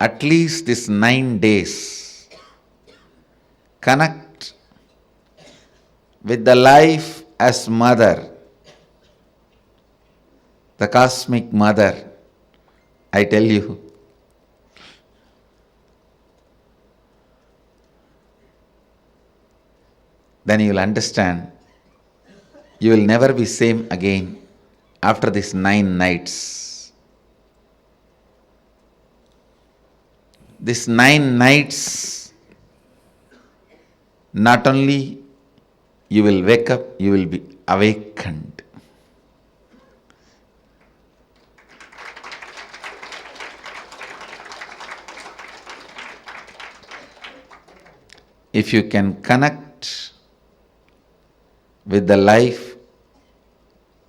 at least these 9 days, connect with the life as mother, the Cosmic Mother, I tell you. Then you will understand, you will never be same again after these 9 nights. These 9 nights, not only you will wake up, you will be awakened. If you can connect with the life,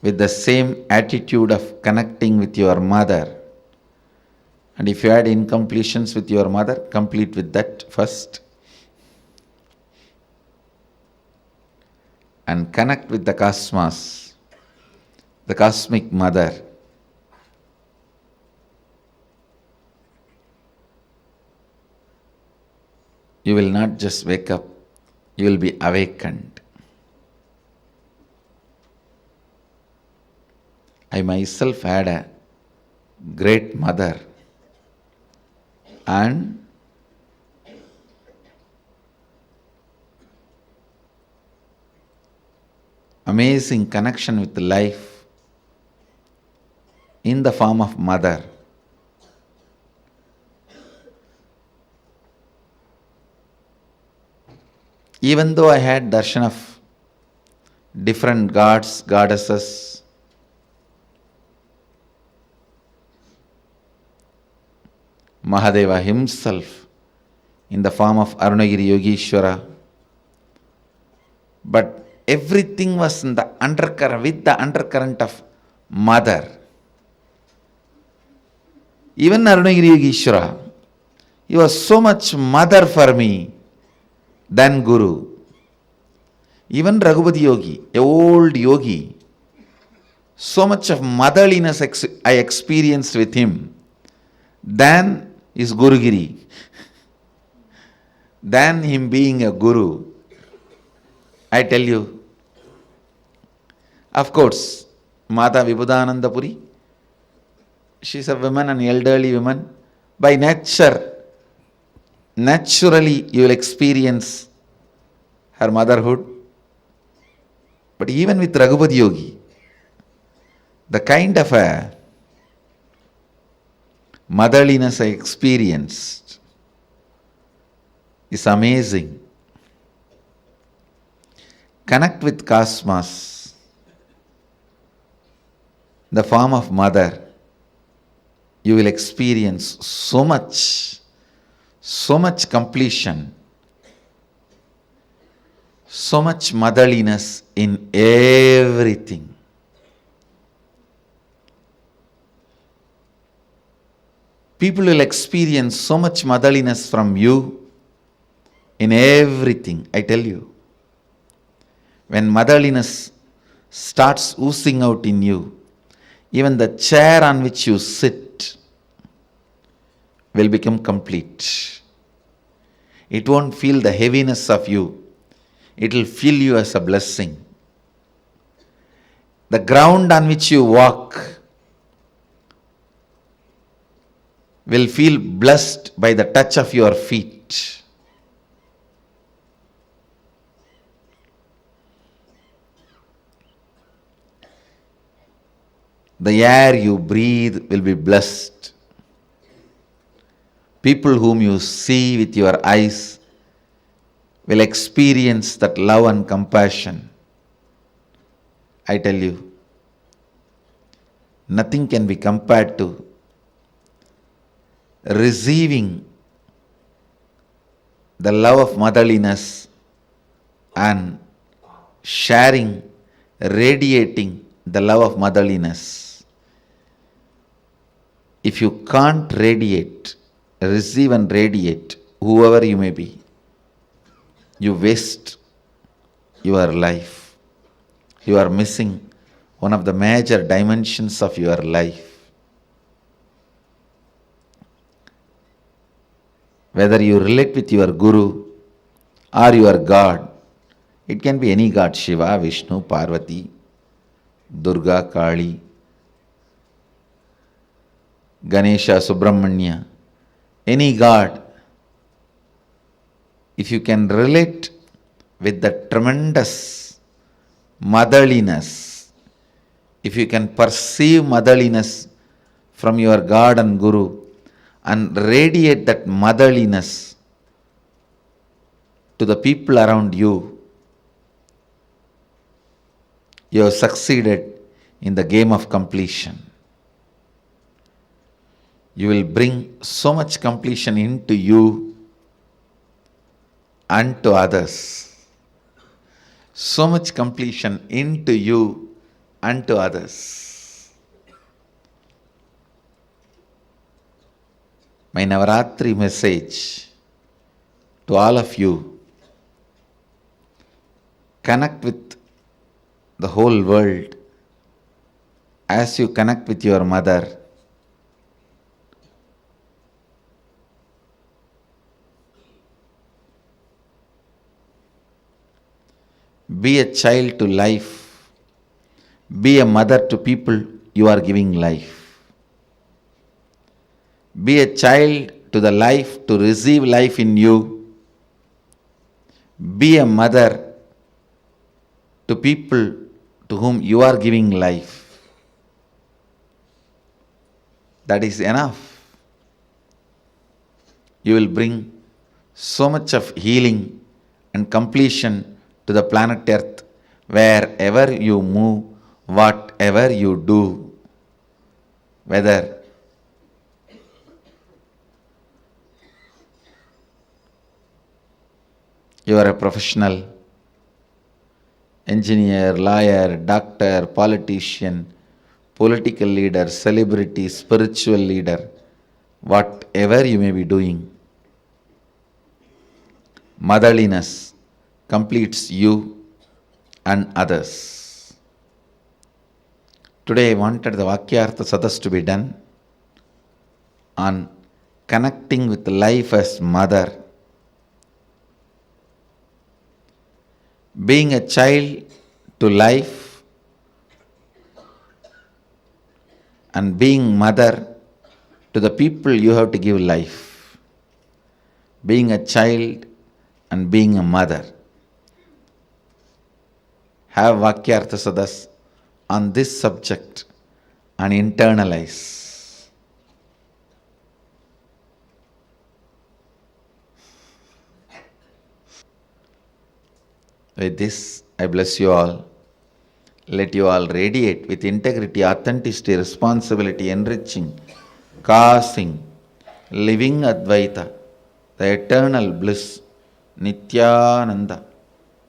with the same attitude of connecting with your mother, and if you had incompletions with your mother, complete with that first. And connect with the cosmos, the Cosmic Mother. You will not just wake up, you will be awakened. I myself had a great mother, and amazing connection with life in the form of mother. Even though I had darshan of different gods, goddesses, Mahadeva himself in the form of Arunagiri Yogeshwara, but everything was in the undercurrent, with the undercurrent of mother. Even Arunagiri Yogeshwara, he was so much mother for me than Guru. Even Raghupati Yogi, a old yogi, so much of motherliness I experienced with him than his Gurugiri, than him being a Guru. I tell you, of course, Mata Vibhudananda Puri, she is a woman, an elderly woman. By nature, naturally you will experience her motherhood. But even with Raghupati Yogi, the kind of a motherliness I experienced is amazing. Connect with cosmos, the form of mother. You will experience so much completion, so much motherliness in everything. People will experience so much motherliness from you in everything, I tell you. When motherliness starts oozing out in you, even the chair on which you sit will become complete. It won't feel the heaviness of you. It will feel you as a blessing. The ground on which you walk will feel blessed by the touch of your feet. The air you breathe will be blessed. People whom you see with your eyes will experience that love and compassion. I tell you, nothing can be compared to receiving the love of motherliness and sharing, radiating the love of motherliness. If you can't radiate, receive and radiate, whoever you may be, you waste your life. You are missing one of the major dimensions of your life. Whether you relate with your Guru or your God, it can be any God, Shiva, Vishnu, Parvati, Durga, Kali, Ganesha, Subramanya, any God. If you can relate with the tremendous motherliness, if you can perceive motherliness from your God and Guru and radiate that motherliness to the people around you, you have succeeded in the game of completion. You will bring so much completion into you and to others. So much completion into you and to others. My Navaratri message to all of you: connect with the whole world as you connect with your mother. Be a child to life. Be a mother to people you are giving life. Be a child to the life to receive life in you. Be a mother to people to whom you are giving life. That is enough. You will bring so much of healing and completion to the planet Earth wherever you move, whatever you do. Whether you are a professional, engineer, lawyer, doctor, politician, political leader, celebrity, spiritual leader, whatever you may be doing, motherliness completes you and others. Today I wanted the Vakyartha Sadas to be done on connecting with life as mother. Being a child to life and being mother to the people you have to give life. Being a child and being a mother. Have Vakyartha Sadas on this subject and internalize. With this, I bless you all. Let you all radiate with integrity, authenticity, responsibility, enriching, causing, living Advaita, the eternal bliss, Nithyananda.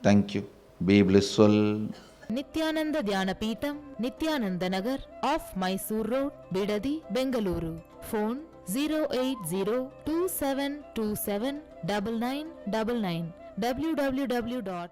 Thank you. Be blissful. Nithyananda Dhyanapitham, Nithyananda Nagar, off Mysore Road, Bidadi, Bengaluru. Phone 08027279999. www.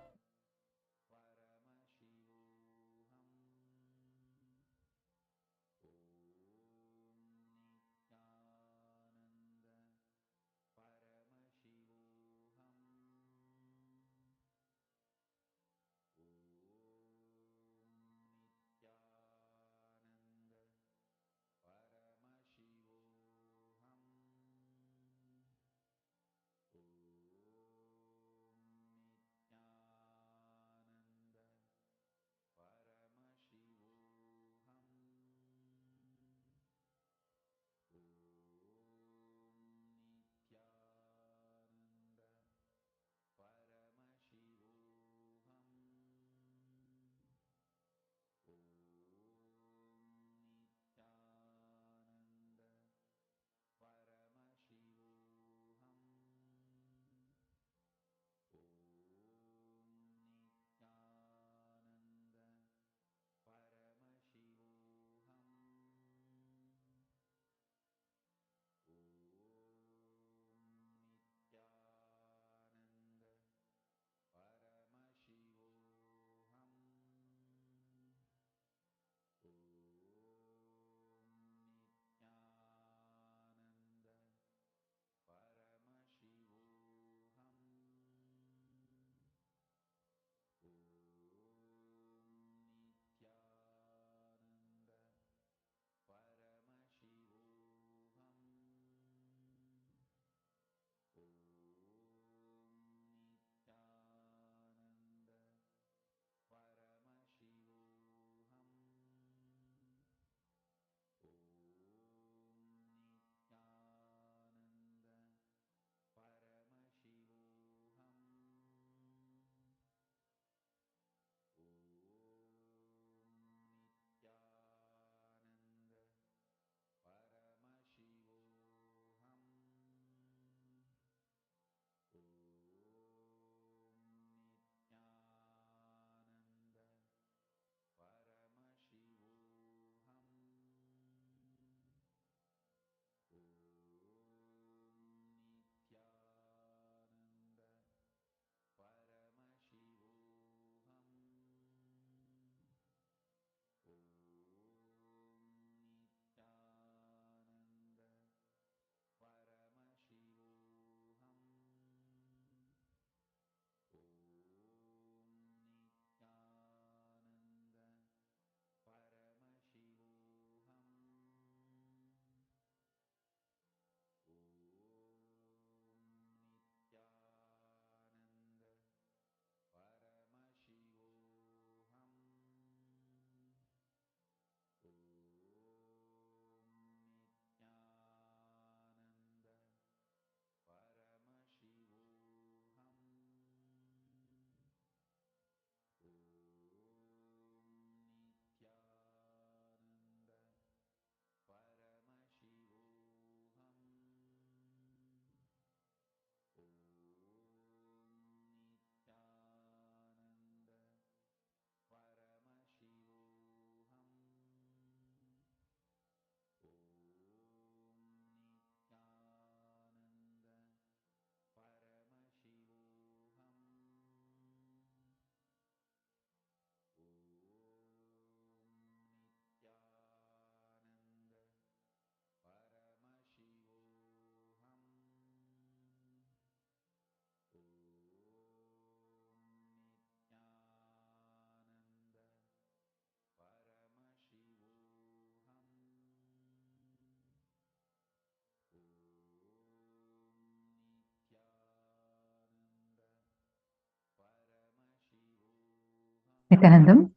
Nityanandam,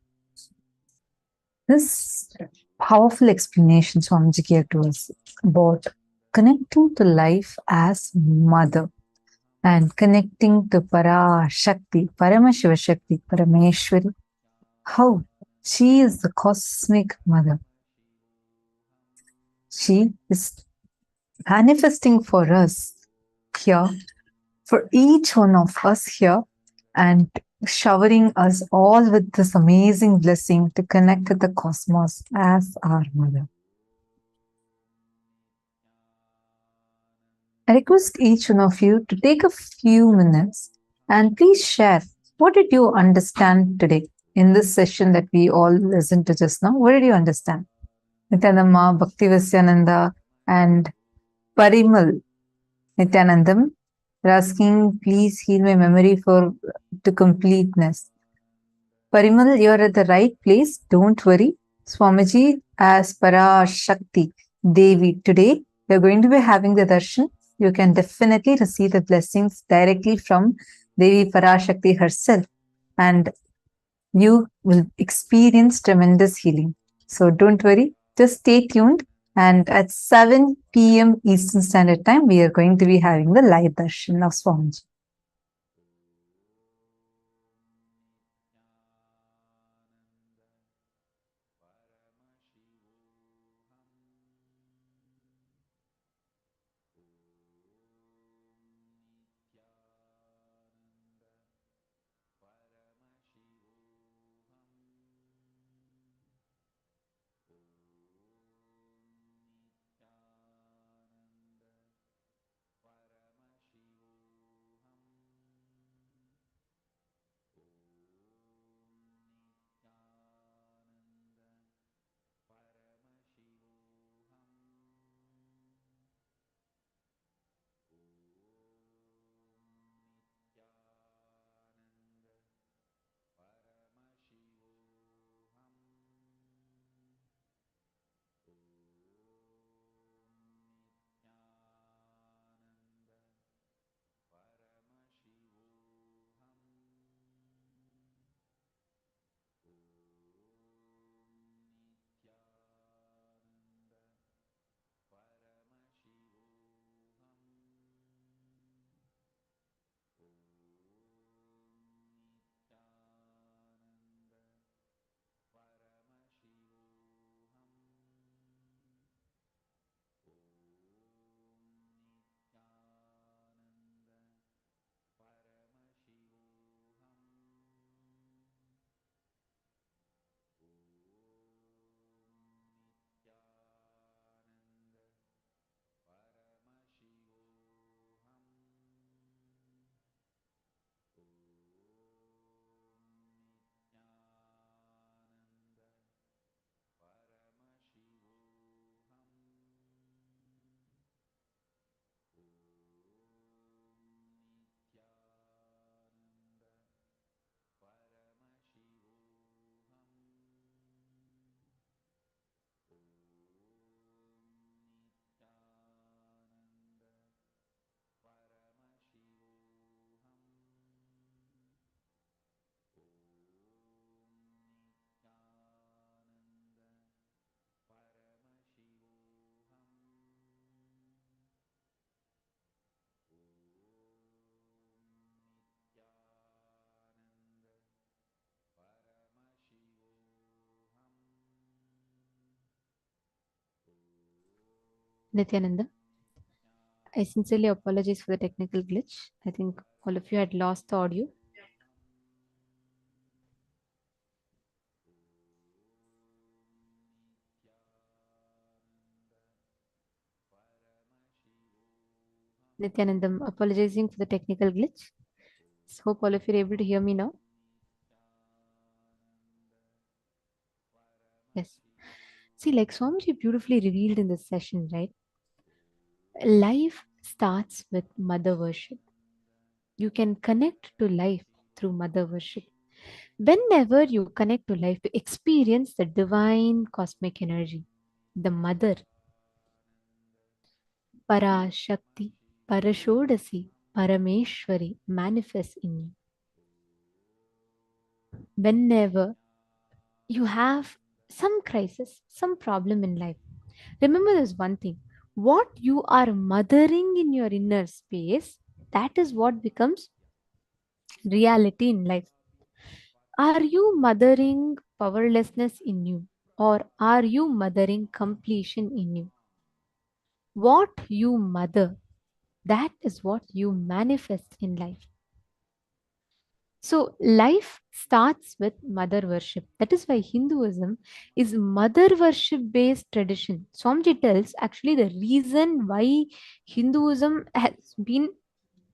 this powerful explanation Swamiji gave to us about connecting to life as mother and connecting to Parashakti, Paramashivoham, Parameshwari, how she is the cosmic mother. She is manifesting for us here, for each one of us here, and showering us all with this amazing blessing to connect with the cosmos as our mother. I request each one of you to take a few minutes and please share what did you understand today in this session that we all listened to just now. What did you understand? Nityanamma, Bhaktivasyananda, and Parimal Nityanandam are asking, please heal my memory to completeness. Parimal, you're at the right place. Don't worry. Swamiji, as Parashakti Devi, today we're going to be having the darshan. You can definitely receive the blessings directly from Devi Parashakti herself, and you will experience tremendous healing. So don't worry. Just stay tuned. And at 7 p.m. Eastern Standard Time, we are going to be having the live darshan of Swamiji. Nityananda, I sincerely apologize for the technical glitch. I think all of you had lost the audio. Nityanandam, apologizing for the technical glitch. So hope all of you are able to hear me now. Yes. See, like Swamiji beautifully revealed in this session, right? Life starts with mother worship. You can connect to life through mother worship. Whenever you connect to life, you experience the divine cosmic energy, the mother, Parashakti, Parashodasi, Parameshwari manifests in you. Whenever you have some crisis, some problem in life, remember this one thing: what you are mothering in your inner space, that is what becomes reality in life. Are you mothering powerlessness in you, or are you mothering completion in you? What you mother, that is what you manifest in life. So, life starts with mother worship. That is why Hinduism is mother worship based tradition. Swamiji tells actually the reason why Hinduism has been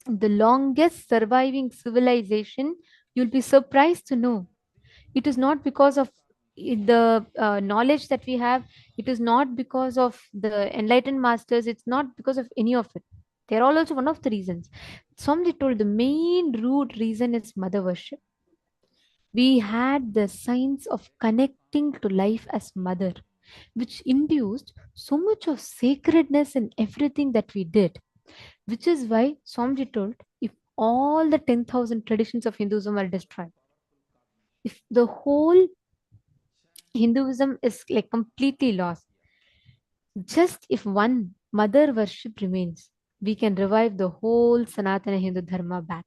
the longest surviving civilization. You'll be surprised to know it is not because of the knowledge that we have, it is not because of the enlightened masters, it's not because of any of it. They're all also one of the reasons. Somebody told the main root reason is mother worship. We had the signs of connecting to life as mother, which induced so much of sacredness in everything that we did, which is why Swamiji told, if all the 10,000 traditions of Hinduism are destroyed, if the whole Hinduism is like completely lost, just if one mother worship remains, we can revive the whole Sanatana Hindu Dharma back.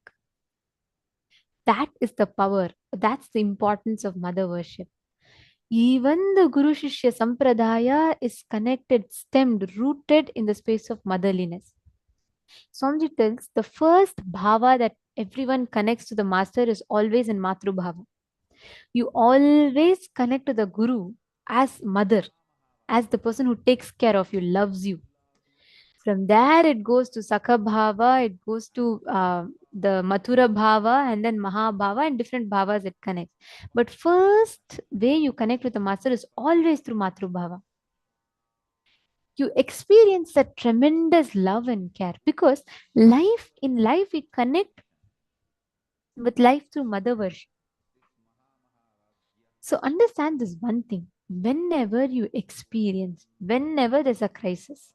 That is the power. That's the importance of mother worship. Even the Guru Shishya Sampradaya is connected, stemmed, rooted in the space of motherliness. Swamiji tells the first bhava that everyone connects to the master is always in Matru Bhava. You always connect to the Guru as mother, as the person who takes care of you, loves you. From there, it goes to Sakha Bhava, it goes to the Mathura Bhava, and then Mahabhava, and different bhavas it connects. But first way you connect with the master is always through Matru Bhava. You experience that tremendous love and care, because in life we connect with life through mother worship. So understand this one thing: whenever you experience, whenever there's a crisis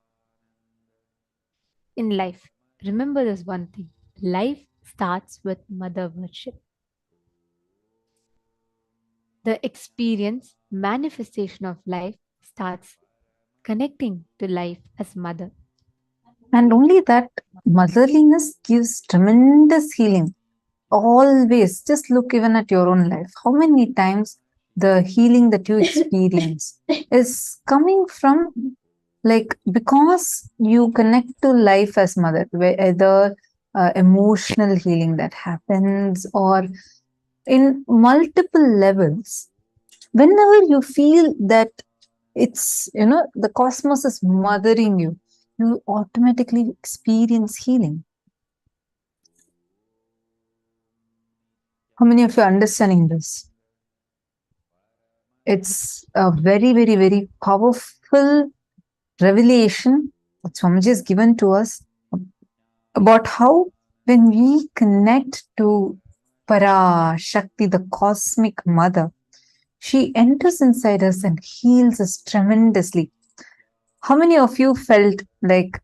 in life, remember this one thing: life starts with mother worship. The experience, manifestation of life starts connecting to life as mother. And only that motherliness gives tremendous healing. Always, just look even at your own life. How many times the healing that you experience is coming from, like, because you connect to life as mother, whether emotional healing that happens or in multiple levels. Whenever you feel that it's, the cosmos is mothering you, you automatically experience healing. How many of you are understanding this? It's a very, very, very powerful revelation that Swamiji has given to us about how when we connect to Parashakti, the Cosmic Mother, she enters inside us and heals us tremendously. How many of you felt like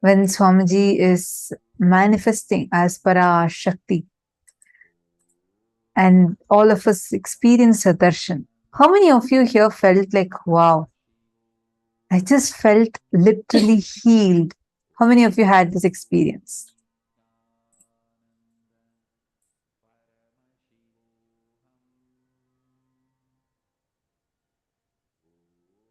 when Swamiji is manifesting as Parashakti and all of us experience her darshan? How many of you here felt like, wow, I just felt literally healed? How many of you had this experience?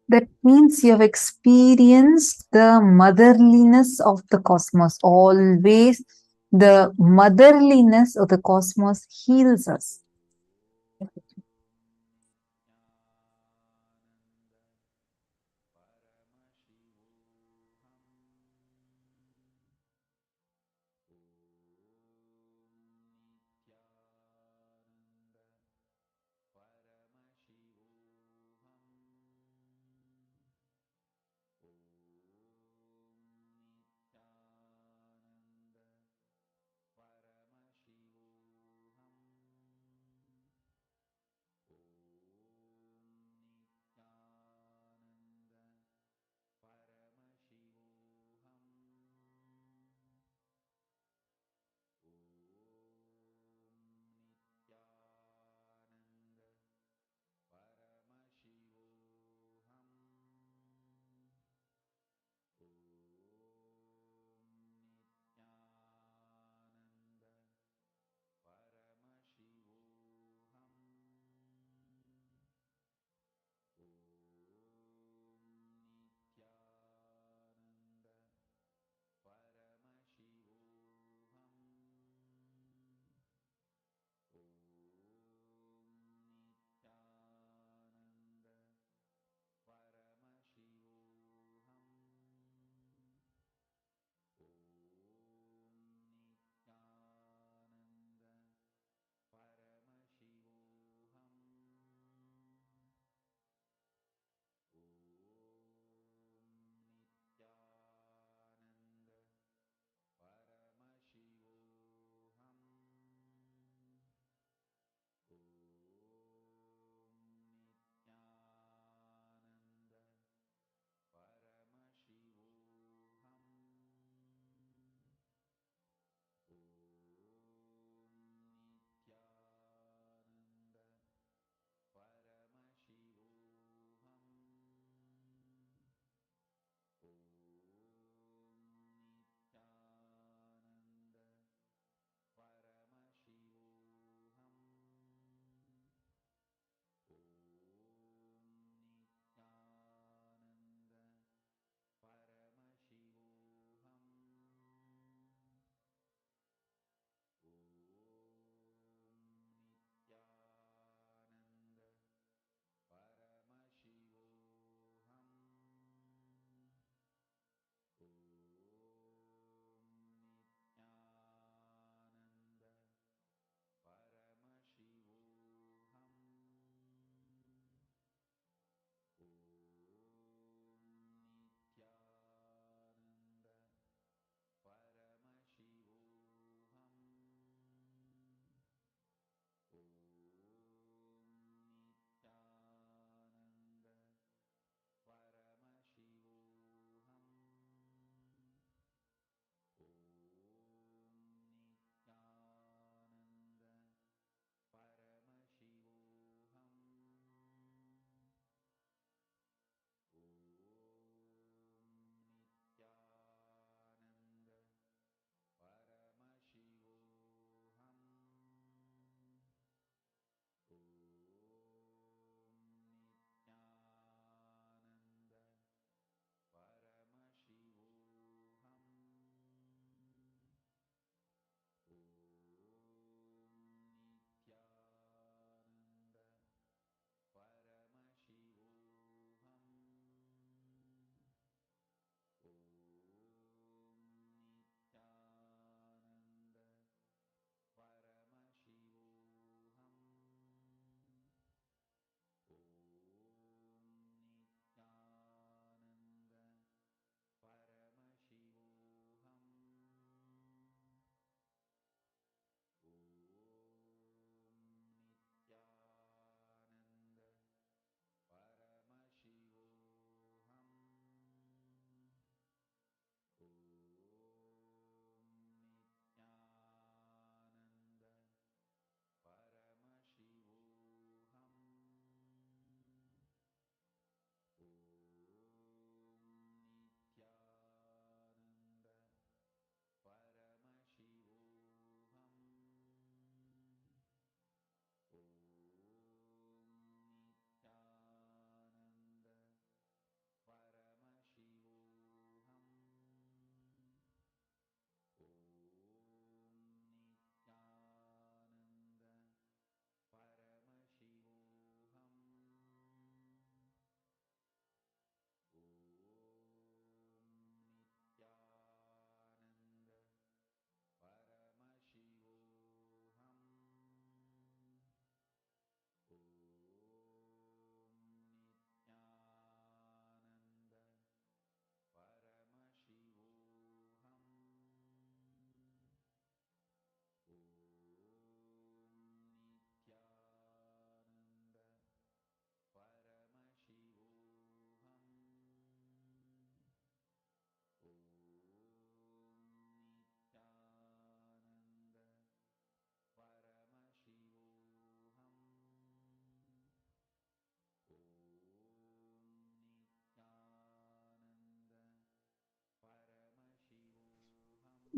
That means you have experienced the motherliness of the cosmos. Always the motherliness of the cosmos heals us.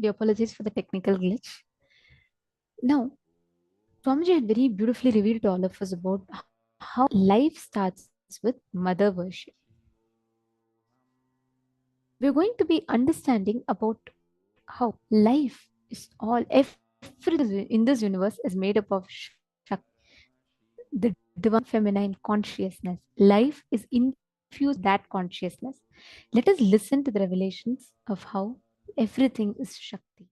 We apologize for the technical glitch. Now, Swamiji had very beautifully revealed to all of us about how life starts with mother worship. We're going to be understanding about how life is all, everything in this universe is made up of Shakti, the divine feminine consciousness. Life is infused with that consciousness. Let us listen to the revelations of how everything is Shakti.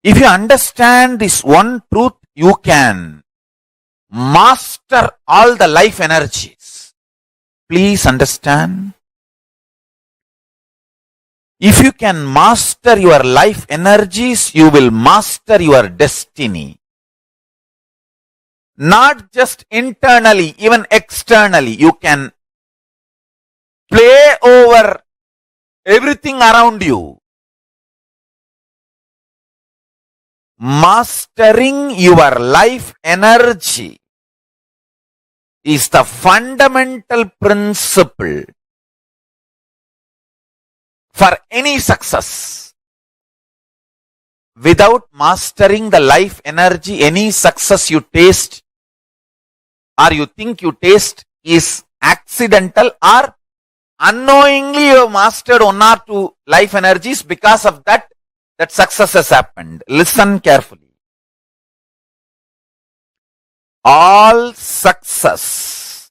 If you understand this one truth, you can master all the life energies. Please understand. If you can master your life energies, you will master your destiny. Not just internally, even externally. You can play over everything around you. Mastering your life energy is the fundamental principle for any success. Without mastering the life energy, any success you taste or you think you taste is accidental, or unknowingly you have mastered one or two life energies. Because of that success has happened. Listen carefully. All success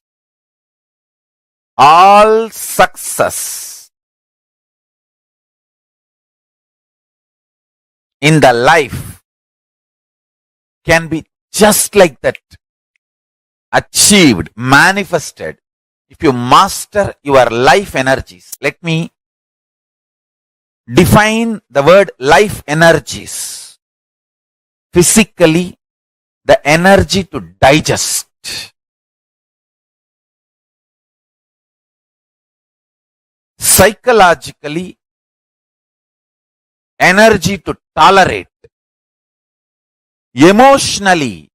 in the life can be just like that, achieved, manifested, if you master your life energies. Let me define the word life energies. Physically, the energy to digest. Psychologically, energy to tolerate. Emotionally,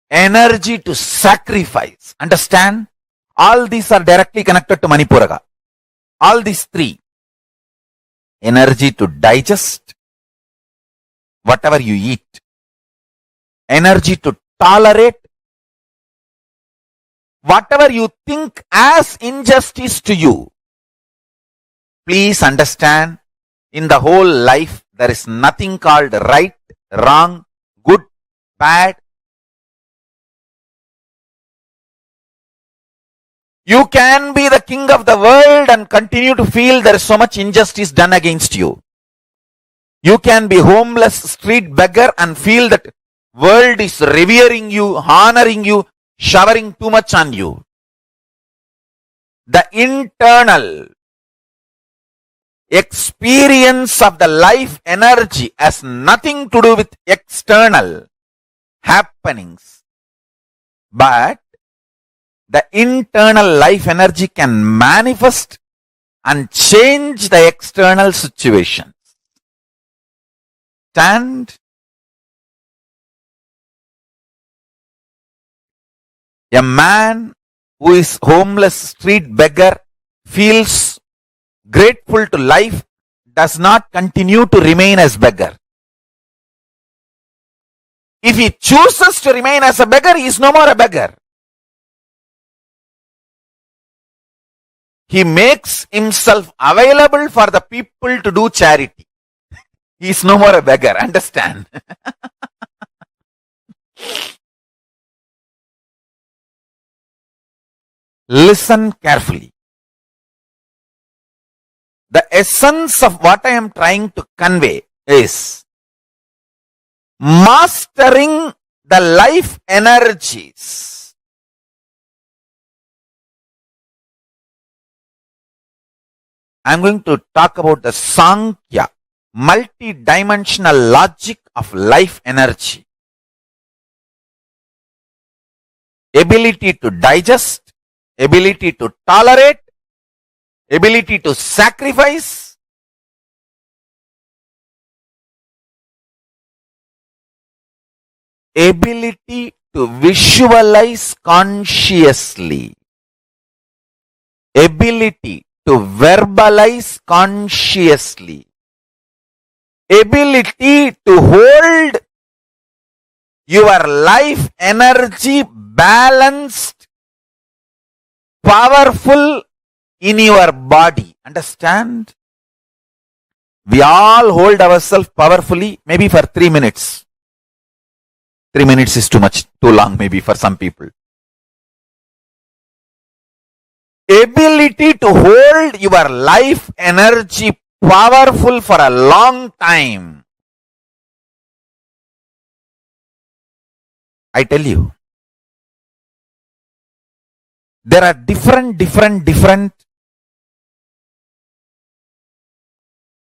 energy to sacrifice. Understand? All these are directly connected to Manipuraga. All these three. Energy to digest whatever you eat. Energy to tolerate whatever you think as injustice to you. Please understand, in the whole life, there is nothing called right, wrong, good, bad. You can be the king of the world and continue to feel there is so much injustice done against you. You can be homeless street beggar and feel that world is revering you, honoring you, showering too much on you. The internal experience of the life energy has nothing to do with external happenings, but the internal life energy can manifest and change the external situations. Stand. A man who is homeless street beggar feels grateful to life, does not continue to remain as beggar. If he chooses to remain as a beggar, he is no more a beggar. He makes himself available for the people to do charity. He is no more a beggar. Understand? Listen carefully. The essence of what I am trying to convey is mastering the life energies. I am going to talk about the Sankhya, multi-dimensional logic of life energy. Ability to digest, ability to tolerate, ability to sacrifice, ability to visualize consciously, ability to verbalize consciously, ability to hold your life energy balanced, powerful in your body. Understand? We all hold ourselves powerfully, maybe for 3 minutes. 3 minutes is too much, too long maybe for some people. Ability to hold your life energy powerful for a long time. I tell you, there are different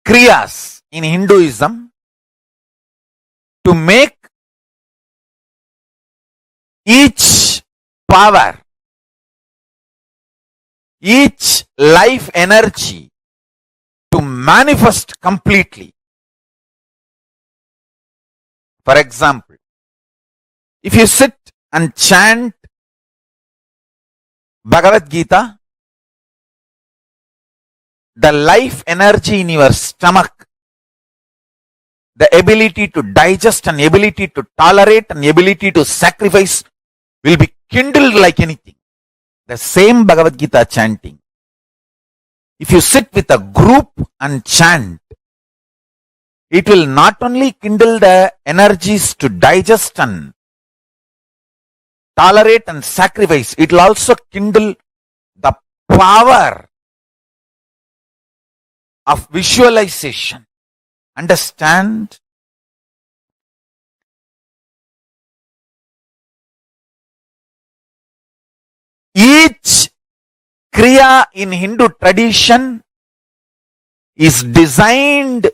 kriyas in Hinduism to make each power, each life energy to manifest completely. For example, if you sit and chant Bhagavad Gita, the life energy in your stomach, the ability to digest and ability to tolerate and ability to sacrifice will be kindled like anything. The same Bhagavad Gita chanting. If you sit with a group and chant, it will not only kindle the energies to digest and tolerate and sacrifice, it will also kindle the power of visualization. Understand? Each kriya in Hindu tradition is designed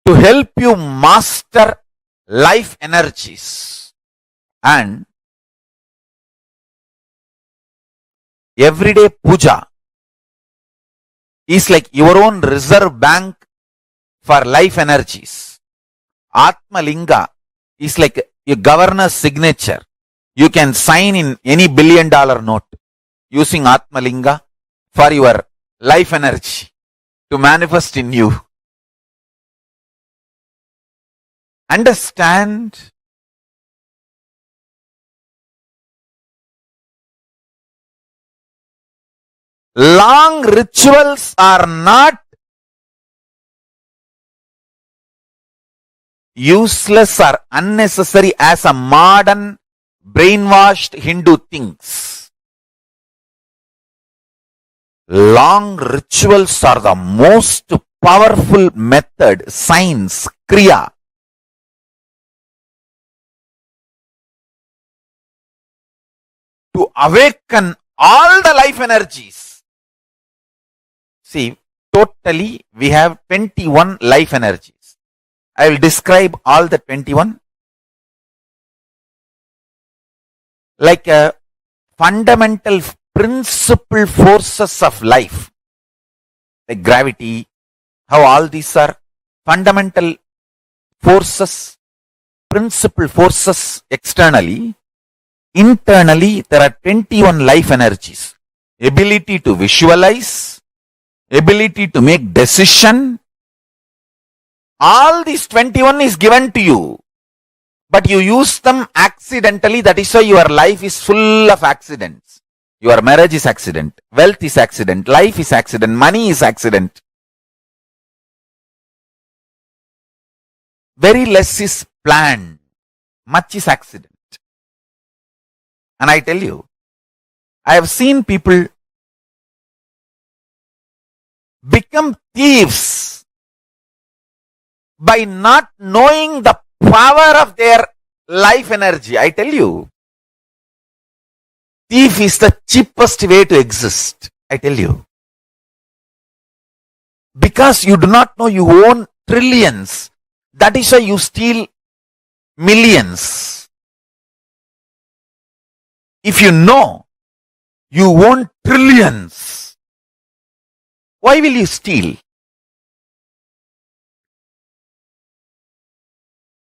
to help you master life energies. And everyday puja is like your own reserve bank for life energies. Atma Linga is like a governor's signature. You can sign in any $1 billion note using Atma Linga for your life energy to manifest in you. Understand? Long rituals are not useless or unnecessary as a modern brainwashed Hindu thinks. Long rituals are the most powerful method, science, kriya, to awaken all the life energies. See, totally we have 21 life energies. I will describe all the 21 like a fundamental principal forces of life, like gravity, how all these are fundamental forces, principal forces externally. Internally, there are 21 life energies. Ability to visualize, ability to make decision. All these 21 is given to you, but you use them accidentally. That is why your life is full of accidents. Your marriage is accident, wealth is accident, life is accident, money is accident. Very less is planned, much is accident. And I tell you, I have seen people become thieves by not knowing the power of their life energy. I tell you, thief is the cheapest way to exist. I tell you. Because you do not know you own trillions. That is why you steal millions. If you know you own trillions, why will you steal?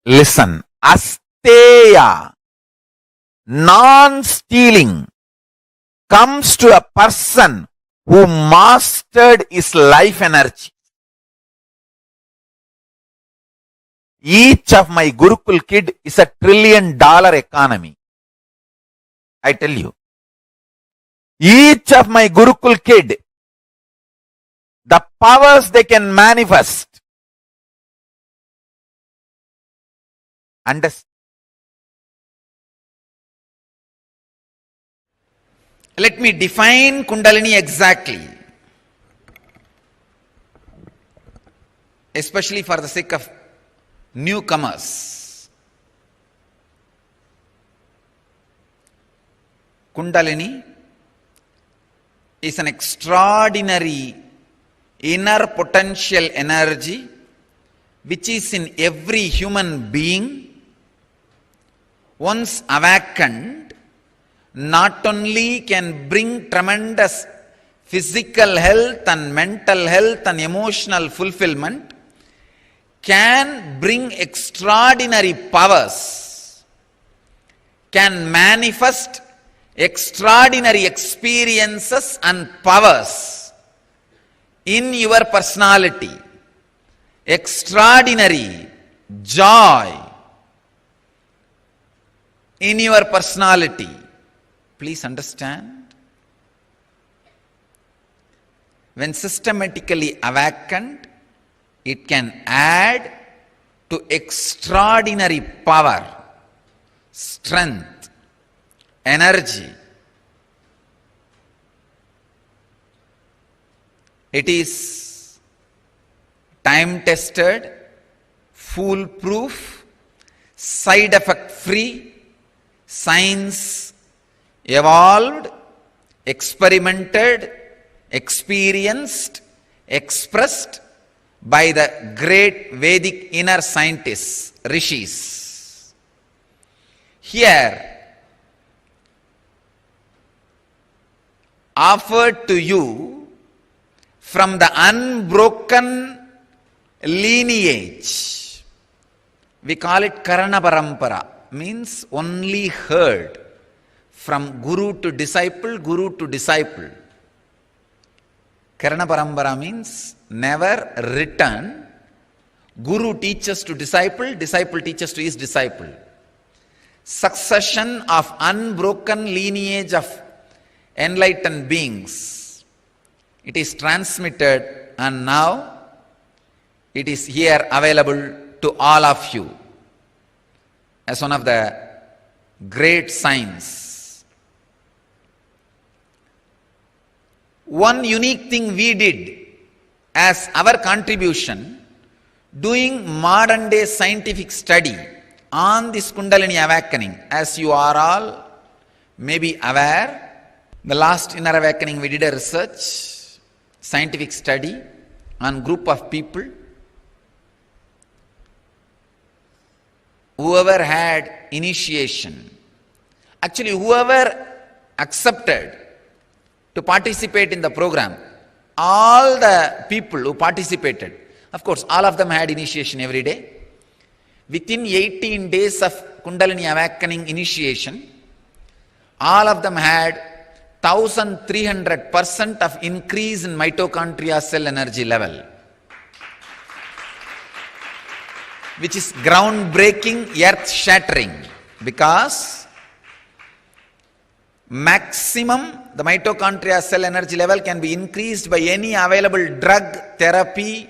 Listen, asteya. non-stealing comes to a person who mastered his life energy. Each of my Gurukul kid is a $1 trillion economy. I tell you. Each of my Gurukul kid, the powers they can manifest. Understand? Let me define Kundalini exactly, especially for the sake of newcomers. Kundalini is an extraordinary inner potential energy which is in every human being. Once awakened, not only can bring tremendous physical health and mental health and emotional fulfillment, can bring extraordinary powers, can manifest extraordinary experiences and powers in your personality, extraordinary joy in your personality. Please understand. When systematically awakened, it can add to extraordinary power, strength, energy. It is time-tested, foolproof, side-effect-free, science evolved, experimented, experienced, expressed by the great Vedic inner scientists, rishis. Here, offered to you from the unbroken lineage, we call it Karana Parampara, means only heard from guru to disciple, guru to disciple. Karana Parampara means never written. Guru teaches to disciple, disciple teaches to his disciple. Succession of unbroken lineage of enlightened beings. It is transmitted and now it is here available to all of you as one of the great signs. One unique thing we did as our contribution, doing modern day scientific study on this Kundalini awakening. As you are all maybe aware, the last inner awakening we did a research, scientific study on group of people. Whoever had initiation, actually whoever accepted to participate in the program, all the people who participated, of course all of them had initiation every day. Within 18 days of Kundalini awakening initiation, all of them had 1300% of increase in mitochondria cell energy level, which is groundbreaking, earth-shattering, because maximum the mitochondria cell energy level can be increased by any available drug, therapy,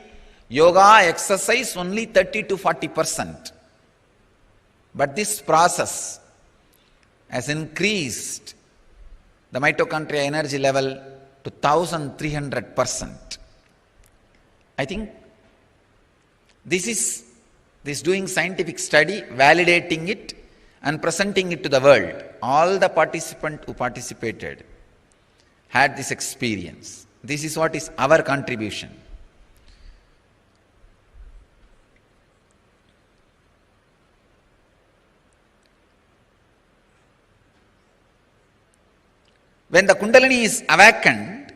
yoga, exercise, only 30 to 40%. But this process has increased the mitochondria energy level to 1300%. I think this doing scientific study, validating it and presenting it to the world. All the participants who participated had this experience. This is what is our contribution. When the Kundalini is awakened,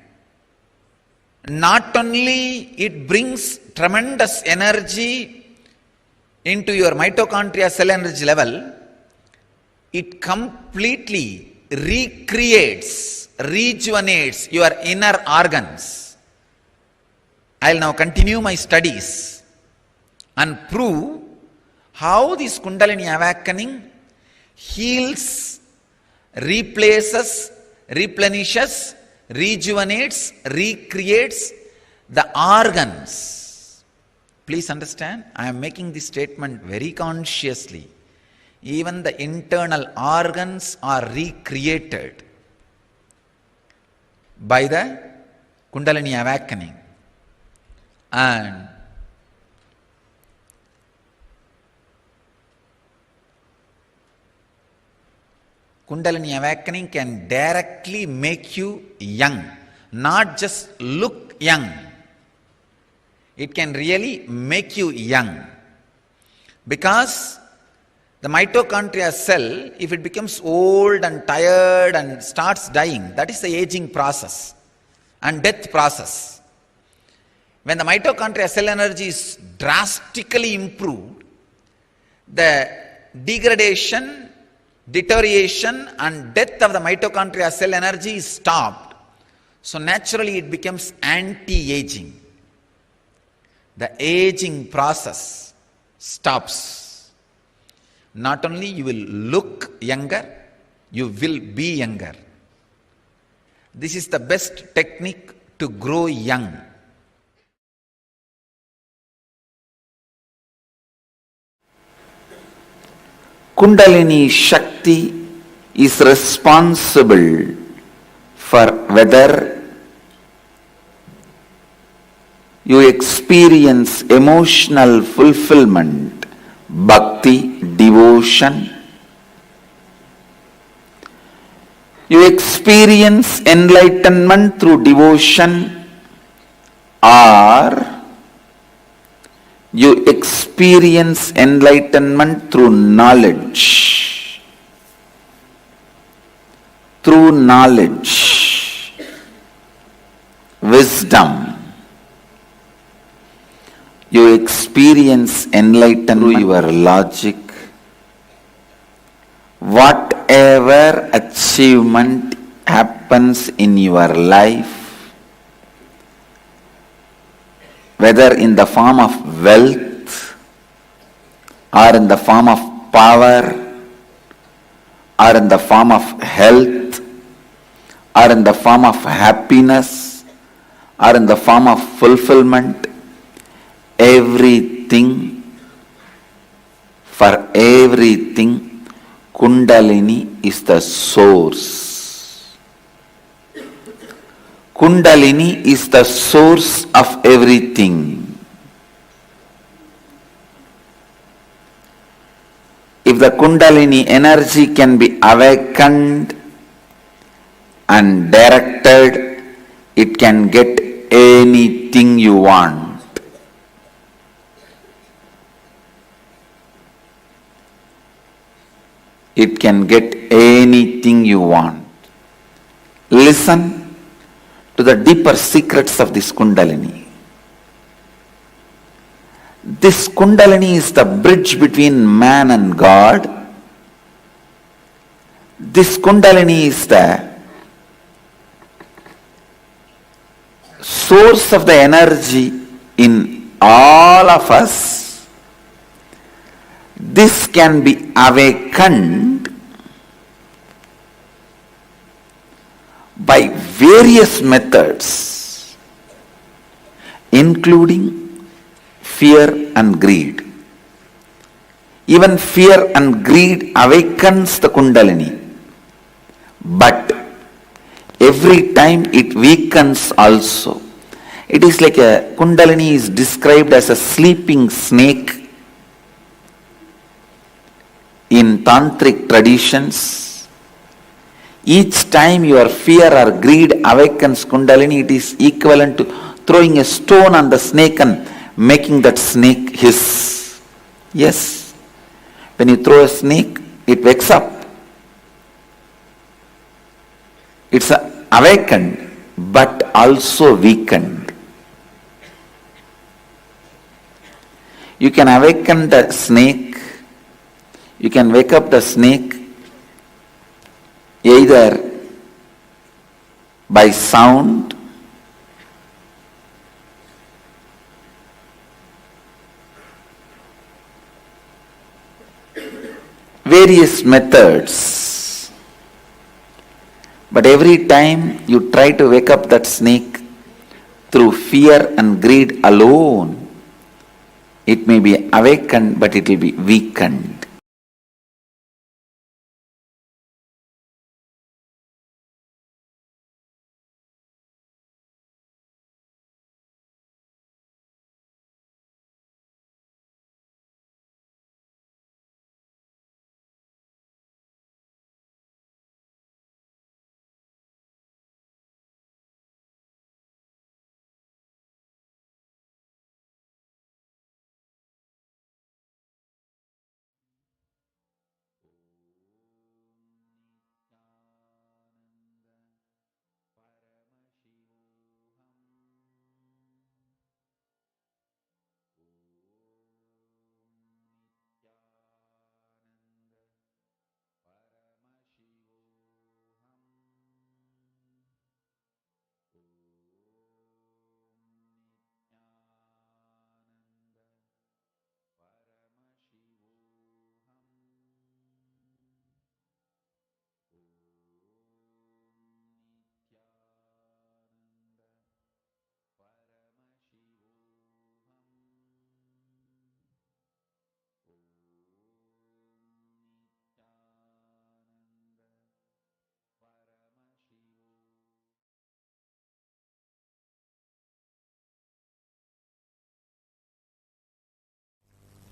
not only it brings tremendous energy into your mitochondria cell energy level, it completely recreates, rejuvenates your inner organs. I'll now continue my studies and prove how this Kundalini awakening heals, replaces, replenishes, rejuvenates, recreates the organs. Please understand, I am making this statement very consciously. Even the internal organs are recreated by the Kundalini awakening. And Kundalini awakening can directly make you young, not just look young. It can really make you young. Because the mitochondria cell, if it becomes old and tired and starts dying, that is the aging process and death process. When the mitochondria cell energy is drastically improved, the degradation, deterioration and death of the mitochondria cell energy is stopped. So naturally it becomes anti-aging. The aging process stops. Not only you will look younger, you will be younger. This is the best technique to grow young. Kundalini Shakti is responsible for whether you experience emotional fulfillment, bhakti, devotion. You experience enlightenment through devotion, or you experience enlightenment through knowledge. Through knowledge, wisdom. You experience enlightenment through your logic. Whatever achievement happens in your life, whether in the form of wealth, or in the form of power, or in the form of health, or in the form of happiness, or in the form of fulfillment, everything, for everything, Kundalini is the source. Kundalini is the source of everything. If the Kundalini energy can be awakened and directed, it can get anything you want. It can get anything you want. Listen to the deeper secrets of this Kundalini. This Kundalini is the bridge between man and God. This Kundalini is the source of the energy in all of us. This can be awakened by various methods, including fear and greed. Even fear and greed awakens the Kundalini, but every time it weakens also. It is like a Kundalini is described as a sleeping snake in tantric traditions. Each time your fear or greed awakens Kundalini, it is equivalent to throwing a stone on the snake and making that snake hiss. Yes, when you throw a snake, it wakes up. It's awakened, but also weakened. You can awaken the snake, you can wake up the snake, either by sound, various methods. But every time you try to wake up that snake through fear and greed alone, it may be awakened, but it will be weakened.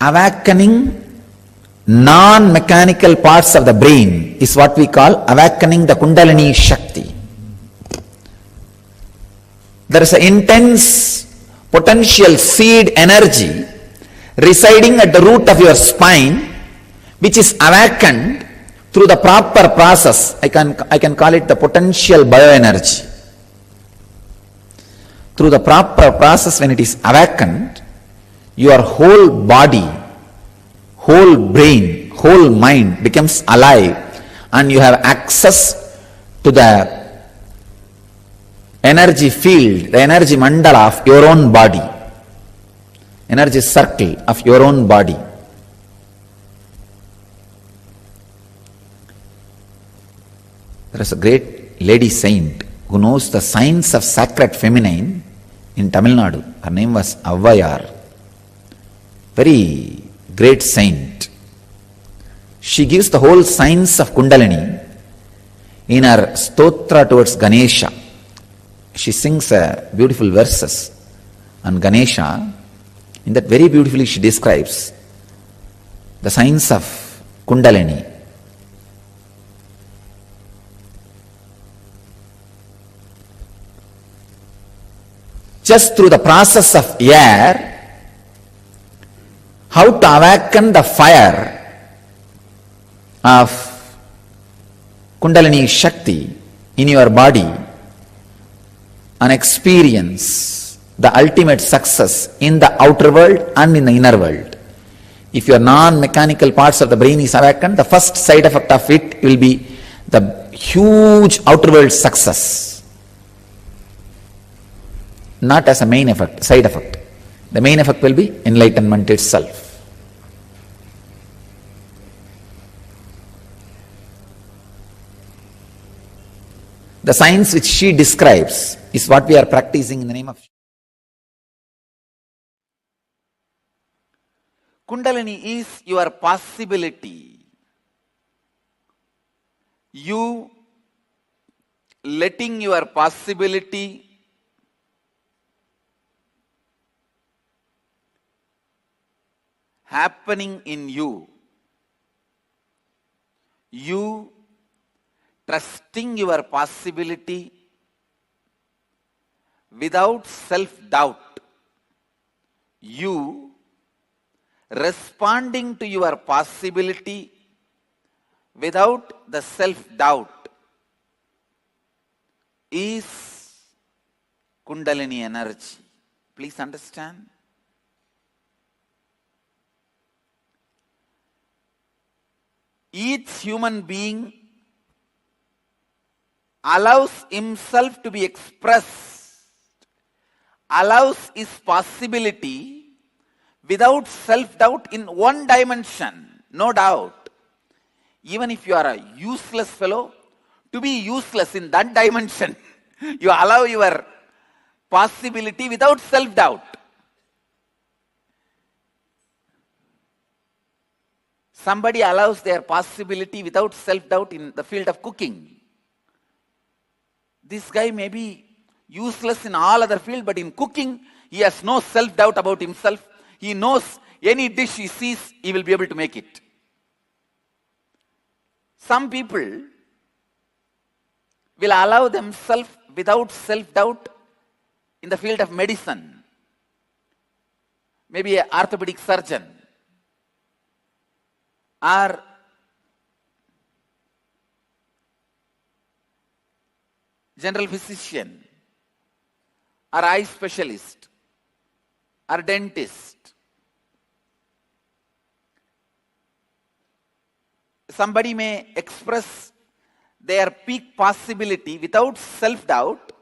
Awakening non-mechanical parts of the brain is what we call awakening the Kundalini Shakti. There is an intense potential seed energy residing at the root of your spine, which is awakened through the proper process. I can call it the potential bioenergy. Through the proper process, when it is awakened, your whole body, whole brain, whole mind becomes alive, and you have access to the energy field, the energy mandala of your own body, energy circle of your own body. There is a great lady saint who knows the science of sacred feminine in Tamil Nadu. Her name was Avvayar. Very great saint. She gives the whole science of Kundalini in her stotra towards Ganesha. She sings beautiful verses on Ganesha. In that very beautifully she describes the science of Kundalini. Just through the process of air, how to awaken the fire of Kundalini Shakti in your body and experience the ultimate success in the outer world and in the inner world. If your non-mechanical parts of the brain is awakened, the first side effect of it will be the huge outer world success. Not as a main effect, side effect. The main effect will be enlightenment itself. The science which she describes is what we are practicing in the name of Kundalini is your possibility. You letting your possibility happening in you. You trusting your possibility without self-doubt. You responding to your possibility without the self-doubt is Kundalini energy. Please understand. Each human being allows himself to be expressed, allows his possibility without self-doubt in one dimension, no doubt. Even if you are a useless fellow, to be useless in that dimension, you allow your possibility without self-doubt. Somebody allows their possibility without self-doubt in the field of cooking. This guy may be useless in all other fields, but in cooking, he has no self-doubt about himself. He knows any dish he sees, he will be able to make it. Some people will allow themselves without self-doubt in the field of medicine. Maybe an orthopedic surgeon, or general physician, or eye specialist, or dentist. Somebody may express their peak possibility without self-doubt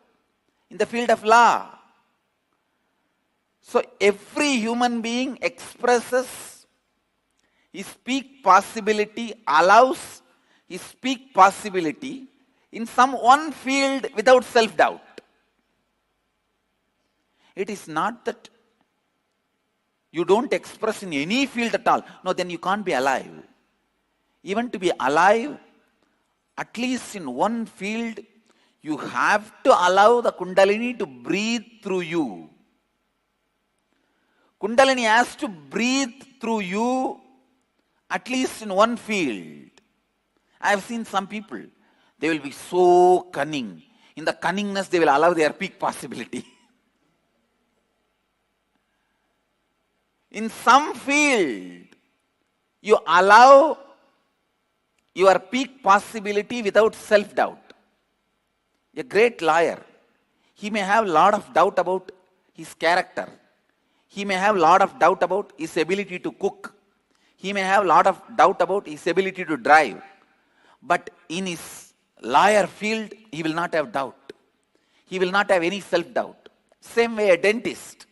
in the field of law. So every human being expresses his peak possibility, allows his peak possibility in some one field without self-doubt. It is not that you don't express in any field at all. No, then you can't be alive. Even to be alive, at least in one field, you have to allow the Kundalini to breathe through you. Kundalini has to breathe through you at least in one field. I have seen some people, they will be so cunning. In the cunningness, they will allow their peak possibility. In some field, you allow your peak possibility without self-doubt. A great lawyer, he may have a lot of doubt about his character. He may have a lot of doubt about his ability to cook. He may have a lot of doubt about his ability to drive. But in his lawyer field, he will not have doubt. He will not have any self-doubt. Same way a dentist.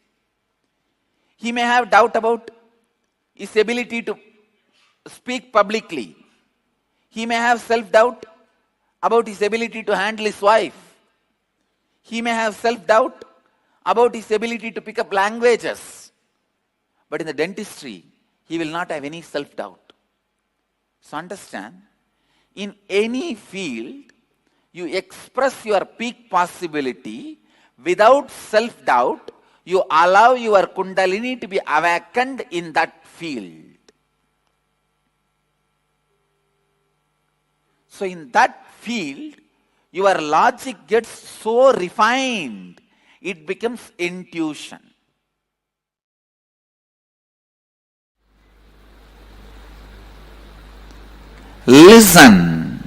He may have doubt about his ability to speak publicly. He may have self-doubt about his ability to handle his wife. He may have self-doubt about his ability to pick up languages. But in the dentistry, he will not have any self-doubt. So understand, in any field, you express your peak possibility without self-doubt. You allow your Kundalini to be awakened in that field. So in that field, your logic gets so refined, it becomes intuition. Listen.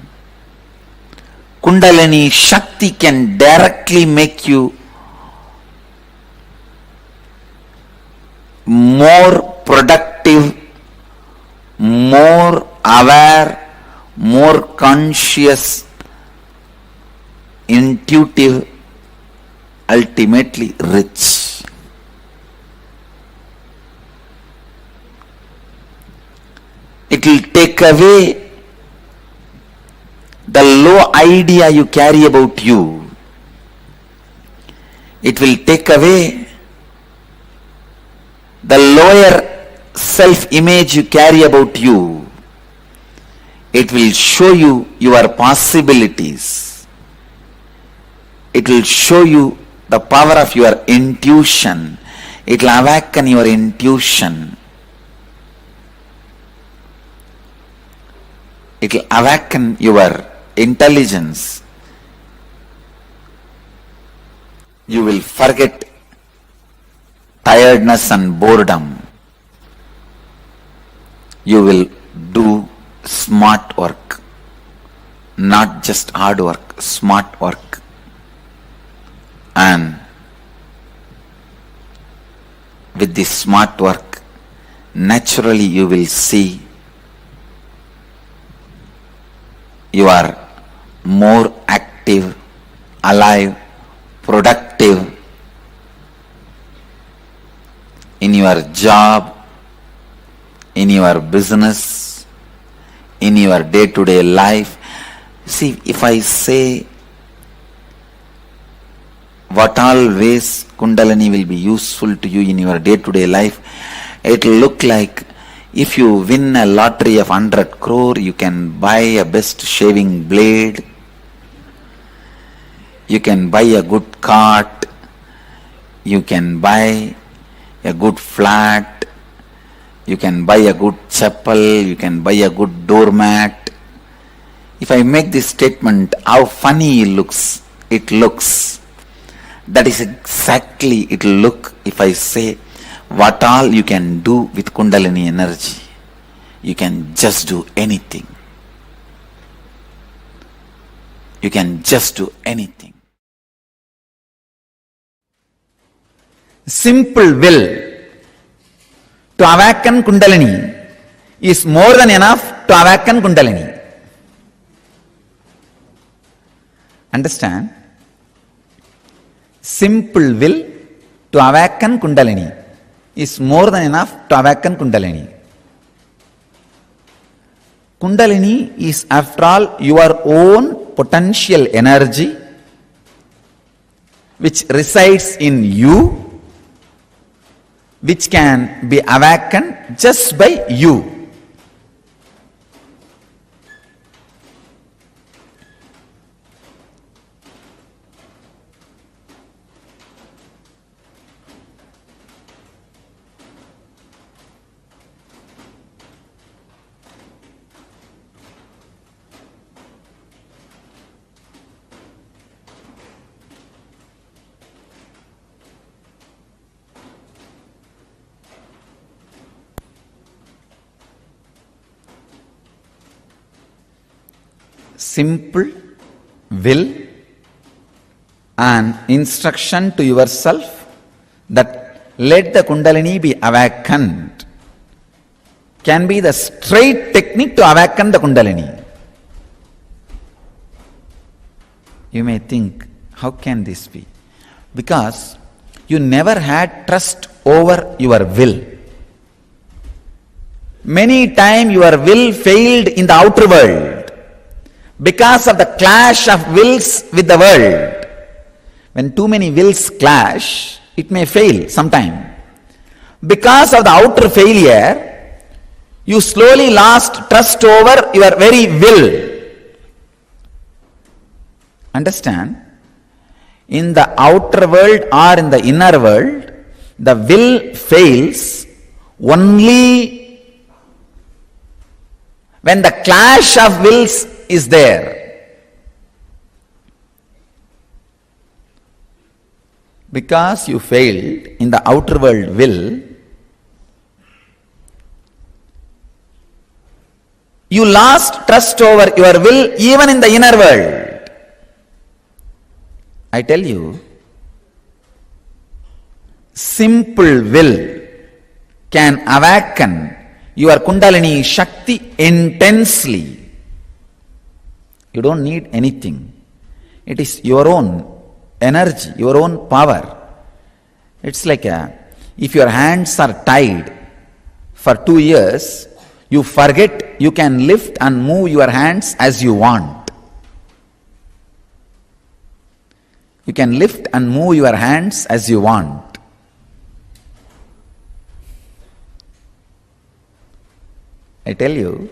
Kundalini Shakti can directly make you more productive, more aware, more conscious, intuitive, ultimately rich. It will take away the low idea you carry about you. It will take away the lower self-image you carry about you. It will show you your possibilities. It will show you the power of your intuition. It will awaken your intuition. It will awaken your intelligence. You will forget tiredness and boredom. You will do smart work, not just hard work, smart work. And with this smart work, naturally you will see you are more active, alive, productive in your job, in your business, in your day-to-day life. See, if I say what all ways Kundalini will be useful to you in your day-to-day life, it will look like if you win a lottery of 100 crore, you can buy a best shaving blade, you can buy a good cart, you can buy a good flat, you can buy a good chapel, you can buy a good doormat. If I make this statement, how funny it looks. That is exactly it will look if I say what all you can do with Kundalini energy. You can just do anything. You can just do anything. Simple will to awaken Kundalini is more than enough to awaken Kundalini. Understand? Simple will to awaken Kundalini is more than enough to awaken Kundalini. Kundalini is, after all, your own potential energy which resides in you, which can be awakened just by you. Simple will and instruction to yourself that let the Kundalini be awakened can be the straight technique to awaken the Kundalini. You may think, how can this be? Because you never had trust over your will. Many times your will failed in the outer world because of the clash of wills with the world. When too many wills clash, it may fail sometime. Because of the outer failure, you slowly lost trust over your very will. Understand? In the outer world or in the inner world, the will fails only when the clash of wills is there. Because you failed in the outer world will, you lost trust over your will even in the inner world. I tell you, simple will can awaken your Kundalini Shakti intensely. You don't need anything. It is your own energy, your own power. It's like if your hands are tied for 2 years, you forget you can lift and move your hands as you want. You can lift and move your hands as you want. I tell you,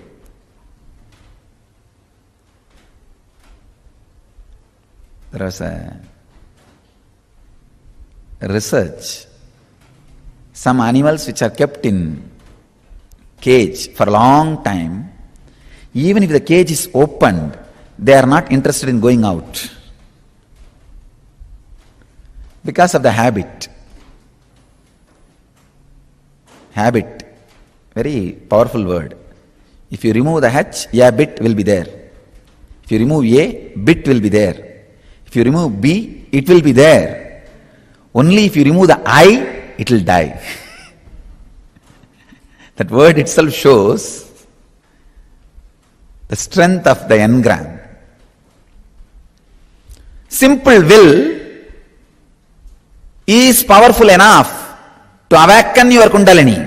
there was a research. Some animals which are kept in cage for a long time, even if the cage is opened, they are not interested in going out because of the habit. Habit, very powerful word. If you remove the H, a bit will be there. If you remove A, bit will be there. If you remove B, it will be there. Only if you remove the I, it will die. That word itself shows the strength of the engram. simple will is powerful enough to awaken your Kundalini.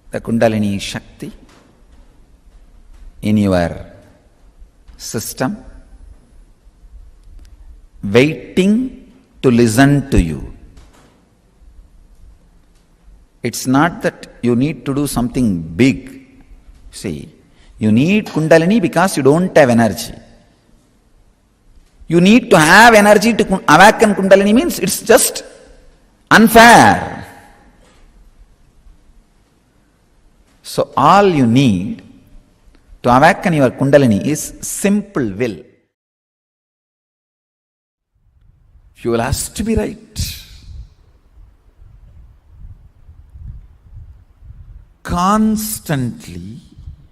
The Kundalini Shakti in your system, waiting to listen to you. It's not that you need to do something big. See, you need Kundalini because you don't have energy. You need to have energy to awaken Kundalini means it's just unfair. So all you need to awaken your Kundalini is simple will. Fuel has to be right. Constantly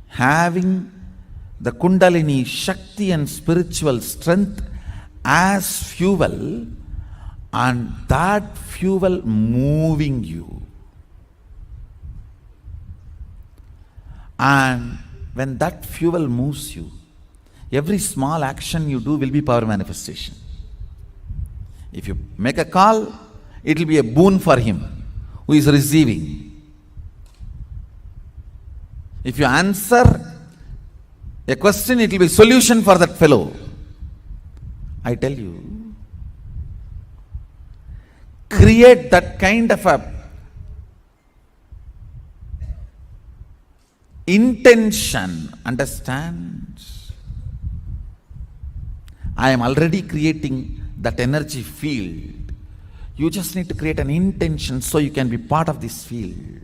having the Kundalini Shakti and spiritual strength as fuel, and that fuel moving you. And when that fuel moves you, every small action you do will be power manifestation. If you make a call, it will be a boon for him who is receiving. If you answer a question, it will be a solution for that fellow. I tell you, create that kind of a intention. Understand? I am already creating that energy field. You just need to create an intention so you can be part of this field.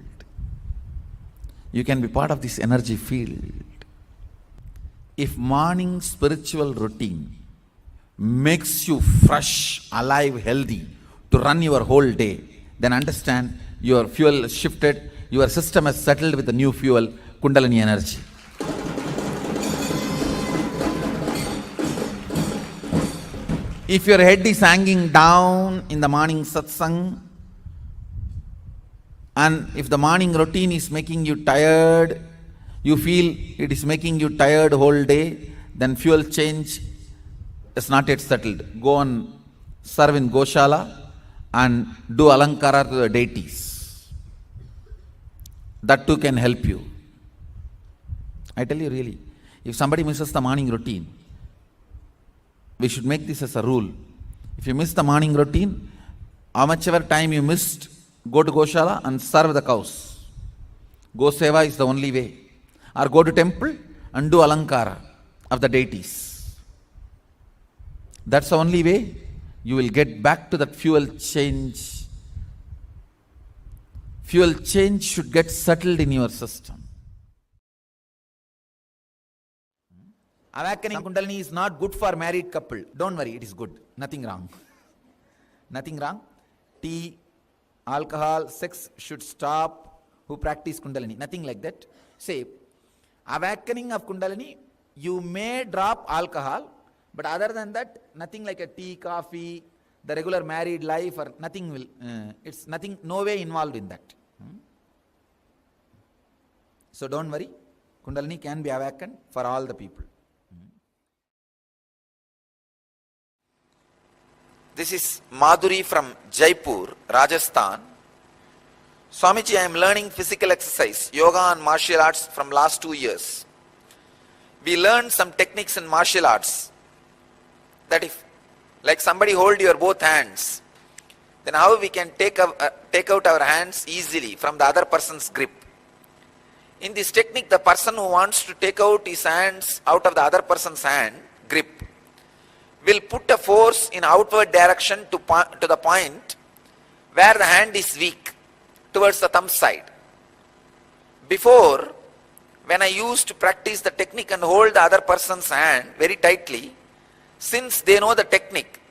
You can be part of this energy field. If morning spiritual routine makes you fresh, alive, healthy to run your whole day, then understand your fuel shifted, your system has settled with the new fuel, Kundalini energy. If your head is hanging down in the morning satsang, and if the morning routine is making you tired, you feel it is making you tired whole day, then fuel change is not yet settled. Go and serve in Goshala and do alankara to the deities. That too can help you. I tell you really, if somebody misses the morning routine, we should make this as a rule. If you miss the morning routine, how much ever time you missed, go to Goshala and serve the cows. Go Seva is the only way. Or go to temple and do alankara of the deities. That's the only way you will get back to that fuel change. Fuel change should get settled in your system. Awakening Kundalini is not good for married couple. Don't worry, it is good. Nothing wrong. Nothing wrong. Tea, alcohol, sex should stop who practice Kundalini. Nothing like that. Say, awakening of Kundalini, you may drop alcohol, but other than that, nothing like a tea, coffee, the regular married life, or nothing will, it's nothing, no way involved in that. So don't worry, Kundalini can be awakened for all the people. This is Madhuri from Jaipur, Rajasthan. Swamiji, I am learning physical exercise, yoga and martial arts from last 2 years. We learned some techniques in martial arts. That if, like somebody hold your both hands, then how we can take out our hands easily from the other person's grip. In this technique, the person who wants to take out his hands out of the other person's hand grip will put a force in outward direction to the point where the hand is weak, towards the thumb side. Before, when I used to practice the technique and hold the other person's hand very tightly, since they know the technique,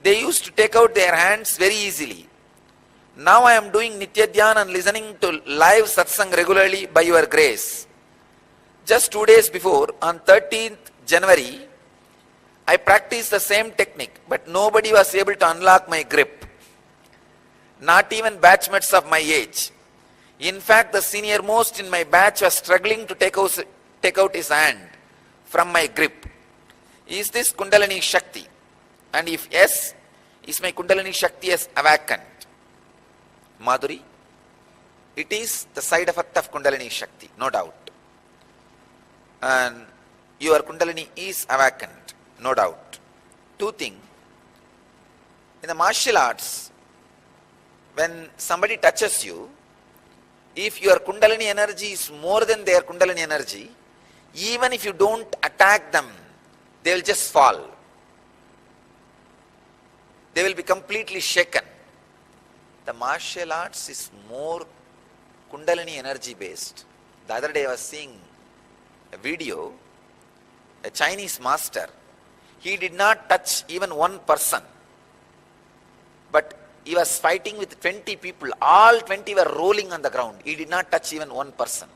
they used to take out their hands very easily. Now I am doing Nitya Dhyana and listening to live satsang regularly by your grace. Just 2 days before, on 13th January, I practiced the same technique, but nobody was able to unlock my grip. Not even batchmates of my age. In fact, the senior most in my batch was struggling to take out his hand from my grip. Is this Kundalini Shakti? And if yes, is my Kundalini Shakti has awakened? Madhuri, it is the side effect of Kundalini Shakti, no doubt. And your Kundalini is awakened, no doubt. Two things. In the martial arts, when somebody touches you, if your Kundalini energy is more than their Kundalini energy, even if you don't attack them, they will just fall. They will be completely shaken. The martial arts is more Kundalini energy based. The other day I was seeing a video, a Chinese master, he did not touch even one person, but he was fighting with 20 people. All 20 were rolling on the ground. He did not touch even one person.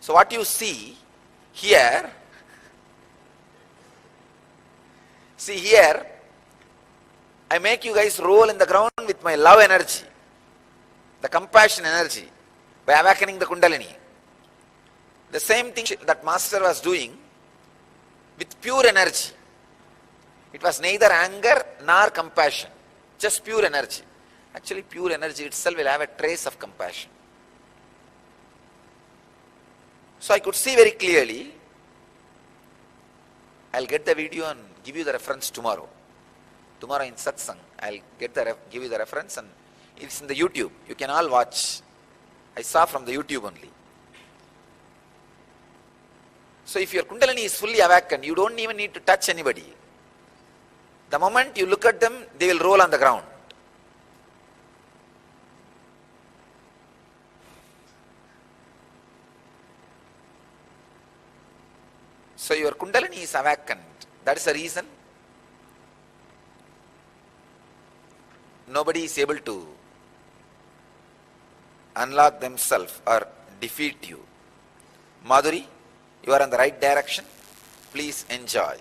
So what you see here, I make you guys roll in the ground with my love energy, the compassion energy, by awakening the Kundalini. The same thing that master was doing with pure energy. It was neither anger nor compassion, just pure energy. Actually, pure energy itself will have a trace of compassion. So I could see very clearly. I'll get the video and give you the reference tomorrow. Tomorrow in satsang, I'll give you the reference, and it's in the YouTube. You can all watch. I saw from the YouTube only. So if your Kundalini is fully awakened, you don't even need to touch anybody. The moment you look at them, they will roll on the ground. So your Kundalini is awakened. That is the reason nobody is able to unlock themselves or defeat you. Madhuri, you are in the right direction. Please enjoy.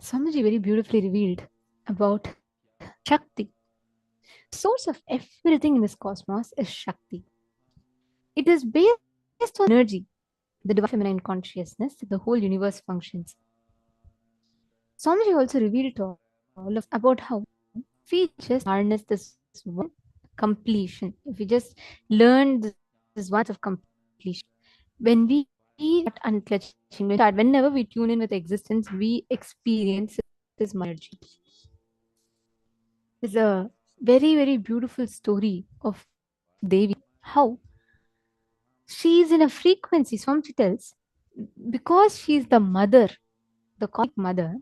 Swamiji very beautifully revealed about Shakti. The source of everything in this cosmos is Shakti. It is based on energy, the divine feminine consciousness that the whole universe functions. Swamiji also revealed to all of about how we just harness this one completion. If we just learn this one of completion, when we start unclutching, whenever we tune in with existence, we experience this energy. There's a very, very beautiful story of Devi, how she is in a frequency. Swamiji tells, because she's the mother, the cosmic mother,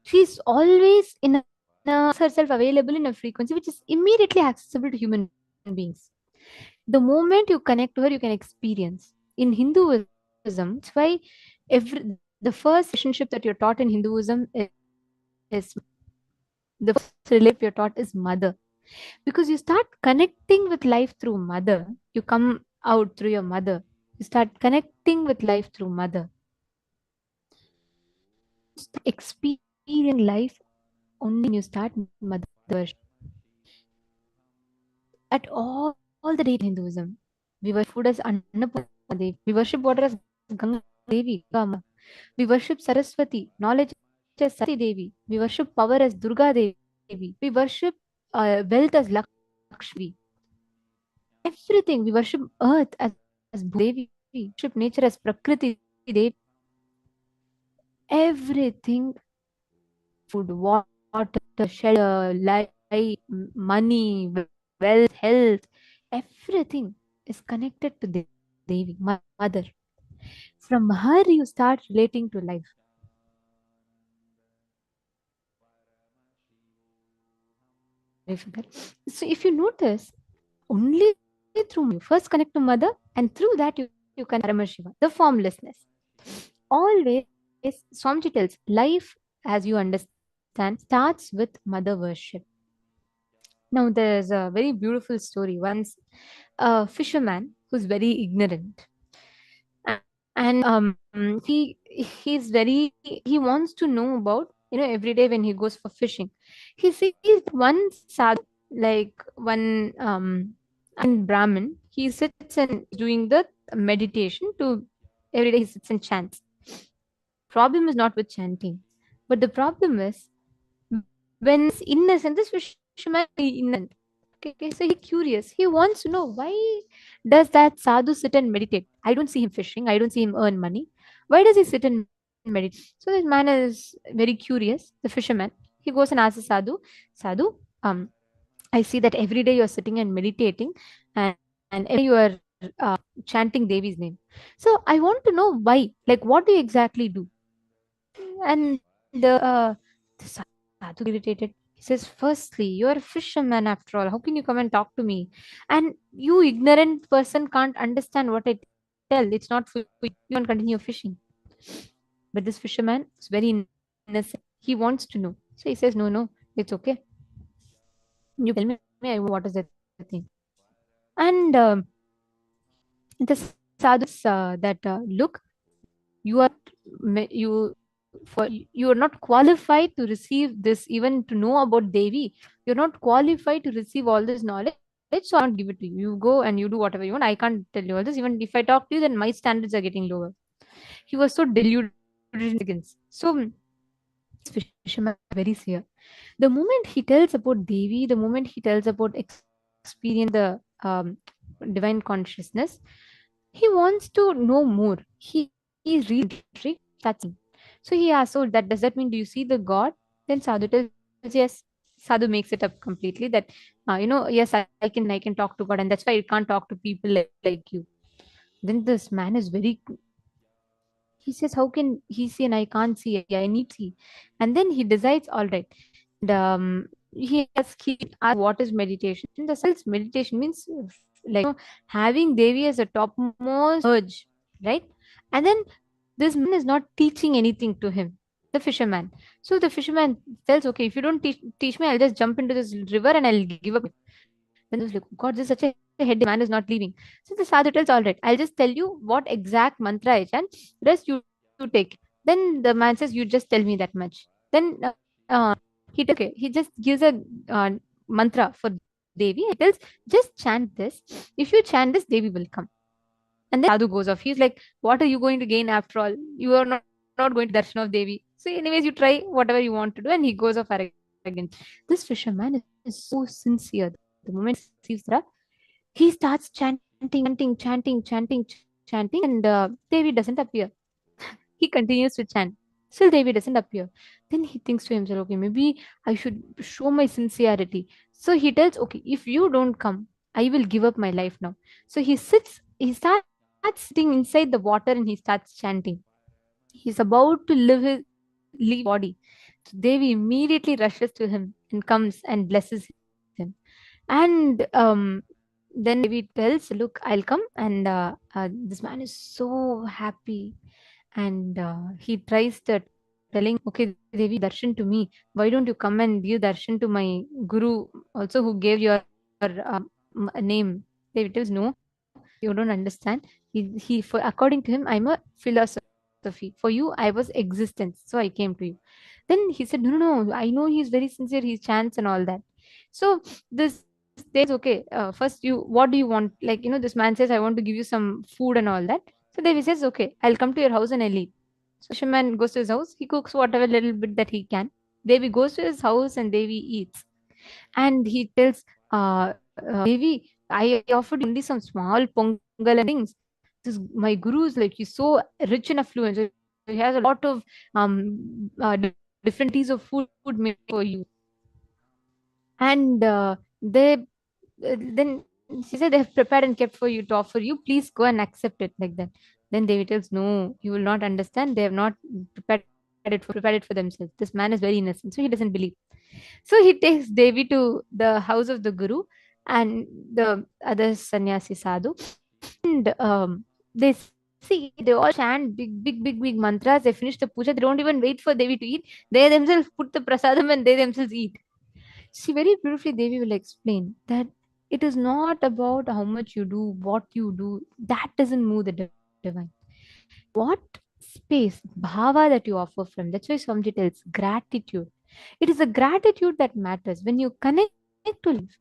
she's always in a herself available in a frequency which is immediately accessible to human beings. The moment you connect to her, you can experience. In Hinduism, it's why the first relationship that you're taught in Hinduism is the first relationship you're taught is mother. Because you start connecting with life through mother, you come out through your mother. You start connecting with life through mother. Experience life only when you start mother worship. At all the days in Hinduism, we worship food as Annapurna Devi. We worship water as Ganga Devi. We worship Saraswati, knowledge as Saraswati Devi. We worship power as Durga Devi. We worship wealth as Lakshmi. Everything. We worship earth as Devi. We worship nature as Prakriti Devi. Everything, food, water, shelter, life, money, wealth, health, everything is connected to Devi, mother. From her, you start relating to life. So if you notice, only through you first connect to mother, and through that you can Paramashiva, the formlessness. Always, Swamiji tells, life as you understand starts with mother worship. Now there's a very beautiful story. Once a fisherman who's very ignorant, and he's very, he wants to know about, every day when he goes for fishing, he sees one sadhu, like one and Brahmin. He sits and doing the meditation to, every day he sits and chants. Problem is not with chanting, but the problem is when it's innocent, this fisherman is innocent. Okay, so he's curious. He wants to know, why does that sadhu sit and meditate? I don't see him fishing. I don't see him earn money. Why does he sit and meditate? So this man is very curious. The fisherman. He goes and asks the sadhu, Sadhu, I see that every day you are sitting and meditating, and every day you are chanting Devi's name. So I want to know why. Like, what do you exactly do? And the sadhu irritated. He says, firstly, you're a fisherman after all. How can you come and talk to me? And you ignorant person can't understand what I tell. It's not for you. You can't continue fishing. But this fisherman is very innocent. He wants to know. So he says, no, it's okay. You tell me, what is that thing? And the sadhu that look, you are you are not qualified to receive this, even to know about Devi. You're not qualified to receive all this knowledge, so I won't give it to you. You go and you do whatever you want. I can't tell you all this. Even if I talk to you, then my standards are getting lower. He was so deluded. So fisherman very clear. The moment he tells about Devi, the moment he tells about experience the divine consciousness, he wants to know more. He's really intrigued. That's him. So he asks, "So that does that mean, do you see the God?" Then Sadhu tells, "Yes." Sadhu makes it up completely that yes, I can talk to God, and that's why I can't talk to people like you. Then this man is very, he says, how can he see and I can't see? I need to see. And then he decides, all right. And, he asks what is meditation. The self meditation means like having Devi as a topmost urge, right? And then this man is not teaching anything to him, the fisherman. So the fisherman tells, okay, if you don't teach me, I'll just jump into this river and I'll give up. Then he was like, God, this is such a heady man is not leaving. So the sadhu tells, all right, I'll just tell you what exact mantra I chant. Rest you take. Then the man says, you just tell me that much. Then he just gives a mantra for Devi. He tells, just chant this. If you chant this, Devi will come. And then Sadhu goes off. He's like, what are you going to gain after all? You are not going to darshan of Devi. So anyways, you try whatever you want to do. And he goes off arrogant. This fisherman is so sincere. The moment he receives Ra, he starts chanting, and Devi doesn't appear. He continues to chant. Still, Devi doesn't appear. Then he thinks to himself, okay, maybe I should show my sincerity. So he tells, okay, if you don't come, I will give up my life now. So he starts sitting inside the water and he starts chanting. He's about to leave his body. So Devi immediately rushes to him and comes and blesses him. And then Devi tells, look, I'll come. And this man is so happy. And he tries to telling, okay, Devi, darshan to me. Why don't you come and give darshan to my guru also, who gave your name? Devi tells, no, you don't understand. For according to him, I'm a philosophy. For you, I was existence. So I came to you. Then he said, no, I know he's very sincere. He chants and all that. So this Devi says, okay, first what do you want? Like, this man says, I want to give you some food and all that. So Devi says, okay, I'll come to your house and I'll eat. So fisherman goes to his house. He cooks whatever little bit that he can. Devi goes to his house and Devi eats. And he tells, Devi, I offered you only some small pongal and things. My guru is like, he's so rich and affluent. So he has a lot of different varieties of food made for you. And then she said, they have prepared and kept for you to offer you. Please go and accept it, like that. Then Devi tells, no, you will not understand. They have not prepared it for themselves. This man is very innocent, so he doesn't believe. So he takes Devi to the house of the guru and the other sannyasi sadhu, and they see, they all chant big mantras. They finish the puja. They don't even wait for Devi to eat. They themselves put the prasadam and they themselves eat. See, very beautifully, Devi will explain that it is not about how much you do, what you do. That doesn't move the divine. What space, bhava that you offer from. That's why Swamiji tells gratitude. It is the gratitude that matters. When you connect to life,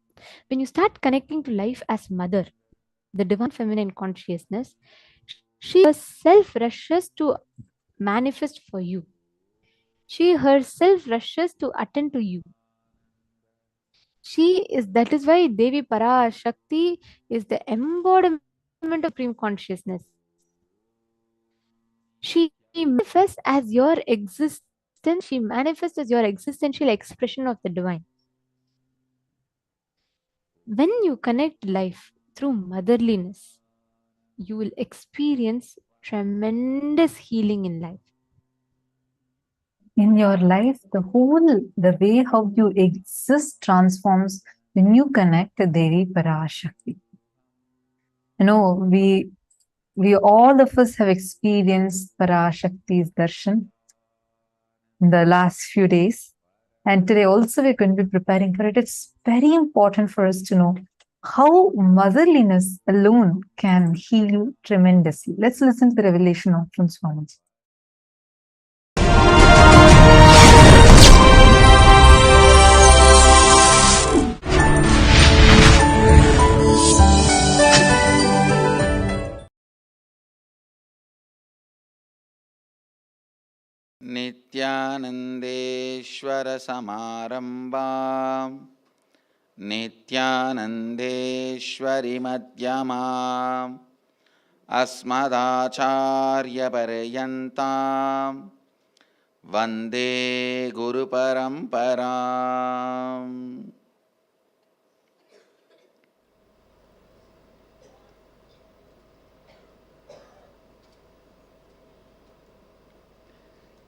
when you start connecting to life as mother, the divine feminine consciousness, she herself rushes to manifest for you. She herself rushes to attend to you. That is why Devi Parashakti is the embodiment of supreme consciousness. She manifests as your existence, she manifests as your existential expression of the divine. When you connect life through motherliness, you will experience tremendous healing in life. In your life, the way how you exist transforms when you connect to Devi Parashakti. We all of us have experienced Parashakti's darshan in the last few days. And today also we're going to be preparing for it. It's very important for us to know how motherliness alone can heal you tremendously. Let's listen to the revelation from Swamiji. नित्यानन्देश्वर समारम्भां नित्यानन्देश्वरि मध्यमाम् अस्मदाचार्यपर्यन्तां वन्दे गुरुपरम्पराम्.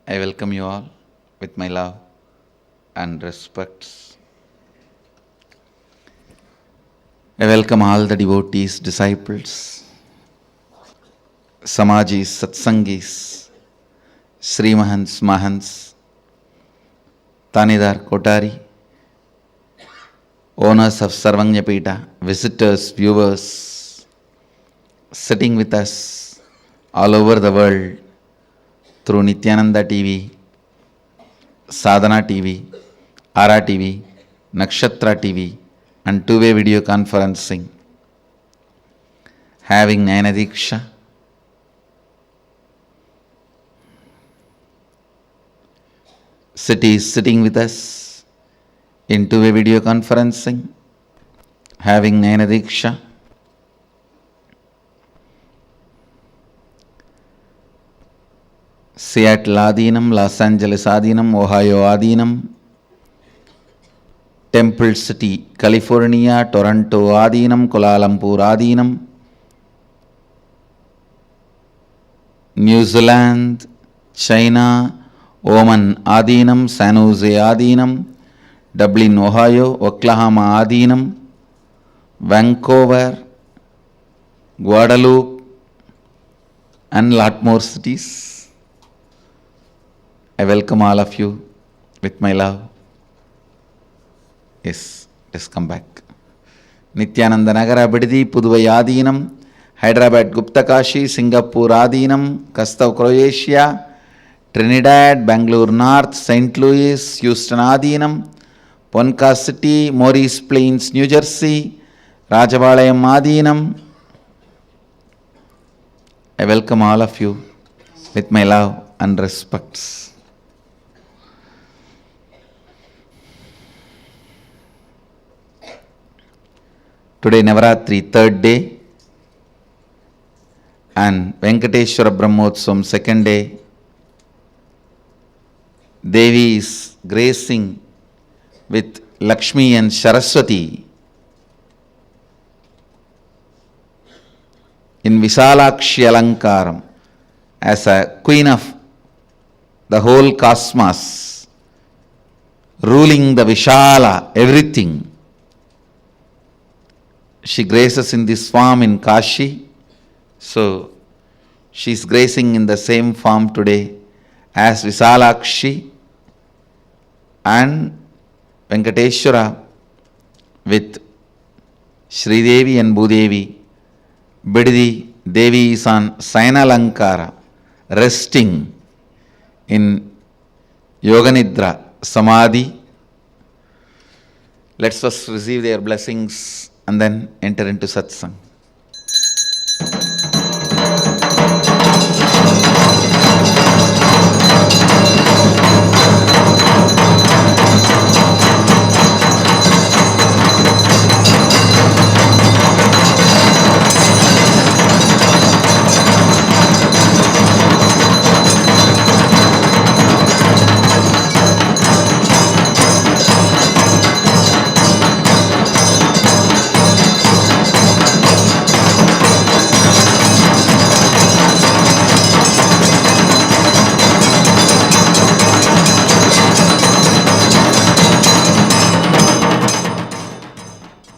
I welcome you all with my love and respects. I welcome all the devotees, disciples, Samajis, Satsangis, Sri Mahants, Mahants, Tanidar, Kotari, owners of Sarvanyapita, visitors, viewers, sitting with us all over the world, through Nithyananda TV, Sadhana TV, Ara TV, Nakshatra TV, and two-way video conferencing, having Nayana Diksha, cities sitting with us in two-way video conferencing, having Nayana Diksha, Seattle Adinam, Los Angeles Adinam, Ohio Adinam, Temple City, California, Toronto Adinam, Kuala Lumpur Adinam, New Zealand, China, Oman Adinam, San Jose Adinam, Dublin, Ohio, Oklahoma Adinam, Vancouver, Guadeloupe, and lot more cities. I welcome all of you with my love. Yes, let's come back. Nithyananda Nagara Bidadi, Puduvai Adinam, Hyderabad Guptakashi, Singapore Adinam, Kastav Croatia, Trinidad, Bangalore North, St. Louis, Houston Adinam, Ponca City, Morris Plains, New Jersey, Rajabalayam Adinam. I welcome all of you with my love and respects. Today Navaratri, third day, and Venkateshwara Brahmotsavam, second day. Devi is gracing with Lakshmi and Saraswati in Visalakshi Alankaram as a queen of the whole cosmos, ruling the Vishala, everything. She graces in this form in Kashi, so she is gracing in the same form today as Visalakshi and Venkateshwara with Sri Devi and Bhudevi. Bidadi Devi is on Sayanalankara, resting in Yoganidra Samadhi. Let's first receive their blessings and then enter into satsang.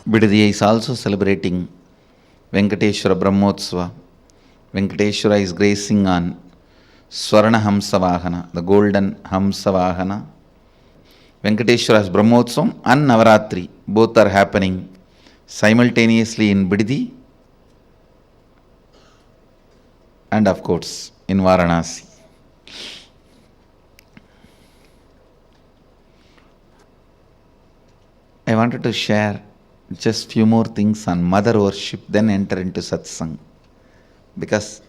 Bidadi is also celebrating Venkateshwara Brahmotsava. Venkateshwara is gracing on Swarna Hamsavahana, the golden Hamsavahana. Venkateshwara's Brahmotsavam and Navaratri, both are happening simultaneously in Bidadi and of course in Varanasi. I wanted to share just few more things on mother worship, then enter into satsang, because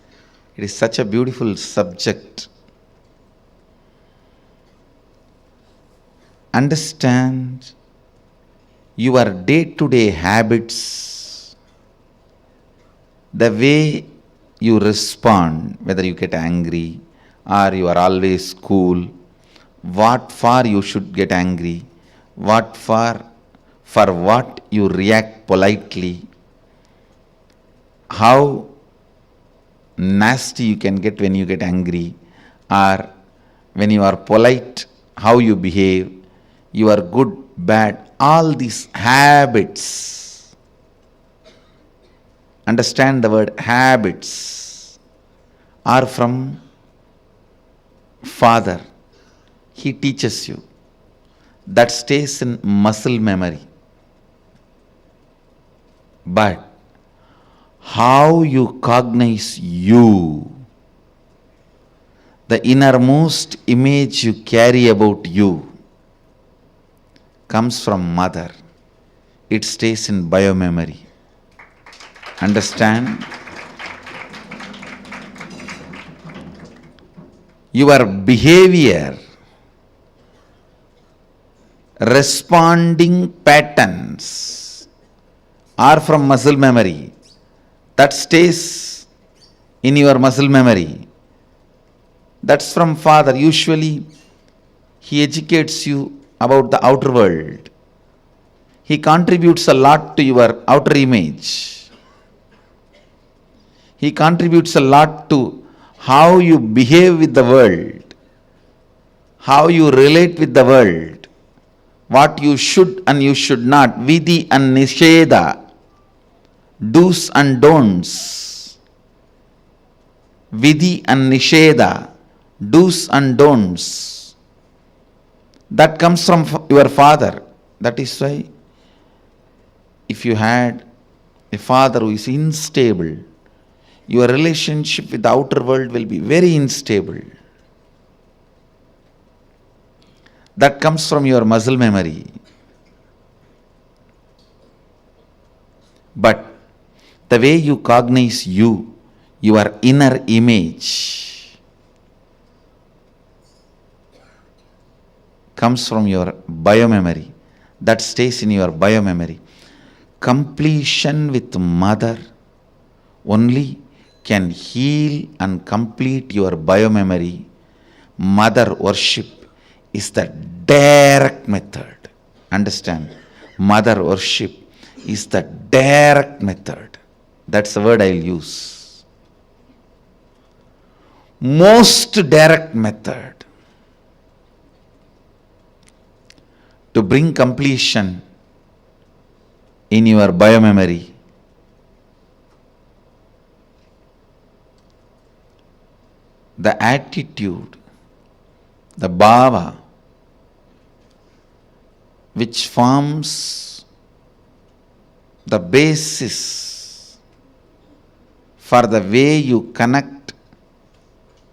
it is such a beautiful subject. Understand your day-to-day habits, the way you respond, whether you get angry or you are always cool, what for you should get angry, what for what you react politely, how nasty you can get when you get angry, or when you are polite, how you behave, you are good, bad, all these habits. Understand the word habits are from Father. He teaches you. That stays in muscle memory. But how you cognize you, the innermost image you carry about you comes from mother. It stays in biomemory. Understand? Your behavior, responding patterns are from muscle memory. That stays in your muscle memory. That's from father. Usually, he educates you about the outer world. He contributes a lot to your outer image. He contributes a lot to how you behave with the world, how you relate with the world, what you should and you should not, vidhi and nisheda, do's and don'ts. Vidhi and nisheda, do's and don'ts. That comes from your father. That is why if you had a father who is unstable, your relationship with the outer world will be very unstable. That comes from your muscle memory. But the way you cognize you, your inner image, comes from your biomemory. That stays in your biomemory. Completion with mother only can heal and complete your biomemory. Mother worship is the direct method. Understand? Mother worship is the direct method. That's the word I'll use. Most direct method to bring completion in your biomemory. The attitude, the bhava, which forms the basis for the way you connect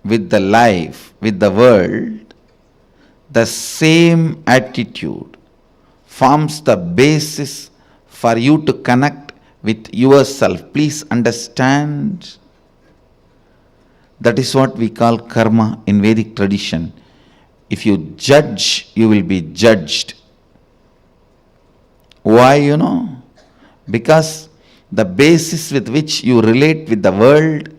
with the life, with the world, the same attitude forms the basis for you to connect with yourself. Please understand. That is what we call karma in Vedic tradition. If you judge, you will be judged. Why, Because the basis with which you relate with the world,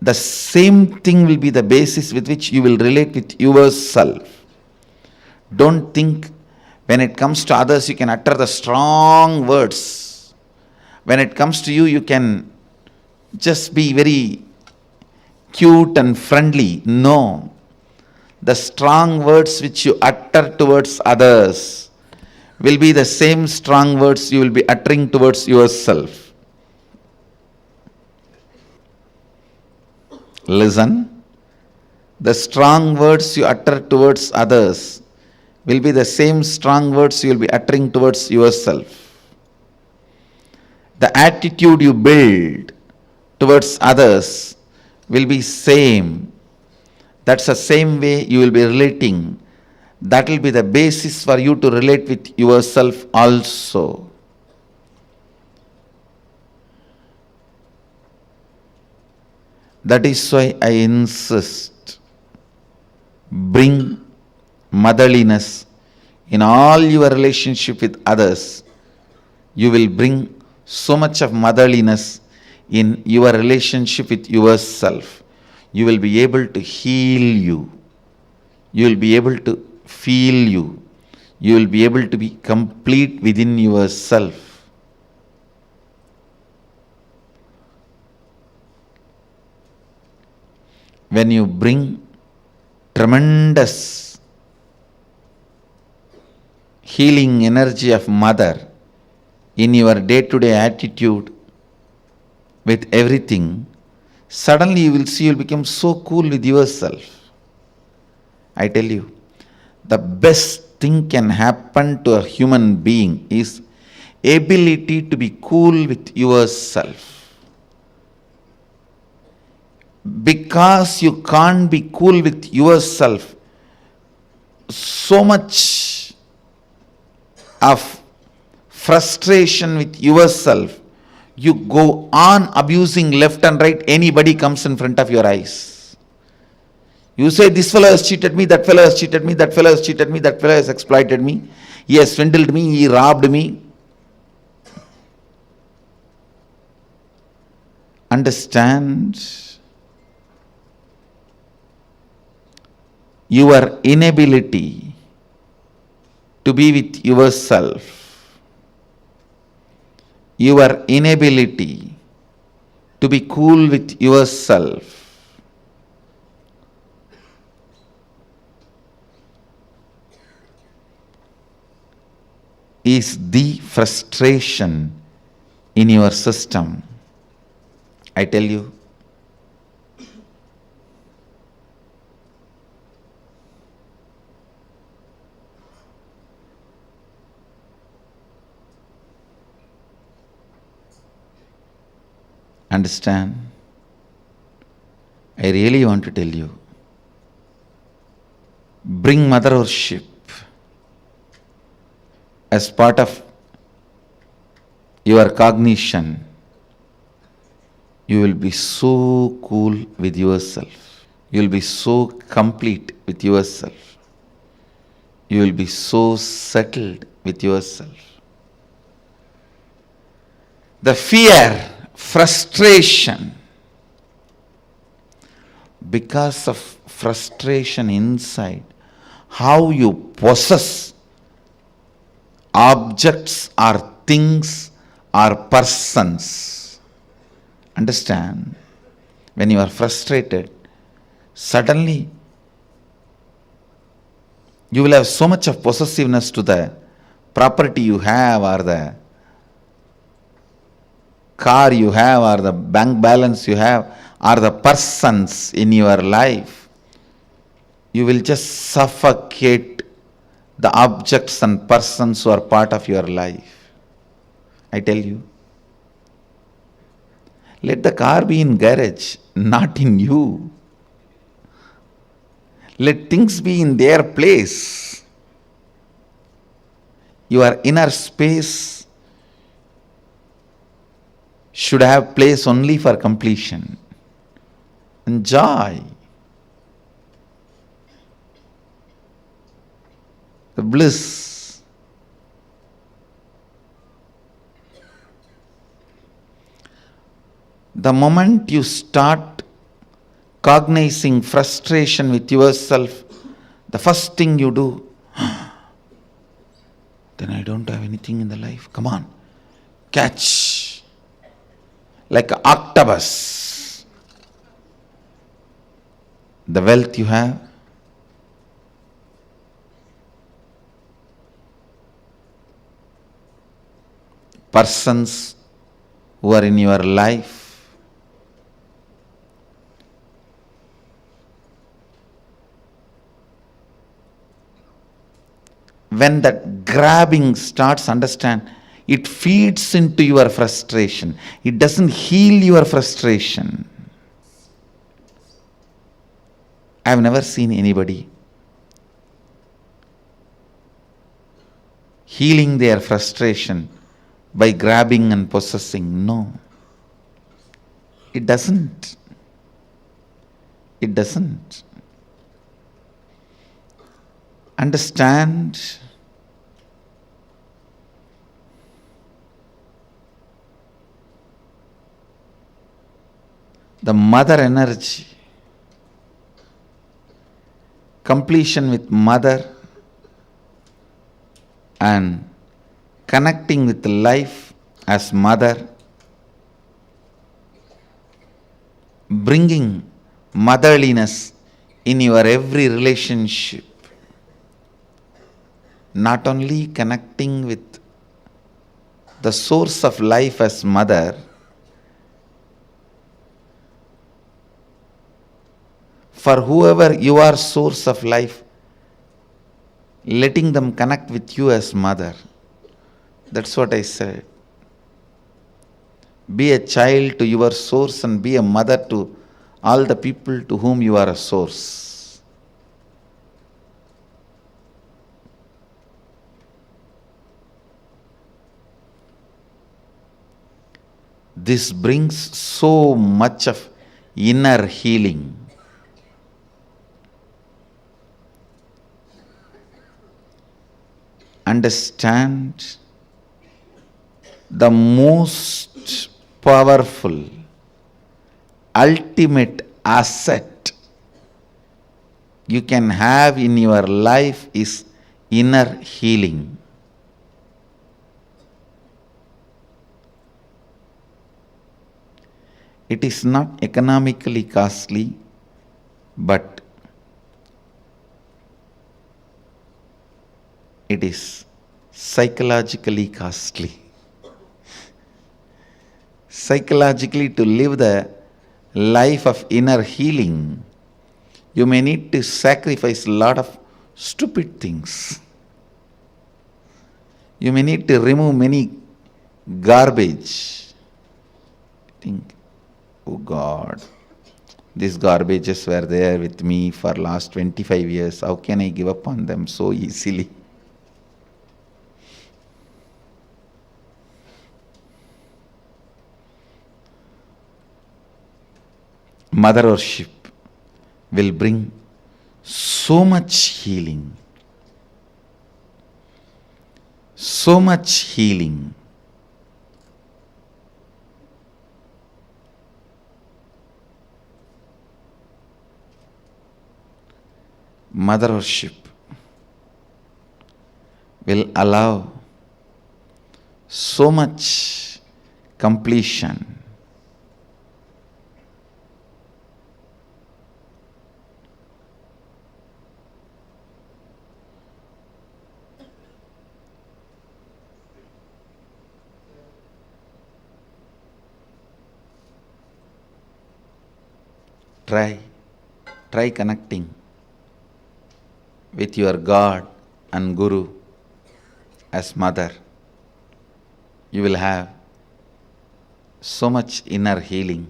the same thing will be the basis with which you will relate with yourself. Don't think when it comes to others you can utter the strong words. When it comes to you, you can just be very cute and friendly. No. The strong words which you utter towards others will be the same strong words you will be uttering towards yourself. Listen. The strong words you utter towards others will be the same strong words you will be uttering towards yourself. The attitude you build towards others will be same. That's the same way you will be relating. That will be the basis for you to relate with yourself also. That is why I insist, bring motherliness in all your relationship with others. You will bring so much of motherliness in your relationship with yourself. You will be able to heal you. You will be able to feel you. You will be able to be complete within yourself. When you bring tremendous healing energy of mother in your day-to-day attitude with everything, suddenly you will see you will become so cool with yourself. I tell you, the best thing can happen to a human being is ability to be cool with yourself. because you can't be cool with yourself, so much of frustration with yourself, you go on abusing left and right anybody comes in front of your eyes. You say, this fellow has cheated me, that fellow has cheated me, that fellow has cheated me, that fellow has exploited me, he has swindled me, he robbed me. Understand your inability to be with yourself, your inability to be cool with yourself, is the frustration in your system. I tell you, understand? I really want to tell you, bring mother worship as part of your cognition. You will be so cool with yourself. You will be so complete with yourself. You will be so settled with yourself. The fear, frustration, because of frustration inside, how you possess objects or things or persons. Understand? When you are frustrated, suddenly you will have so much of possessiveness to the property you have, or the car you have, or the bank balance you have, or the persons in your life. You will just suffocate the objects and persons who are part of your life. I tell you. Let the car be in garage, not in you. Let things be in their place. Your inner space should have place only for completion and joy. The bliss. The moment you start cognizing frustration with yourself, the first thing you do, then I don't have anything in the life. Come on, catch. Like an octopus. The wealth you have, persons who are in your life, when that grabbing starts, understand, it feeds into your frustration. It doesn't heal your frustration. I have never seen anybody healing their frustration by grabbing and possessing. No. It doesn't. It doesn't. Understand? The mother energy, completion with mother, and connecting with life as mother, bringing motherliness in your every relationship, not only connecting with the source of life as mother, for whoever you are source of life, letting them connect with you as mother. That's what I said. Be a child to your source and be a mother to all the people to whom you are a source. This brings so much of inner healing. Understand the most powerful, ultimate asset you can have in your life is inner healing. It is not economically costly, but it is psychologically costly. Psychologically, to live the life of inner healing, you may need to sacrifice a lot of stupid things. You may need to remove many garbage. Think, oh God, these garbages were there with me for last 25 years. How can I give up on them so easily? Mother worship will bring so much healing. So much healing. Mother worship will allow so much completion. Try connecting with your God and Guru as mother. You will have so much inner healing,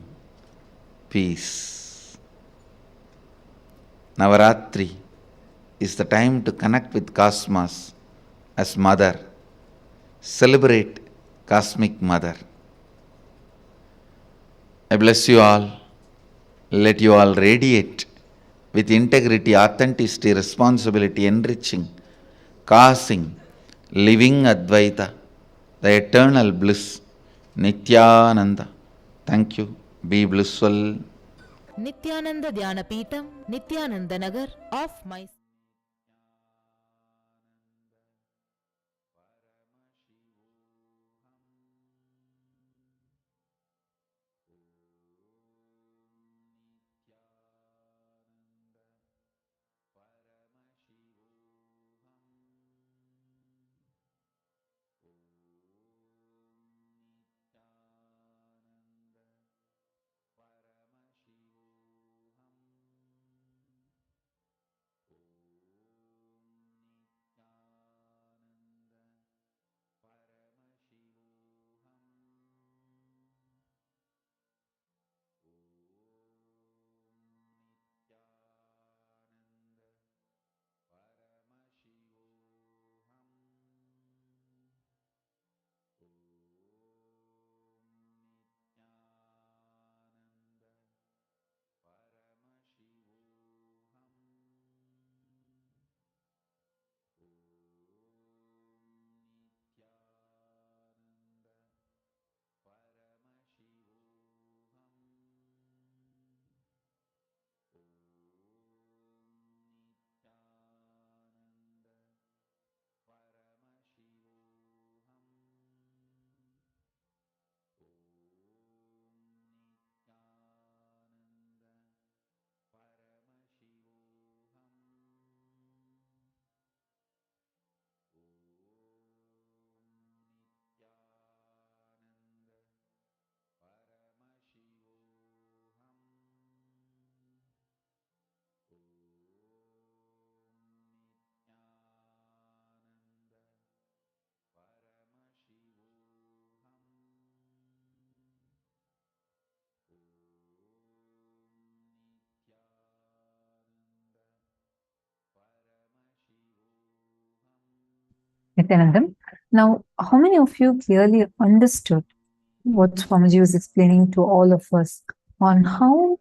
peace. Navaratri is the time to connect with Cosmos as mother. Celebrate Cosmic Mother. I bless you all. Let you all radiate with integrity, authenticity, responsibility, enriching, causing, living Advaita, the eternal bliss, Nityananda. Thank you. Be blissful. Nityananda Dhyanapeetham Nityananda Nagar of my Nityanandam. Now, how many of you clearly understood what Swamiji was explaining to all of us on how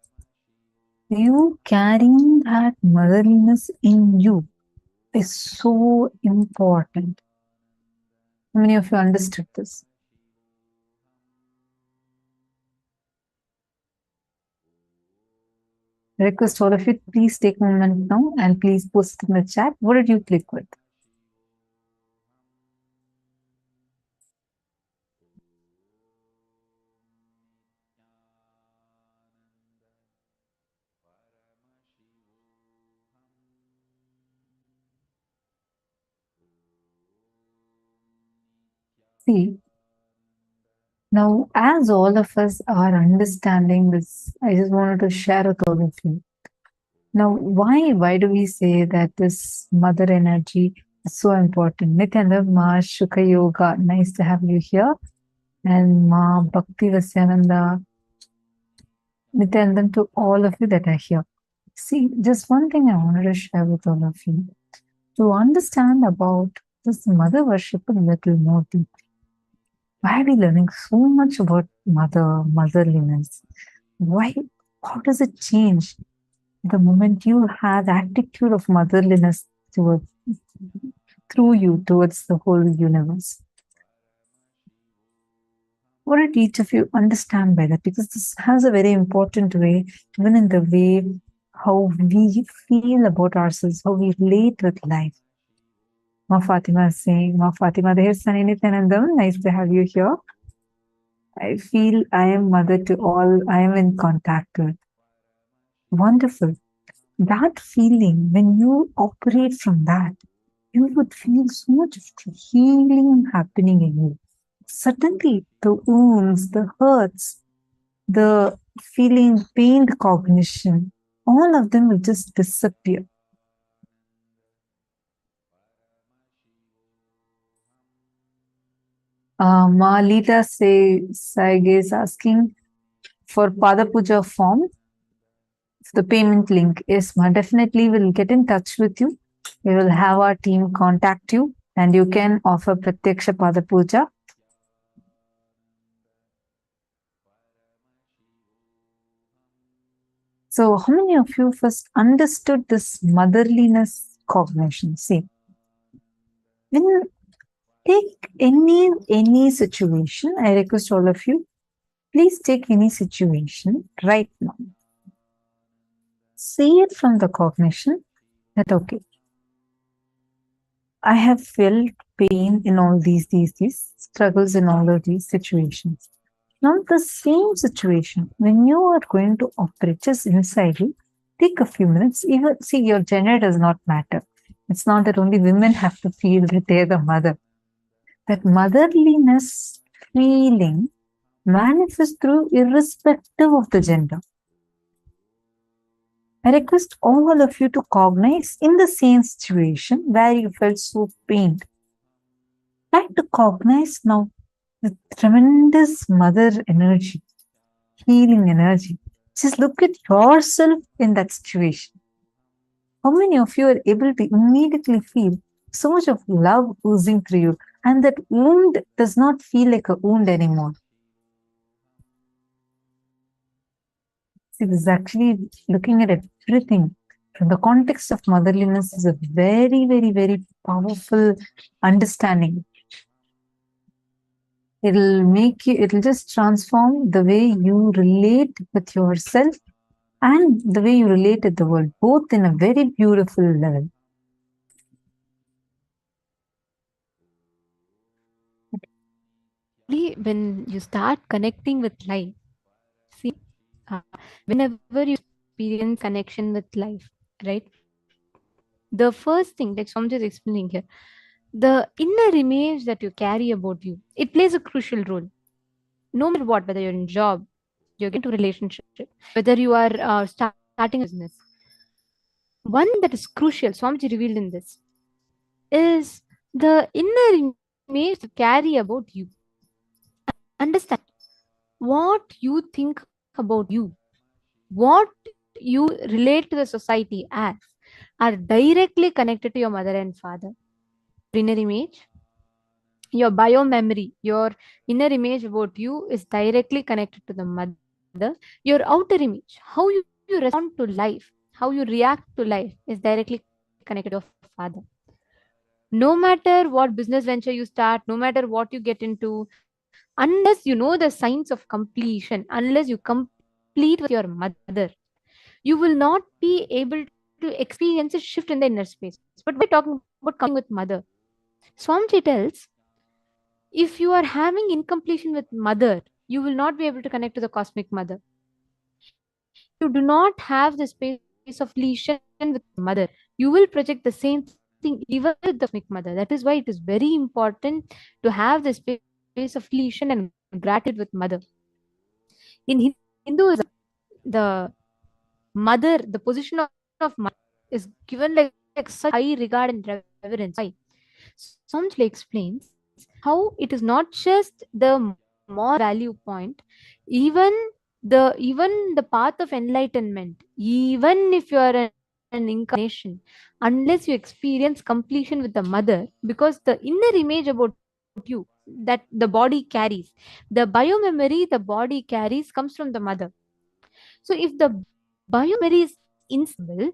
you carrying that motherliness in you is so important? How many of you understood this? I request all of you, please take a moment now and please post in the chat. What did you click with? See, now as all of us are understanding this, I just wanted to share with all of you. Now, why do we say that this mother energy is so important? Nityananda, Ma Shukha Yoga, nice to have you here. And Ma Bhakti Vasyananda, Nityananda, to all of you that are here. See, just one thing I wanted to share with all of you. To understand about this mother worship a little more deeply. Why are we learning so much about motherliness? Why? How does it change the moment you have attitude of motherliness towards through you towards the whole universe? What did each of you understand by that? Because this has a very important way, even in the way how we feel about ourselves, how we relate with life. Ma Fatima is saying, Ma Fatima, there's Sunny Nityanandam. Nice to have you here. I feel I am mother to all I am in contact with. Wonderful. That feeling, when you operate from that, you would feel so much of healing happening in you. Suddenly, the wounds, the hurts, the feeling, pained cognition, all of them will just disappear. Malita Saige is asking for Pada Puja form, the payment link. Yes, ma, definitely we'll get in touch with you. We will have our team contact you and you can offer Pratyaksha Pada Puja. So, how many of you first understood this motherliness cognition? See, when take any situation, I request all of you, please take any situation right now. See it from the cognition that, okay, I have felt pain in all these struggles in all of these situations. Now, the same situation, when you are going to operate just inside you, take a few minutes. Even see, your gender does not matter. It's not that only women have to feel that they're the mother. That motherliness feeling manifests through irrespective of the gender. I request all of you to cognize in the same situation where you felt so pained. Try to cognize now the tremendous mother energy, healing energy. Just look at yourself in that situation. How many of you are able to immediately feel so much of love oozing through you, and that wound does not feel like a wound anymore? See, this is actually looking at everything from the context of motherliness is a very, very, very powerful understanding. It'll just transform the way you relate with yourself and the way you relate with the world, both in a very beautiful level. When you start connecting with life, see, whenever you experience connection with life, right? The first thing, like Swamiji is explaining here, the inner image that you carry about you, it plays a crucial role. No matter what, whether you're in job, you're getting to relationship, whether you are starting a business. One that is crucial, Swamiji revealed in this, is the inner image you carry about you. Understand what you think about you, what you relate to the society as, are directly connected to your mother and father. Inner image Your bio memory, your inner image about you is directly connected to the mother. Your outer image, how you respond to life, how you react to life, is directly connected to your father. No matter what business venture you start, no matter what you get into, unless you know the signs of completion, unless you complete with your mother, you will not be able to experience a shift in the inner space. But why are we talking about completing with mother? Swamiji tells, if you are having incompletion with mother, you will not be able to connect to the cosmic mother. If you do not have the space of completion with mother, you will project the same thing even with the cosmic mother. That is why it is very important to have the space of completion and gratitude with mother. In Hinduism, the mother, the position of mother is given like such high regard and reverence. Why? Somjli explains how it is not just the moral value point, even the path of enlightenment, even if you are an incarnation, unless you experience completion with the mother, because the inner image about you that the body carries, the biomemory the body carries, comes from the mother. So if the biomemory is instable,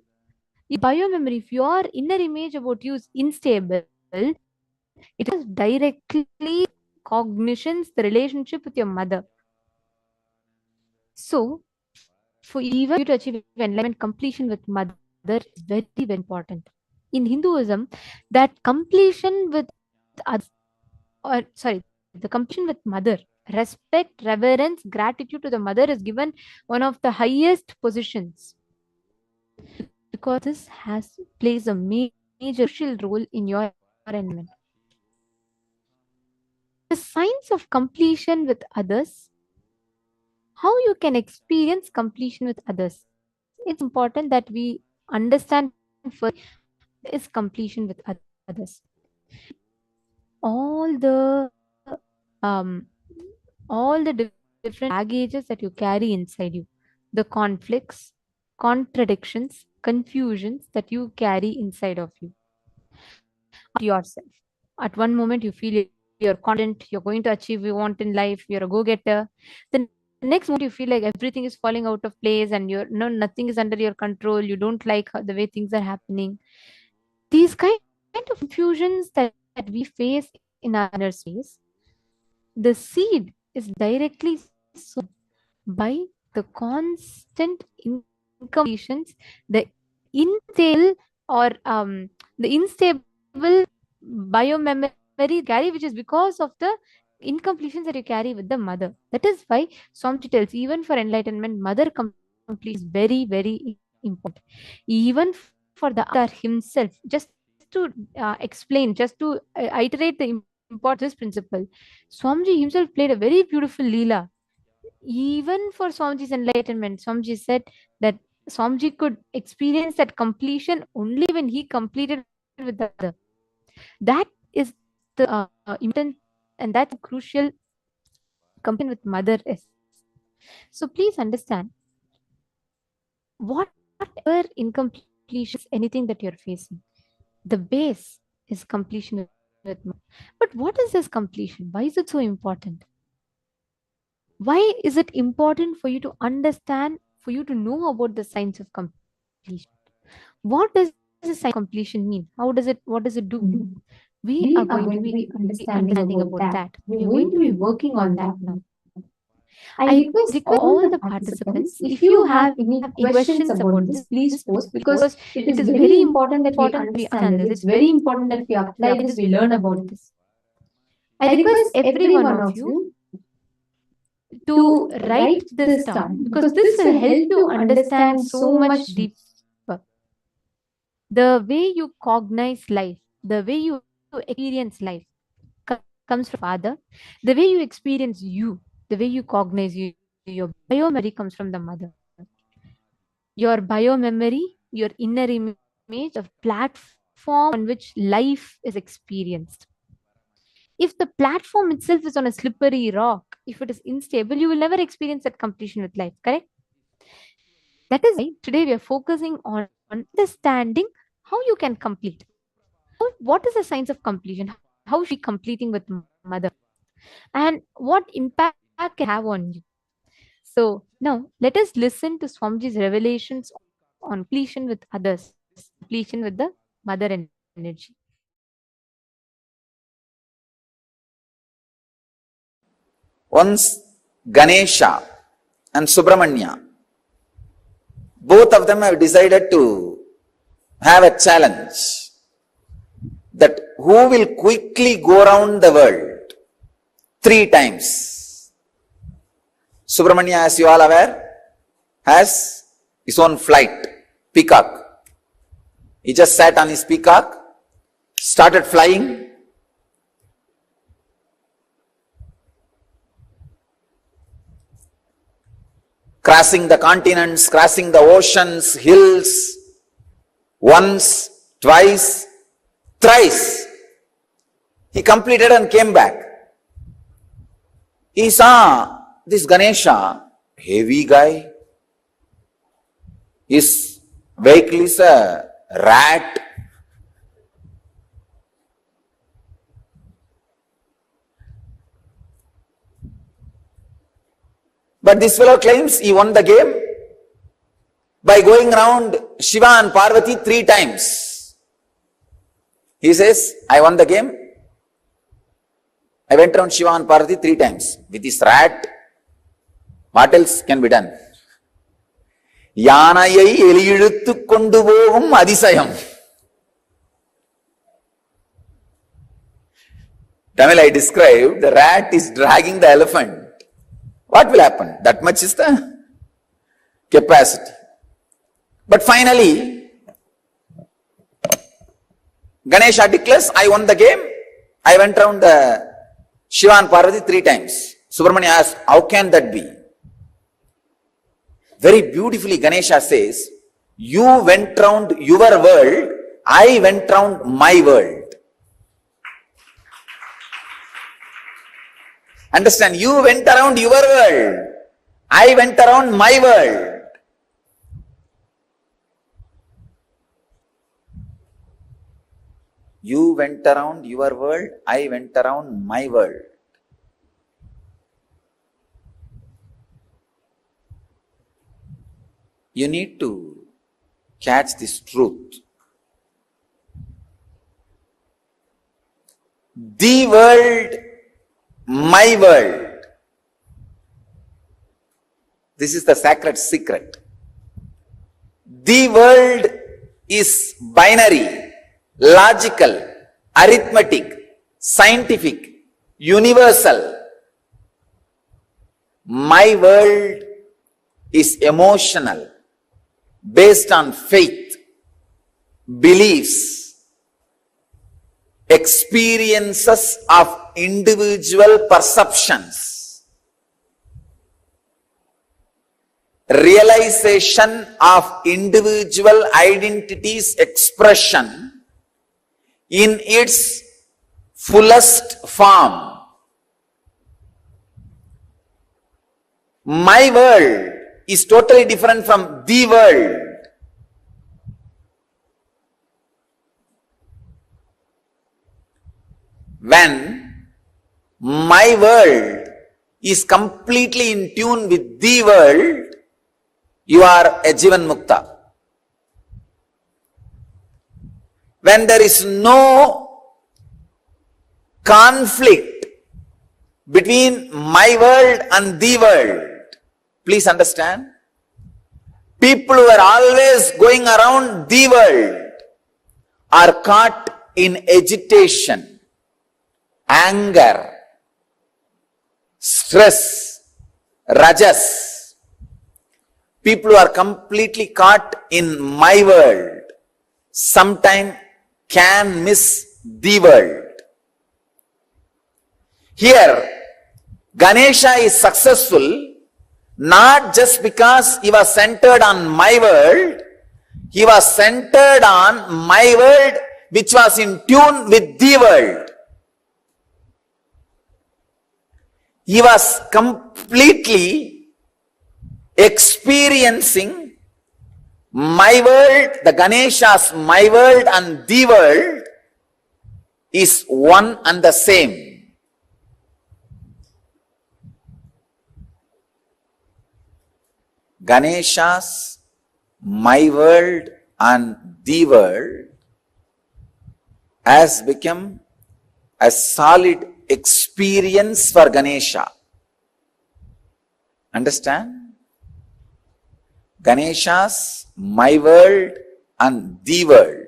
if biomemory, if your inner image about you is unstable, it has directly cognitions the relationship with your mother. So for even you to achieve enlightenment, completion with mother is very, very important. In Hinduism, that completion with others, or sorry, the completion with mother, respect, reverence, gratitude to the mother is given one of the highest positions, because this has plays a major crucial role in your enlightenment. The signs of completion with others, how you can experience completion with others. It's important that we understand first what is completion with others. All the all the different baggages that you carry inside you, the conflicts, contradictions, confusions that you carry inside of you. Yourself. At one moment, you feel you're confident, you're going to achieve what you want in life, you're a go-getter. The next moment, you feel like everything is falling out of place and you're no nothing is under your control. You don't like the way things are happening. These kind of confusions that we face in our inner space, the seed is directly sown by the constant incompletions, the unstable or the unstable biomemory carry, which is because of the incompletions that you carry with the mother. That is why Swamiji tells, even for enlightenment, mother completion is very, very important. Even for the avatar himself, just to explain, just to iterate the importance of this principle, Swamiji himself played a very beautiful Leela. Even for Swamiji's enlightenment, Swamiji said that Swamiji could experience that completion only when he completed with the mother. That is the important, and that's how crucial completion with mother is. So please understand, whatever incompletions, anything that you're facing, the base is completion with mother. But what is this completion? Why is it so important? Why is it important for you to understand, for you to know about the science of completion? What does the science of completion mean? What does it do? We are We are going to going to be be understanding understanding about about that. that. We We're are going going to to be be working working on on that that now. now. I I request request all all the the participants, participants, if if you you have have any questions questions about about this, this, please please post, post, because because it it is is very very important that we important that we understand understand this. this. It's It's very very important that important we that we apply apply this, this, we we learn learn about about this. this. I I request request every every one one of of you you to to write write this this down, down, because because this this will will help help you you understand understand so so much much. deeper. The way you cognize life, the way you experience life comes from father. The way you experience you, the way you cognize you, your biomemory comes from the mother. Your biomemory, your inner image, the platform on which life is experienced. If the platform itself is on a slippery rock, if it is unstable, you will never experience that completion with life, correct? That is why today we are focusing on understanding how you can complete. What is the science of completion? how she completing with mother, and what impact can have on you. So now let us listen to Swamiji's revelations on completion with others, completion with the mother energy. Once Ganesha and Subramanya, both of them have decided to have a challenge that who will quickly go around the world 3 times. Subramanya, as you all aware, has his own flight, peacock. He just sat on his peacock, started flying, crossing the continents, crossing the oceans, hills, once, twice, thrice. He completed and came back. He saw this Ganesha, heavy guy. His vehicle is a rat. But this fellow claims he won the game by going around Shiva and Parvati 3 times. He says, I won the game. I went around Shiva and Parvati 3 times. With this rat, what else can be done? யானையை எலியிழுத்து கொண்டு போகும் அதிசயம். Tamil I described, the rat is dragging the elephant. What will happen? That much is the capacity. But finally, Ganesha declares, I won the game. I went around the Shiva and Parvati 3 times. Subramanya asks, how can that be? Very beautifully Ganesha says, you went round your world, I went round my world. Understand, you went around your world, I went around my world. You went around your world, I went around my world. You need to catch this truth. The world, my world. This is the sacred secret. The world is binary, logical, arithmetic, scientific, universal. My world is emotional, based on faith, beliefs, experiences of individual perceptions, realization of individual identity's expression in its fullest form. My world is totally different from the world. When my world is completely in tune with the world, you are a Jivan Mukta. When there is no conflict between my world and the world, please understand, people who are always going around the world are caught in agitation, anger, stress, rajas. People who are completely caught in my world sometimes can miss the world. Here, Ganesha is successful not just because he was centered on my world, he was centered on my world which was in tune with the world. He was completely experiencing my world, the Ganesha's my world and the world is one and the same. Ganesha's my world and the world has become a solid experience for Ganesha. Understand? Ganesha's my world and the world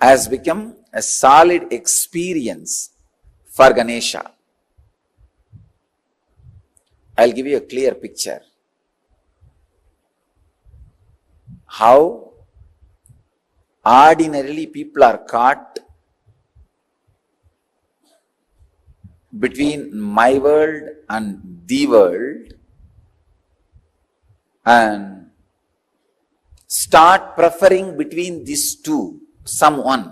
has become a solid experience for Ganesha. I'll give you a clear picture. How ordinarily people are caught between my world and the world and start preferring between these two, someone.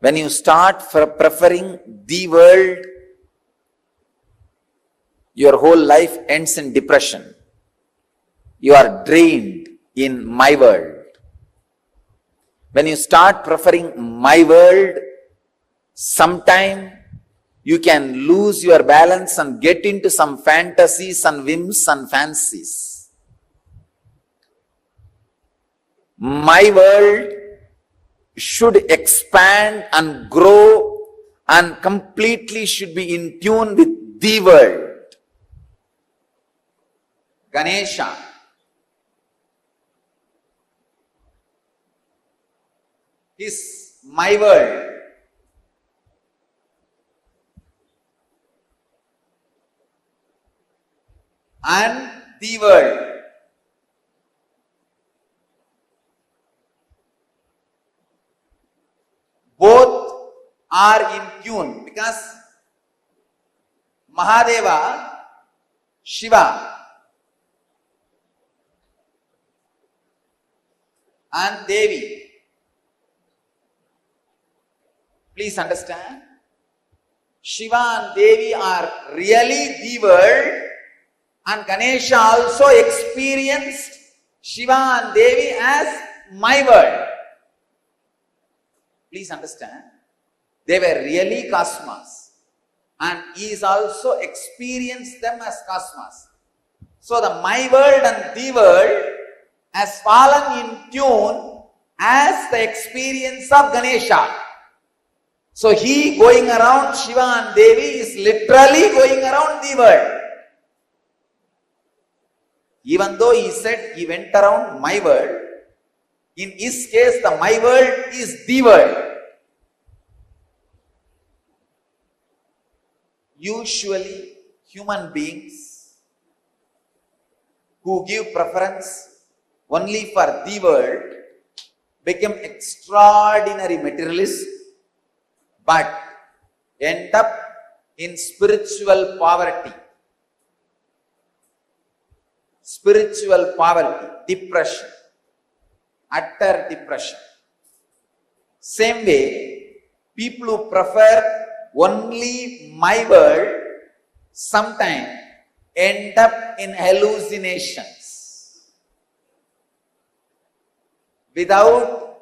When you start preferring the world, your whole life ends in depression. You are drained in my world. When you start preferring my world, sometime you can lose your balance and get into some fantasies and whims and fancies. My world should expand and grow and completely should be in tune with the world. Ganesha is my world. And the world. Both are in tune because Mahadeva, Shiva and Devi. Please understand, Shiva and Devi are really the world, and Ganesha also experienced Shiva and Devi as my world. Please understand, they were really cosmos, and he is also experienced them as cosmos. So the my world and the world has fallen in tune as the experience of Ganesha. So he going around Shiva and Devi is literally going around the world. Even though he said he went around my world, in his case the my world is the world. Usually human beings who give preference only for the world become extraordinary materialists, but end up in spiritual poverty. Spiritual poverty, depression, utter depression. Same way, people who prefer only my world sometimes end up in hallucinations without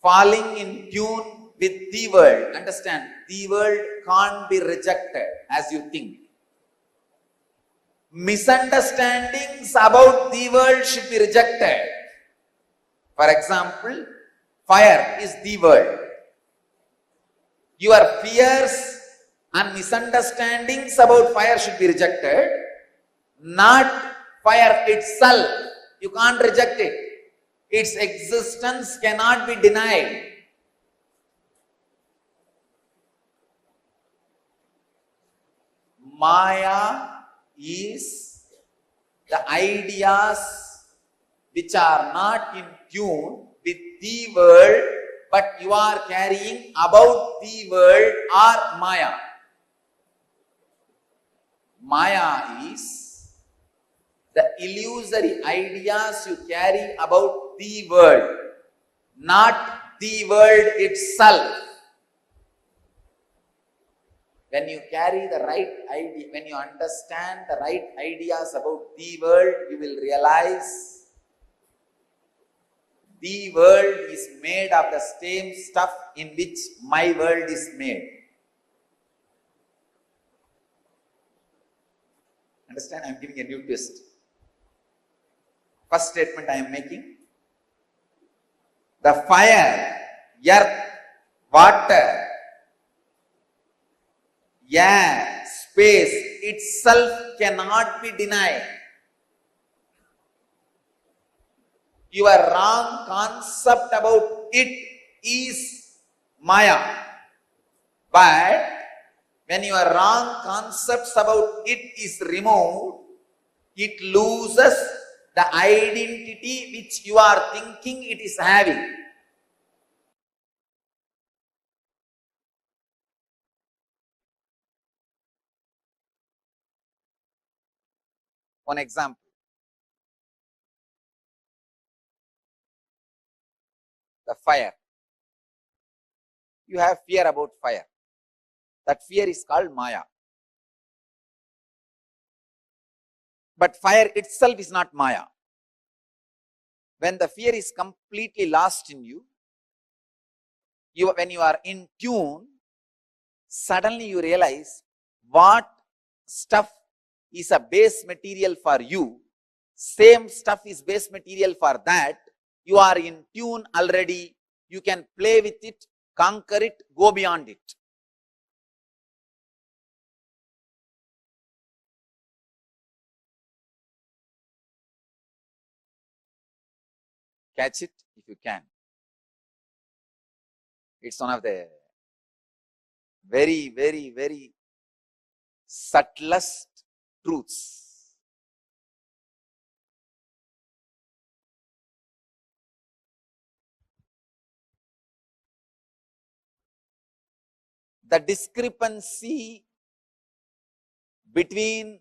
falling in tune with the world. Understand, the world can't be rejected as you think. Misunderstandings about the world should be rejected. For example, fire is the world. Your fears and misunderstandings about fire should be rejected, not fire itself. You can't reject it. Its existence cannot be denied. Maya is the ideas which are not in tune with the world, but you are carrying about the world are Maya. Maya is the illusory ideas you carry about the world, not the world itself. When you carry the right idea, when you understand the right ideas about the world, you will realize the world is made of the same stuff in which my world is made. Understand? I am giving a new twist. First statement I am making. The fire, earth, water, air, space itself cannot be denied. Your wrong concept about it is Maya. But when your wrong concepts about it is removed, it loses the identity which you are thinking it is having. One example. The fire. You have fear about fire. That fear is called Maya. But fire itself is not Maya. When the fear is completely lost in you, when you are in tune, suddenly you realize what stuff is a base material for you, same stuff is base material for that. You are in tune already. You can play with it, conquer it, go beyond it. Catch it if you can. It's one of the very, very, very subtlest truths. The discrepancy between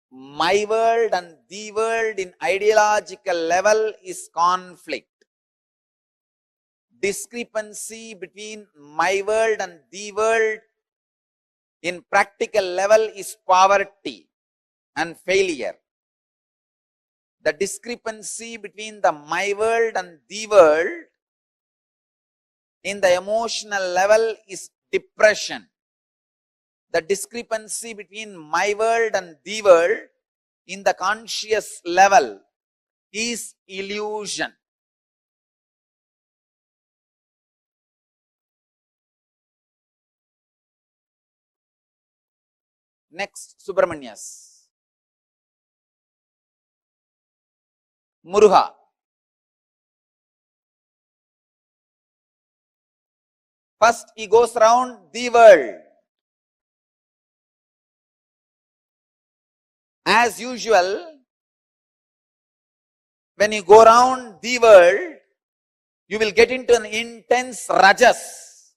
my world and the world in ideological level is conflict. Discrepancy between my world and the world in practical level is poverty and failure. The discrepancy between the my world and the world in the emotional level is depression. The discrepancy between my world and the world in the conscious level is illusion. Next, Subramanyas. Muruga. First, he goes around the world. As usual, when you go around the world, you will get into an intense rajas.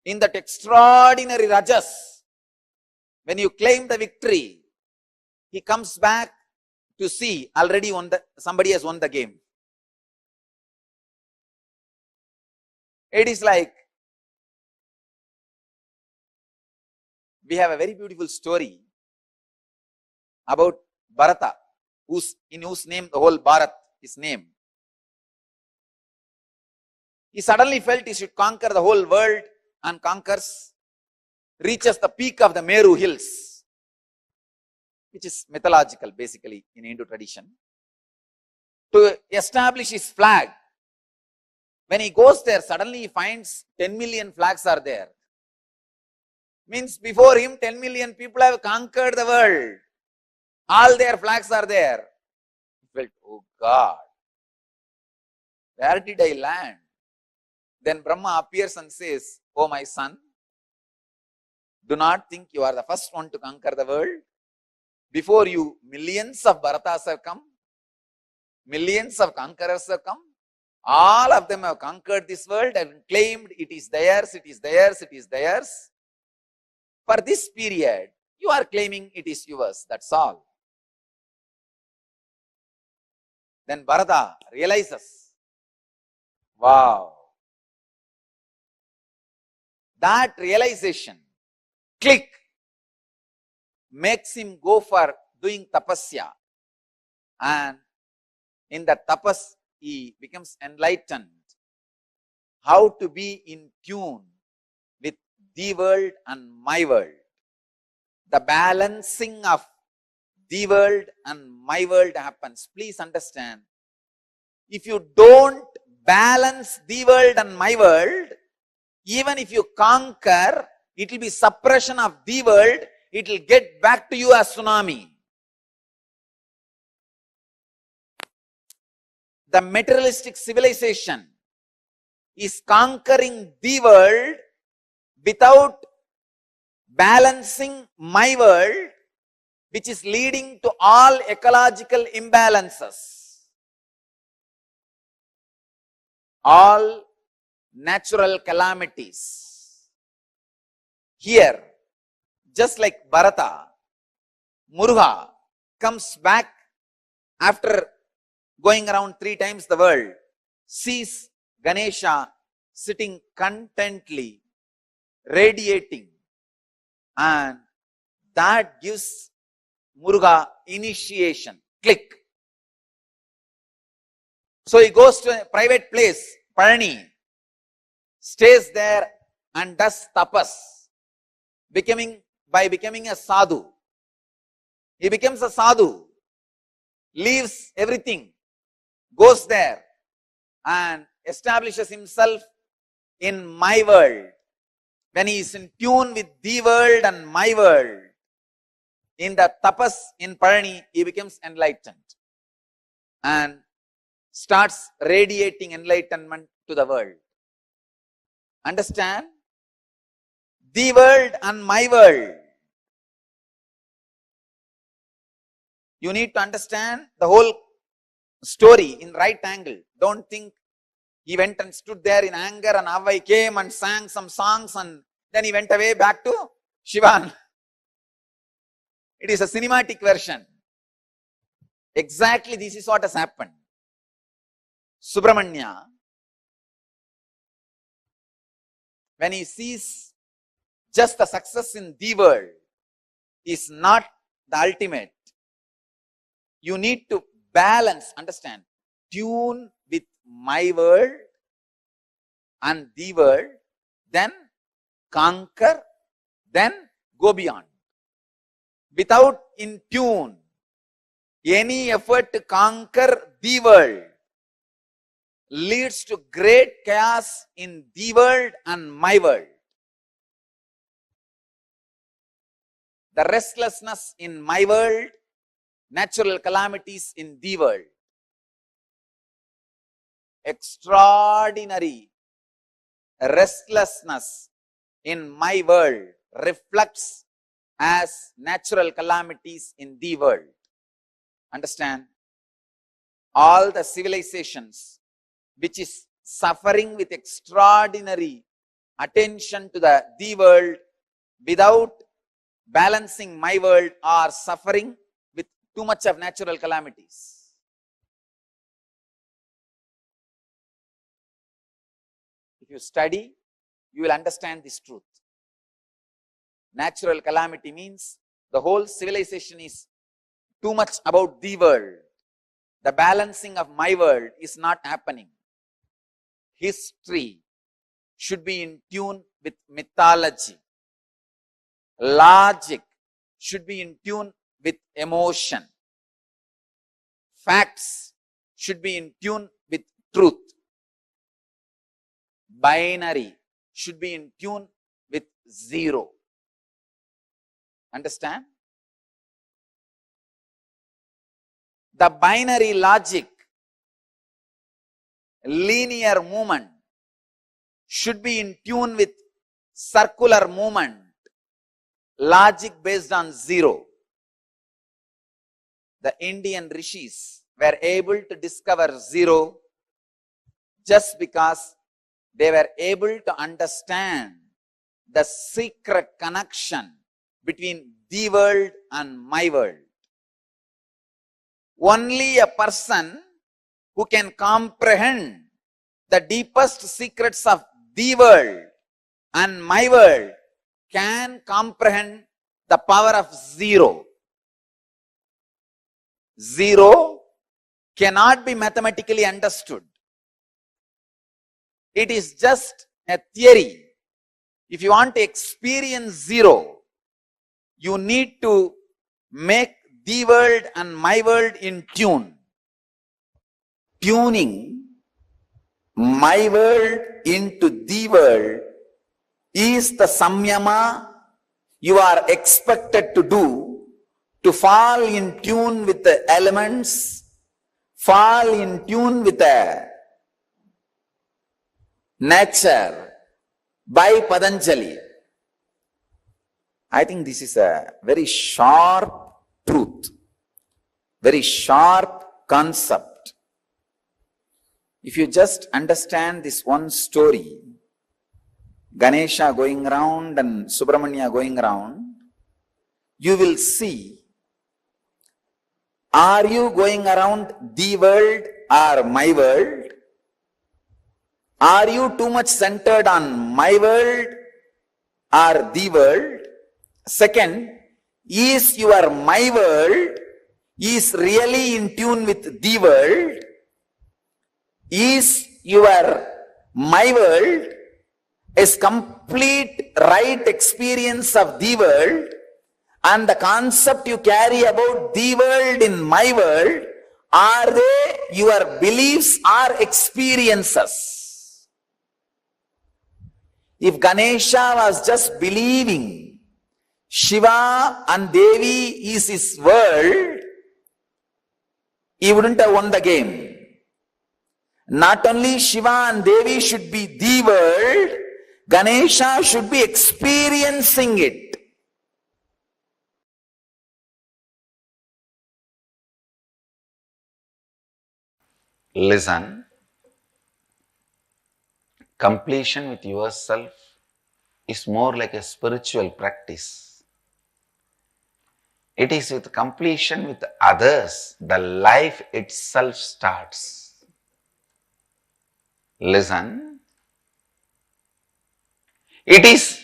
In that extraordinary rajas, when you claim the victory, he comes back to see already somebody has won the game. It is like, we have a very beautiful story about Bharata, in whose name the whole Bharat is named. He suddenly felt he should conquer the whole world and conquers, reaches the peak of the Meru hills, which is mythological basically in Hindu tradition, to establish his flag. When he goes there, suddenly he finds 10 million flags are there. Means before him 10 million people have conquered the world. All their flags are there. He felt, oh God, where did I land? Then Brahma appears and says, oh my son, do not think you are the first one to conquer the world. Before you, millions of Bharatas have come. Millions of conquerors have come. All of them have conquered this world and claimed it is theirs, it is theirs, it is theirs. For this period, you are claiming it is yours. That's all. Then Bharata realizes, wow. That realization, click, makes him go for doing tapasya and In the tapas, he becomes enlightened. How to be in tune with the world and my world. The balancing of the world and my world happens. Please understand, if you don't balance the world and my world, even if you conquer, it will be suppression of the world, it will get back to you as tsunami. The materialistic civilization is conquering the world without balancing my world, which is leading to all ecological imbalances, all natural calamities. Here, just like Bharata, Muruga comes back after going around 3 times the world, sees Ganesha sitting contently, radiating, and that gives Muruga initiation. Click. So he goes to a private place, Parani, stays there and does tapas, by becoming a sadhu. He becomes a sadhu, leaves everything, goes there and establishes himself in my world. When he is in tune with the world and my world, in the tapas in Parani, he becomes enlightened and starts radiating enlightenment to the world. Understand? The world and my world. You need to understand the whole story in right angle. Don't think he went and stood there in anger and Avai came and sang some songs and then he went away back to Shivan. It is a cinematic version. Exactly this is what has happened. Subramanya, when he sees just the success in the world is not the ultimate, you need to balance, understand, tune with my world and the world, then conquer, then go beyond. Without in tune, any effort to conquer the world leads to great chaos in the world and my world. The restlessness in my world, natural calamities in the world. Extraordinary restlessness in my world reflects as natural calamities in the world. Understand? All the civilizations which is suffering with extraordinary attention to the world without balancing my world are suffering with too much of natural calamities. If you study, you will understand this truth. Natural calamity means the whole civilization is too much about the world. The balancing of my world is not happening. History should be in tune with mythology. Logic should be in tune with emotion. Facts should be in tune with truth. Binary should be in tune with zero. Understand? The binary logic, linear movement should be in tune with circular movement, logic based on zero. The Indian rishis were able to discover zero just because they were able to understand the secret connection between the world and my world. Only a person who can comprehend the deepest secrets of the world and my world can comprehend the power of zero. Zero cannot be mathematically understood. It is just a theory. If you want to experience zero, you need to make the world and my world in tune. Tuning my world into the world is the samyama you are expected to do to fall in tune with the elements, fall in tune with the nature by Patanjali. I think this is a very sharp truth, very sharp concept. If you just understand this one story, Ganesha going around and Subramanya going around, you will see, are you going around the world or my world? Are you too much centered on my world or the world? Second, is your my world is really in tune with the world? Is your my world is complete right experience of the world, and the concept you carry about the world in my world, are they your beliefs or experiences? If Ganesha was just believing Shiva and Devi is his world, he wouldn't have won the game. Not only Shiva and Devi should be the world, Ganesha should be experiencing it. Listen, completion with yourself is more like a spiritual practice. It is with completion with others, the life itself starts. Listen, it is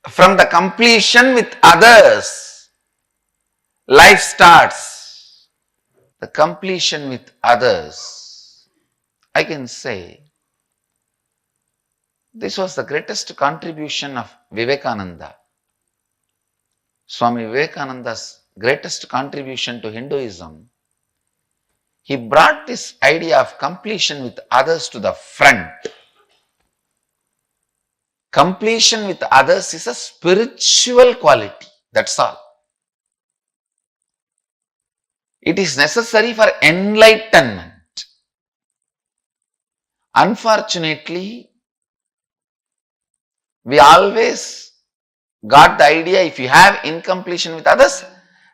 from the completion with others, life starts. The completion with others, I can say, this was the greatest contribution of Vivekananda. Swami Vivekananda's greatest contribution to Hinduism. He brought this idea of completion with others to the front. Completion with others is a spiritual quality, that's all. It is necessary for enlightenment. Unfortunately, we always got the idea, if you have incompletion with others,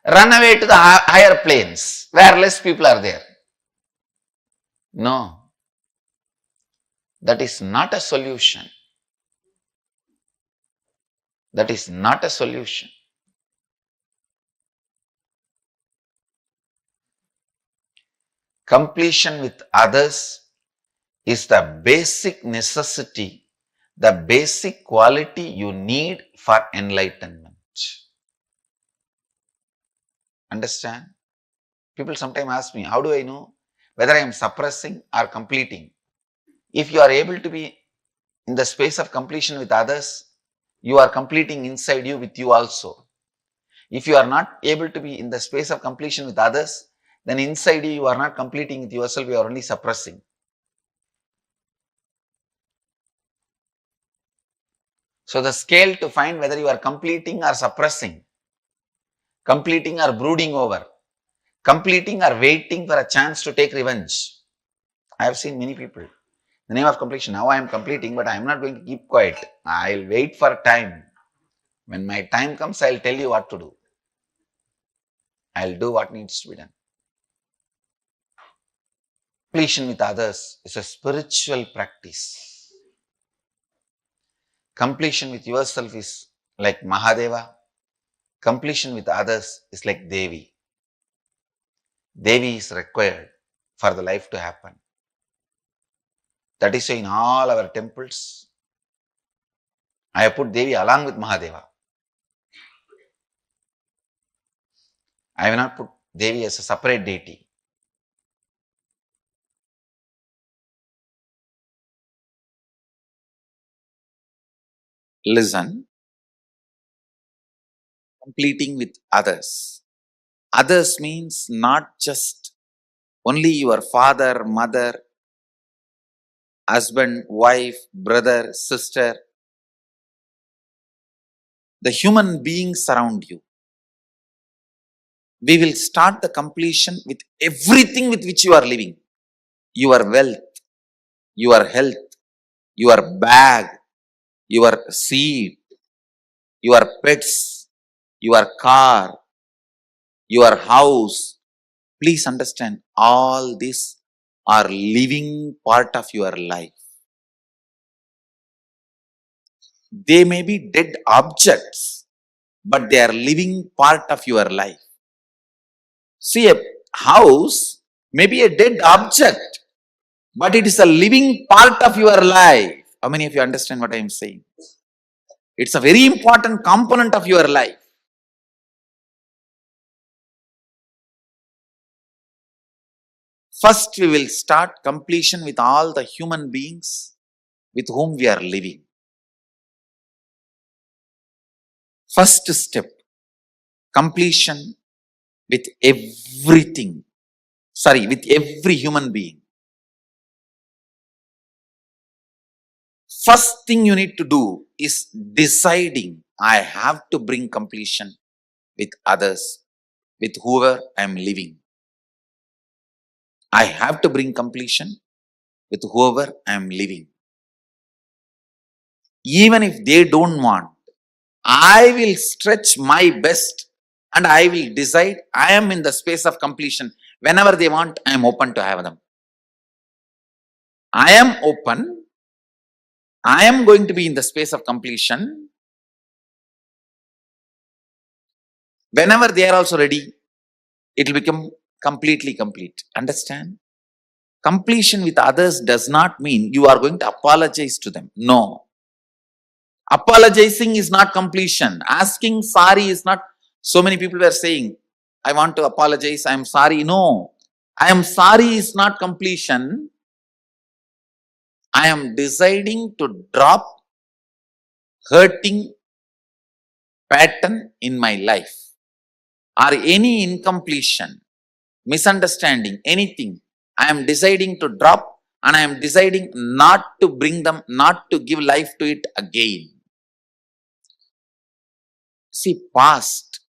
run away to the higher planes where less people are there. No, that is not a solution. That is not a solution. Completion with others is the basic necessity, the basic quality you need for enlightenment. Understand? People sometimes ask me, how do I know whether I am suppressing or completing? If you are able to be in the space of completion with others, you are completing inside you with you also. If you are not able to be in the space of completion with others, then inside you are not completing with yourself, you are only suppressing. So the scale to find whether you are completing or suppressing, completing or brooding over, completing or waiting for a chance to take revenge. I have seen many people. The name of completion, now I am completing, but I am not going to keep quiet. I will wait for time. When my time comes, I will tell you what to do. I will do what needs to be done. Completion with others is a spiritual practice. Completion with yourself is like Mahadeva. Completion with others is like Devi. Devi is required for the life to happen. That is why in all our temples, I have put Devi along with Mahadeva. I have not put Devi as a separate deity. listen, completing with others. Others means not just only your father, mother, husband, wife, brother, sister, the human beings around you. We will start the completion with everything with which you are living. Your wealth, your health, your bag, your seat, your pets, your car, your house. Please understand, all these are living part of your life. They may be dead objects, but they are living part of your life. See, a house may be a dead object, but it is a living part of your life. How many of you understand what I am saying? It's a very important component of your life. First, we will start completion with all the human beings with whom we are living. First step, completion with everything. With every human being. First thing you need to do is deciding, I have to bring completion with others, with whoever I am living. I have to bring completion with whoever I am living. Even if they don't want, I will stretch my best and I will decide I am in the space of completion. Whenever they want, I am open to have them. I am open. I am going to be in the space of completion. Whenever they are also ready, it will become completely complete. Understand? Completion with others does not mean you are going to apologize to them. No. Apologizing is not completion. Asking sorry is not. So many people were saying, I want to apologize, I am sorry. No. I am sorry is not completion. I am deciding to drop hurting pattern in my life or any incompletion, misunderstanding, anything. I am deciding to drop and I am deciding not to bring them, not to give life to it again. See, past,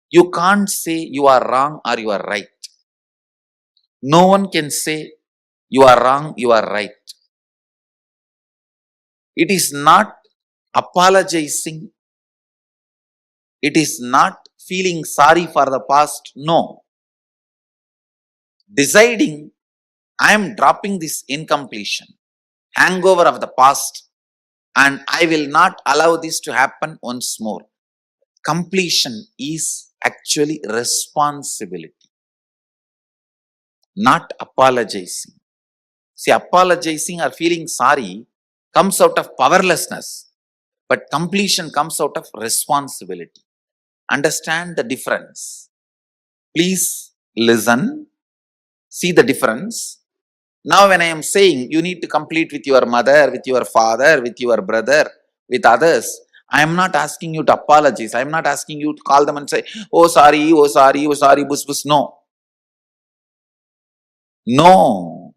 you can't say you are wrong or you are right. No one can say you are wrong, you are right. It is not apologizing. It is not feeling sorry for the past. No. Deciding, I am dropping this incompletion, hangover of the past, and I will not allow this to happen once more. Completion is actually responsibility, not apologizing. See, apologizing or feeling sorry comes out of powerlessness, but completion comes out of responsibility. Understand the difference. Please listen, see the difference. Now when I am saying you need to complete with your mother, with your father, with your brother, with others, I am not asking you to apologize. I am not asking you to call them and say, oh sorry, oh sorry, oh sorry, bus bus. No. No.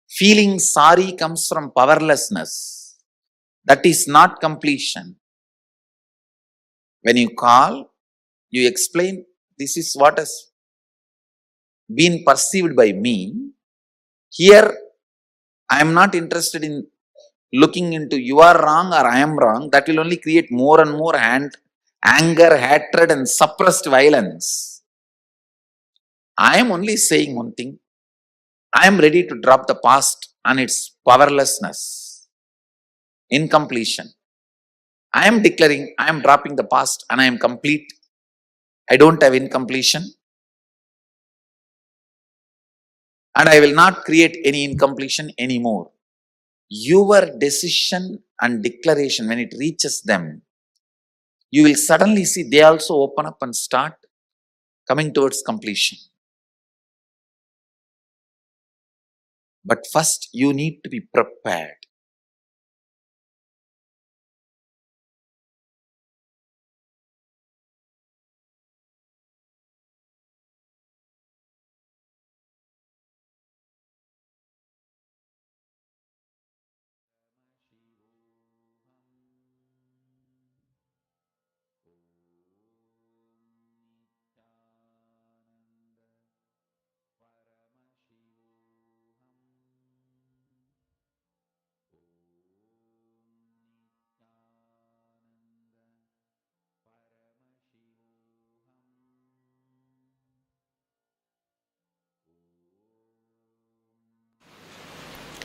Feeling sorry comes from powerlessness. That is not completion. When you call, you explain, this is what has been perceived by me. Here, I am not interested in looking into you are wrong or I am wrong. That will only create more and more anger, hatred and suppressed violence. I am only saying one thing. I am ready to drop the past and its powerlessness, incompletion. I am declaring I am dropping the past and I am complete. I don't have incompletion. And I will not create any incompletion anymore. Your decision and declaration, when it reaches them, you will suddenly see they also open up and start coming towards completion. But first, you need to be prepared.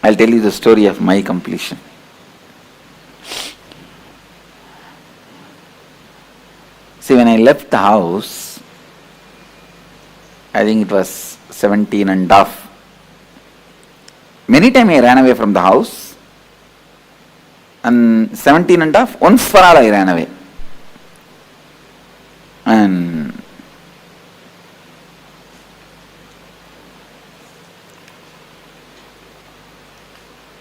I'll tell you the story of my completion. See, when I left the house, I think it was 17 and a half. Many times I ran away from the house, and 17 and a half, once for all I ran away. And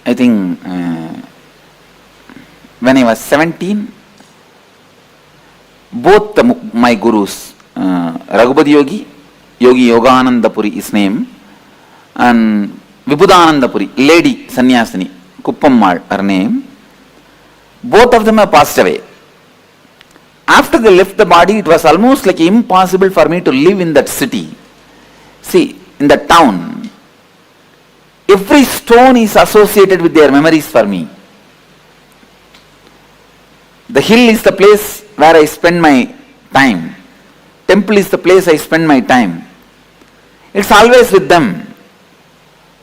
I think when I was 17, both my gurus, Raghupati Yogi, Yogi Yogananda Puri, his name, and Vibhudananda Puri, lady Sannyasini, Kuppammal, her name, both of them have passed away. After they left the body, it was almost like impossible for me to live in that city. See, in that town, every stone is associated with their memories for me. The hill is the place where I spend my time. Temple is the place I spend my time. It's always with them.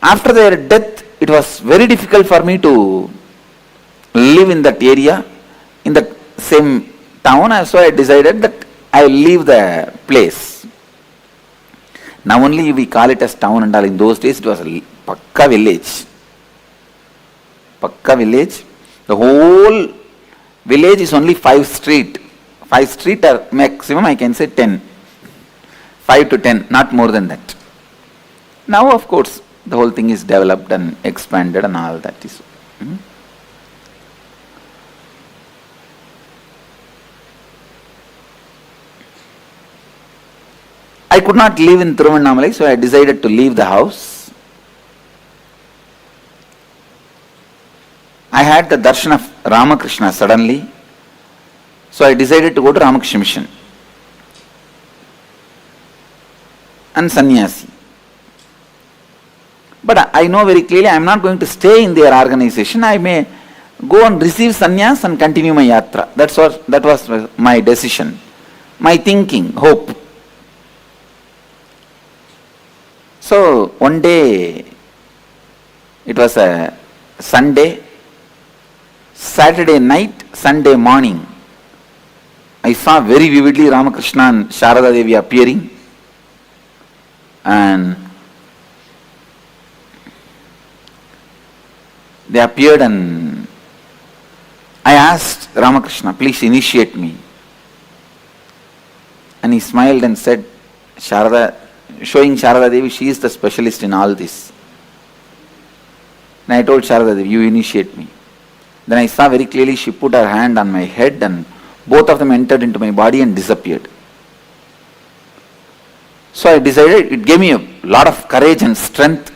After their death, it was very difficult for me to live in that area, in the same town, so I decided that I will leave the place. Now only we call it as town and all. In those days it was a Pakka village. Pakka village. The whole village is only 5 street. 5 street or maximum I can say 10. 5 to 10, not more than that. Now of course the whole thing is developed and expanded and all that is. I could not live in Tiruvannamalai, so I decided to leave the house. I had the darshan of Ramakrishna suddenly, so I decided to go to Ramakrishna Mission and sannyasi. But I know very clearly I am not going to stay in their organization. I may go and receive sannyas and continue my yatra. That was my decision, my thinking, hope. So one day, it was a Sunday, Saturday night, Sunday morning, I saw very vividly Ramakrishna and Sharada Devi appearing, and they appeared, and I asked Ramakrishna, please initiate me. And he smiled and said, showing Sharada Devi, she is the specialist in all this. And I told Sharada Devi, you initiate me. Then I saw very clearly she put her hand on my head and both of them entered into my body and disappeared. So I decided, it gave me a lot of courage and strength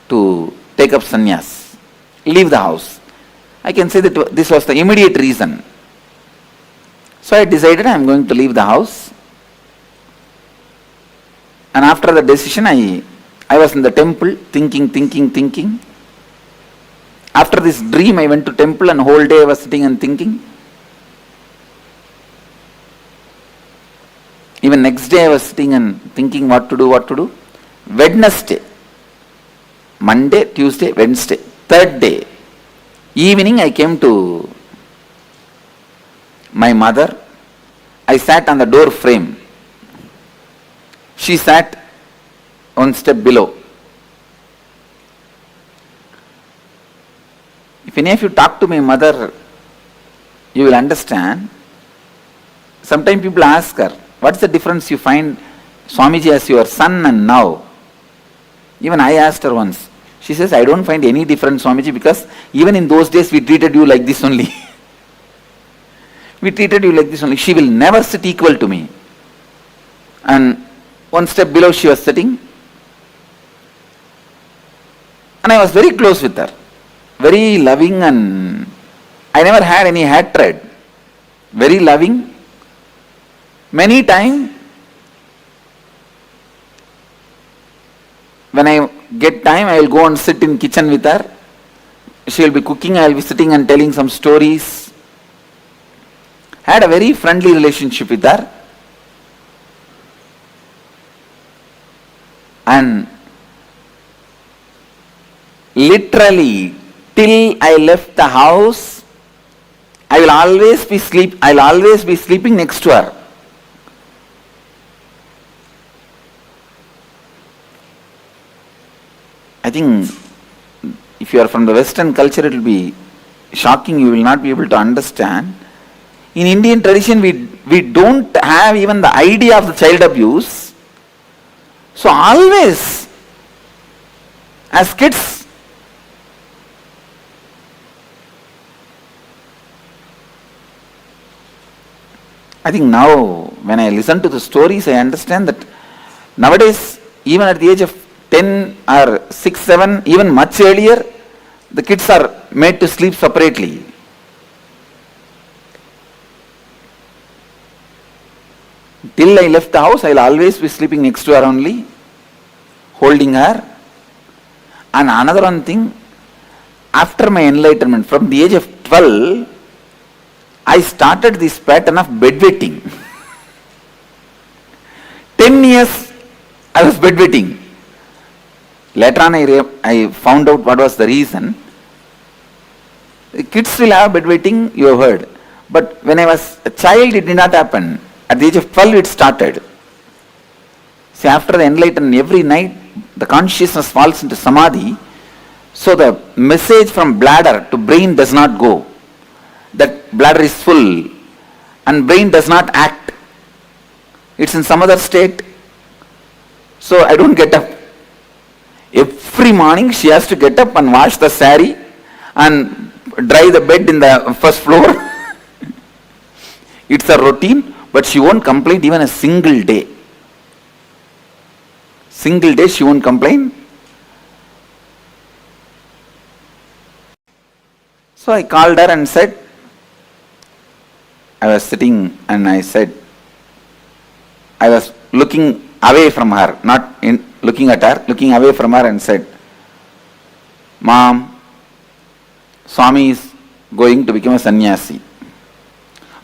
to take up sannyas, leave the house. I can say that this was the immediate reason. So I decided I am going to leave the house. And after the decision, I was in the temple thinking. After this dream, I went to temple and whole day I was sitting and thinking. Even next day I was sitting and thinking what to do. Wednesday, Monday, Tuesday, Wednesday, third day, evening I came to my mother. I sat on the door frame. She sat one step below. If any of you talk to my mother, you will understand. Sometimes people ask her, what's the difference you find Swamiji as your son and now? Even I asked her once. She says, I don't find any difference, Swamiji, because even in those days we treated you like this only. We treated you like this only. She will never sit equal to me. And one step below she was sitting. And I was very close with her. Very loving, and I never had any hatred. Very loving. Many times, when I get time, I will go and sit in kitchen with her. She will be cooking, I will be sitting and telling some stories. Had a very friendly relationship with her. And literally, till I left the house, I'll always be sleeping next to her. I think if you are from the Western culture, it will be shocking, you will not be able to understand. In Indian tradition, we don't have even the idea of the child abuse. So always, as kids, I think now when I listen to the stories, I understand that nowadays, even at the age of 10 or 6, 7, even much earlier, the kids are made to sleep separately. Till I left the house, I'll always be sleeping next to her only, holding her. And another one thing, after my enlightenment, from the age of 12, I started this pattern of bedwetting. 10 years I was bedwetting. Later on I found out what was the reason. The kids will have bedwetting, you have heard. But when I was a child, it did not happen. At the age of 12, it started. See, after the enlightenment, every night, the consciousness falls into samadhi. So the message from bladder to brain does not go. That bladder is full and brain does not act. It's in some other state. So I don't get up. Every morning she has to get up and wash the sari and dry the bed in the first floor. It's a routine, but she won't complain even a single day. Single day she won't complain. So I called her and said, I was sitting and I said, I was looking away from her, not looking at her, looking away from her and said, Mom, Swami is going to become a sannyasi.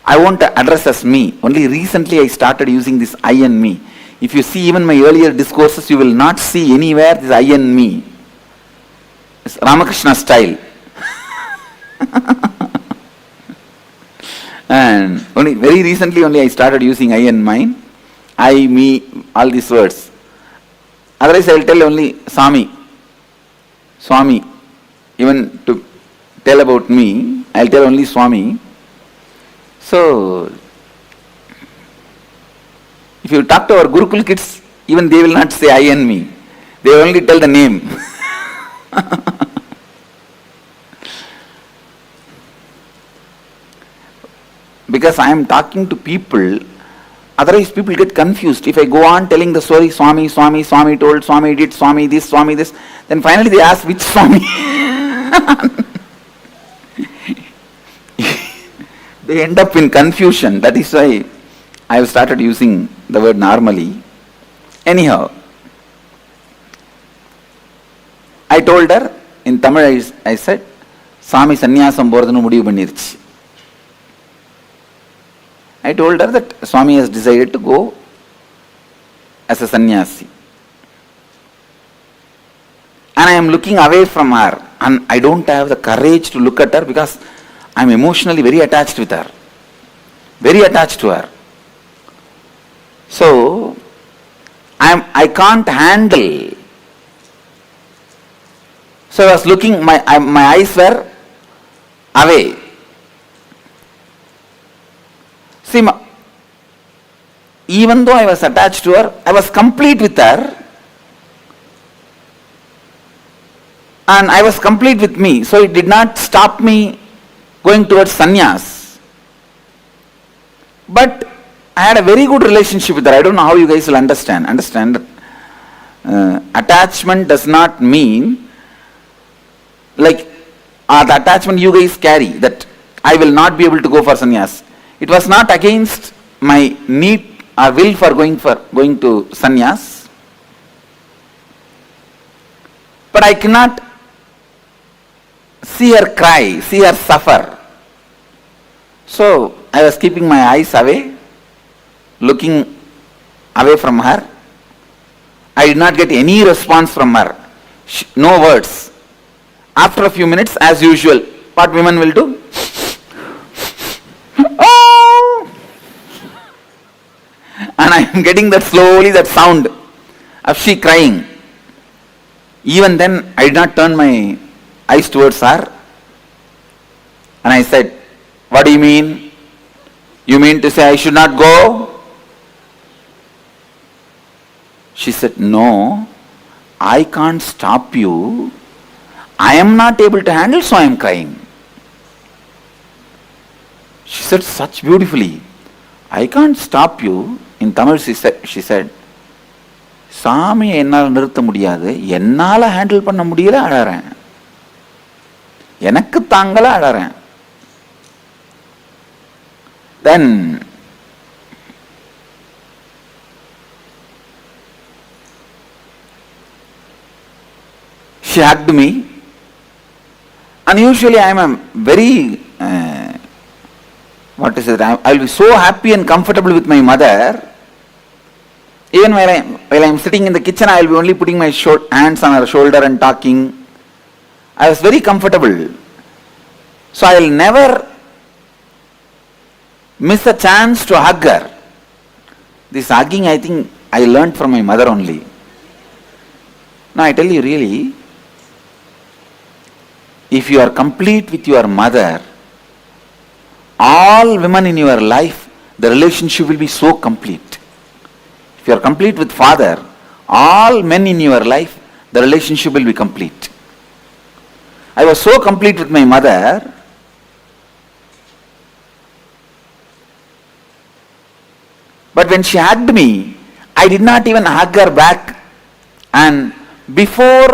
I won't address as me. Only recently I started using this I and me. If you see even my earlier discourses, you will not see anywhere this I and me. It's Ramakrishna style. And only very recently only I started using I and mine. I, me, all these words. Otherwise I will tell only Swami. Even to tell about me, I will tell only Swami. So, if you talk to our Gurukul kids, even they will not say I and me. They will only tell the name. Because I am talking to people, otherwise people get confused. If I go on telling the story, Swami told, Swami did, Swami this, then finally they ask which Swami. They end up in confusion. That is why I have started using the word normally. Anyhow, I told her, in Tamil I said, Swami sannyasam போறதுன்னு முடிவு பண்ணிருச்சு. I told her that Swami has decided to go as a sannyasi. And I am looking away from her. And I don't have the courage to look at her because I am emotionally very attached with her. Very attached to her. So, I can't handle. So I was looking, my eyes were away. See, even though I was attached to her, I was complete with her. And I was complete with me. So it did not stop me going towards sannyas. But I had a very good relationship with her. I don't know how you guys will understand. Understand that attachment does not mean like the attachment you guys carry, that I will not be able to go for sannyas. It was not against my need or will for going to sannyas. But I cannot see her cry, see her suffer. So I was keeping my eyes away, looking away from her. I did not get any response from her. No words. After a few minutes, as usual, what women will do? Oh! And I am getting that slowly, that sound of she crying. Even then, I did not turn my eyes towards her. And I said, what do you mean? You mean to say I should not go? She said, no, I can't stop you. I am not able to handle, so I am crying. She said such beautifully, I can't stop you. In Tamil she said, சாமி என்னால் நிறுத்த முடியாது, என்னால் handle பண்ண முடியல, அழறேன். எனக்கு தாங்கல, அழறேன். Then she hugged me, and usually I am a very I will be so happy and comfortable with my mother. Even while I am sitting in the kitchen, I will be only putting my hands on her shoulder and talking. I was very comfortable. So I will never miss a chance to hug her. This hugging, I think, I learned from my mother only. Now I tell you really, if you are complete with your mother, all women in your life, the relationship will be so complete. If you are complete with father, all men in your life, the relationship will be complete. I was so complete with my mother, but when she hugged me, I did not even hug her back, and before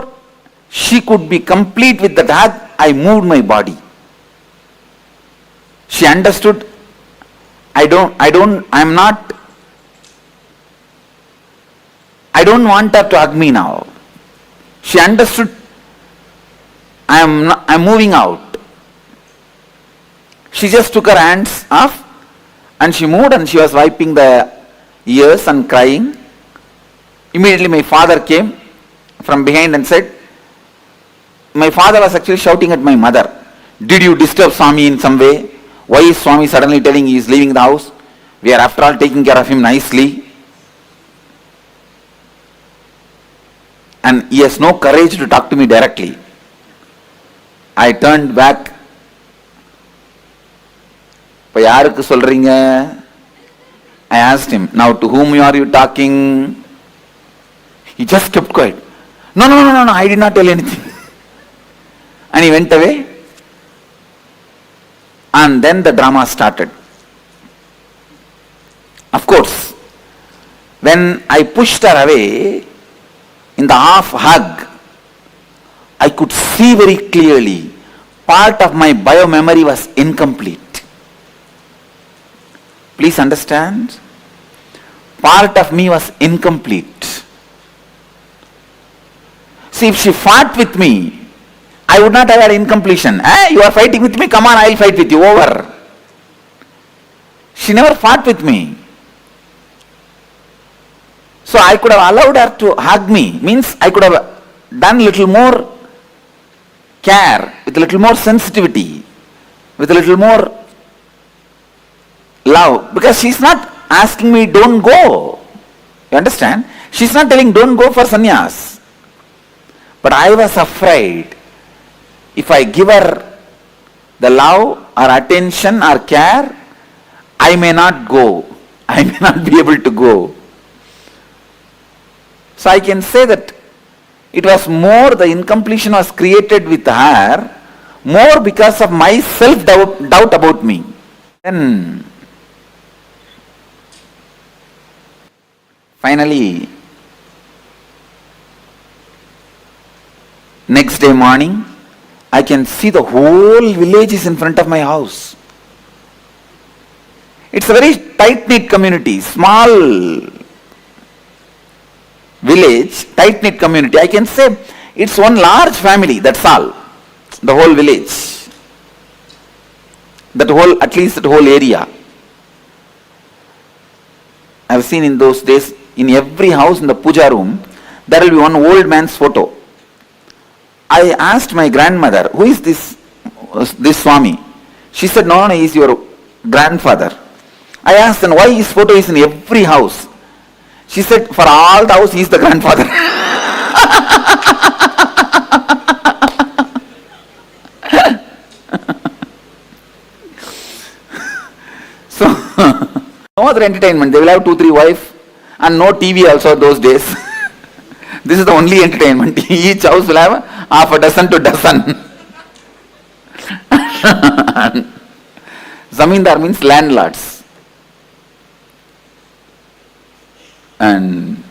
she could be complete with that hug, I moved my body. She understood, I don't want her to hug me now. She understood, I'm moving out. She just took her hands off and she moved, and she was wiping the ears and crying. Immediately my father came from behind and said, my father was actually shouting at my mother, did you disturb Swami in some way? Why is Swami suddenly telling he is leaving the house? We are after all taking care of him nicely. And he has no courage to talk to me directly. I turned back. இப்போ யாருக்கு சொல்றீங்க? I asked him, now to whom are you talking? He just kept quiet. No, I did not tell anything. And he went away. And then the drama started. Of course, when I pushed her away, in the half hug, I could see very clearly part of my bio-memory was incomplete. Please understand, part of me was incomplete. See, if she fought with me, I would not have had incompletion. You are fighting with me, come on, I will fight with you, over. She never fought with me. So I could have allowed her to hug me, means I could have done little more care, with a little more sensitivity, with a little more love, because she's not asking me don't go. You understand? She's not telling don't go for sannyas. But I was afraid, if I give her the love or attention or care, I may not go. I may not be able to go. So I can say that it was more, the incompletion was created with her, more because of my self-doubt about me. Then finally, next day morning, I can see the whole village is in front of my house. It's a very tight-knit community, small village, tight-knit community. I can say it's one large family, that's all. The whole village. At least that whole area. I've seen in those days, in every house in the puja room, there will be one old man's photo. I asked my grandmother, who is this Swami? She said, no, he is your grandfather. I asked, then why his photo is in every house? She said, for all the house, he is the grandfather. So, no other entertainment. They will have 2-3 wives and no TV also those days. This is the only entertainment. Each house will have half a dozen to dozen. Zamindar means landlords. And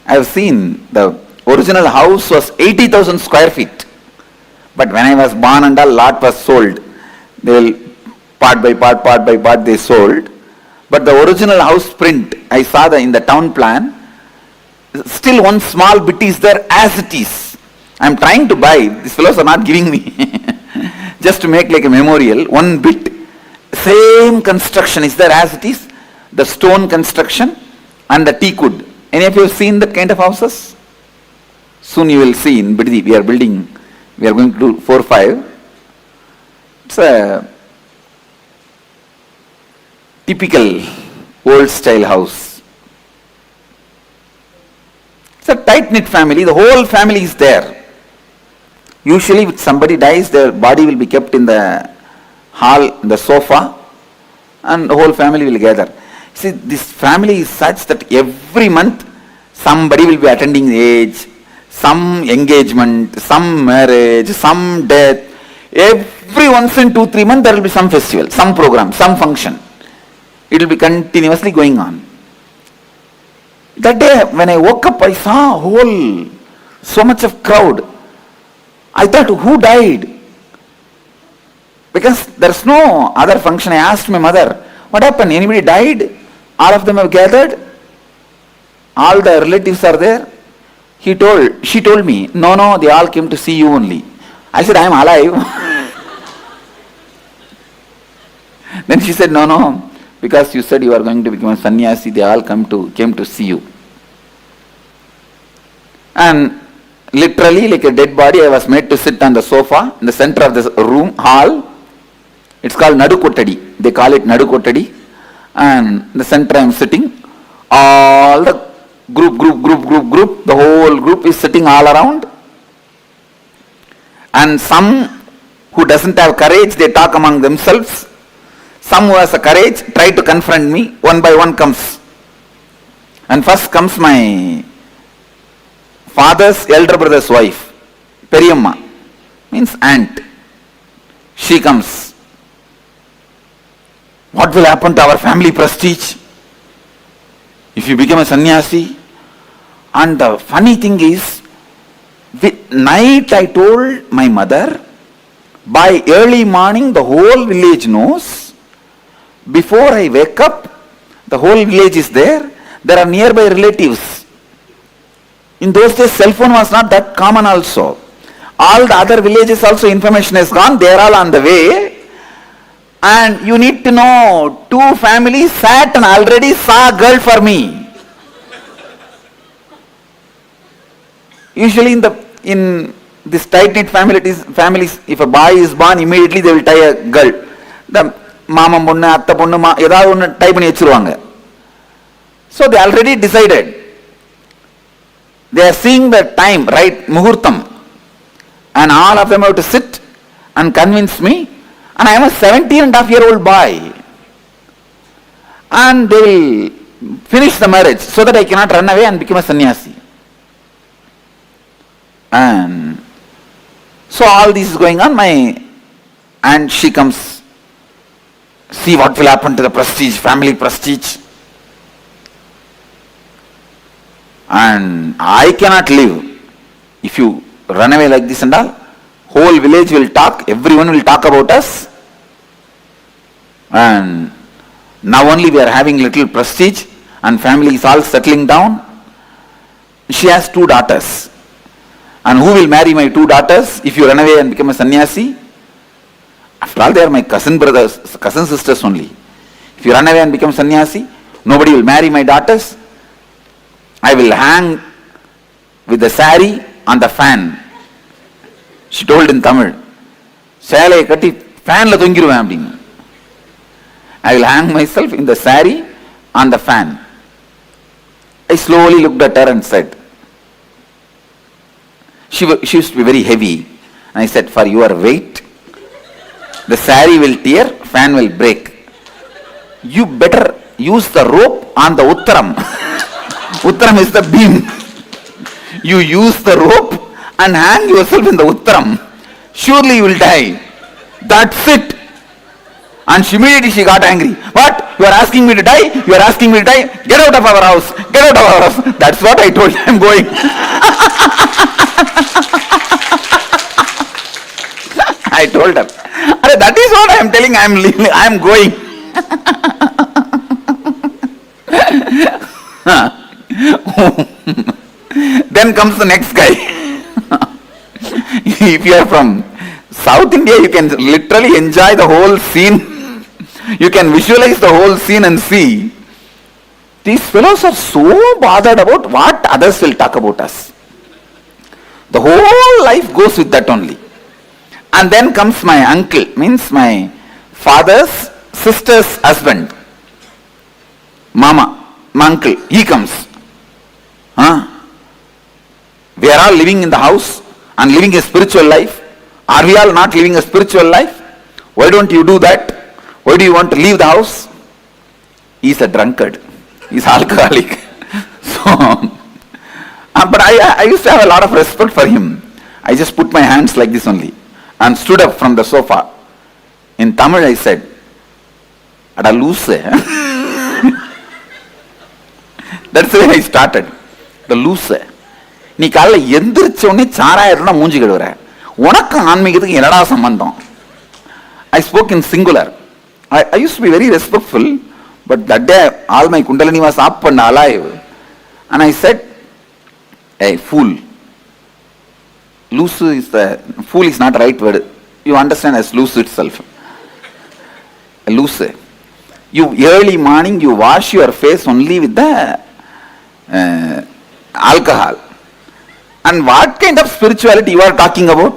I have seen the original house was 80,000 square feet. But when I was born and a lot was sold. They will part by part they sold. But the original house print, I saw in the town plan, still one small bit is there as it is. I am trying to buy, these fellows are not giving me, just to make like a memorial, one bit, same construction is there as it is, the stone construction and the teak wood. Any of you have seen that kind of houses? Soon you will see in Biddi, we are going to do 4-5. It's a typical old style house. It's a tight-knit family, the whole family is there. Usually if somebody dies, their body will be kept in the hall, the sofa, and the whole family will gather. See, this family is such that every month somebody will be attending age, some engagement, some marriage, some death. Every once in 2-3 months there will be some festival, some program, some function. It will be continuously going on. That day when I woke up, I saw so much of crowd. I thought, who died? Because there's no other function. I asked my mother, what happened? Anybody died? All of them have gathered? All the relatives are there? She told me, no, they all came to see you only. I said, I am alive. Then she said, no, because you said you are going to become a sannyasi, they all came to see you. And literally like a dead body, I was made to sit on the sofa in the center of this room, hall. It's called Nadu Kottadi. They call it Nadu Kottadi. And in the center I am sitting. All the group, the whole group is sitting all around. And some who doesn't have courage, they talk among themselves. Some who has a courage try to confront me. One by one comes. And first comes my father's elder brother's wife, Periyamma, means aunt. She comes. What will happen to our family prestige if you become a sannyasi? And the funny thing is, night I told my mother, by early morning the whole village knows. Before I wake up, the whole village is there. There are nearby relatives. In those days, cell phone was not that common also. All the other villages also information has gone. They are all on the way. And you need to know, 2 families sat and already saw a girl for me. Usually in this tight-knit families, if a boy is born, immediately they will tie a girl. The mama ponnu, atta ponnu, edavadhu one tie panni vechiruvanga. So they already decided. They are seeing the time, right, muhurtam. And all of them have to sit and convince me. And I am a 17.5-year-old boy. And they will finish the marriage so that I cannot run away and become a sannyasi. And so all this is going on. And she comes. See what will happen to the prestige, family prestige. And I cannot live. If you run away like this and all, whole village will talk, everyone will talk about us. And now only we are having little prestige and family is all settling down. She has 2 daughters. And who will marry my 2 daughters if you run away and become a sannyasi? After all, they are my cousin sisters only. If you run away and become sannyasi, nobody will marry my daughters. I will hang with the sari on the fan She told in Tamil, சேலையை கட்டி ஃபேன்ல தொங்கிடுவேன் அப்படின்னு. I will hang myself in the saree on the fan. I slowly looked at her and said, she used to be very heavy. And I said, for your weight, the saree will tear, fan will break. You better use the rope on the Uttaram. Uttaram is the beam. You use the rope and hang yourself in the Uttaram. Surely you will die. That's it. And immediately she got angry. What? You are asking me to die? You are asking me to die? Get out of our house. Get out of our house. That's what I told you. I'm going. I told her. That is what I am telling. I am going. Then comes the next guy. If you are from South India, you can literally enjoy the whole scene. You can visualize the whole scene and see. These fellows are so bothered about what others will talk about us. The whole life goes with that only. And then comes my uncle, means my father's sister's husband. Mama, my uncle, he comes. We are all living in the house and living a spiritual life. Are we all not living a spiritual life? Why don't you do that? Why do you want to leave the house? He is a drunkard. He is alcoholic. So, but I used to have a lot of respect for him. I just put my hands like this only and stood up from the sofa. In Tamil I said, Ada loose. That's the way I started. The loose. நீ காலைல எந்திரிச்ச உடனே சாராயிரம்னா மூஞ்சி கழுவுற, உனக்கு ஆன்மீகத்துக்கு என்னடா சம்பந்தம்? I spoke in singular. I used to be very respectful, but that day all my kundalini was up and alive. And I said, hey, fool. Loose is the, fool is not the right word. You understand as loose itself. Loose. You early morning you wash your face only with the alcohol. And what kind of spirituality you are talking about?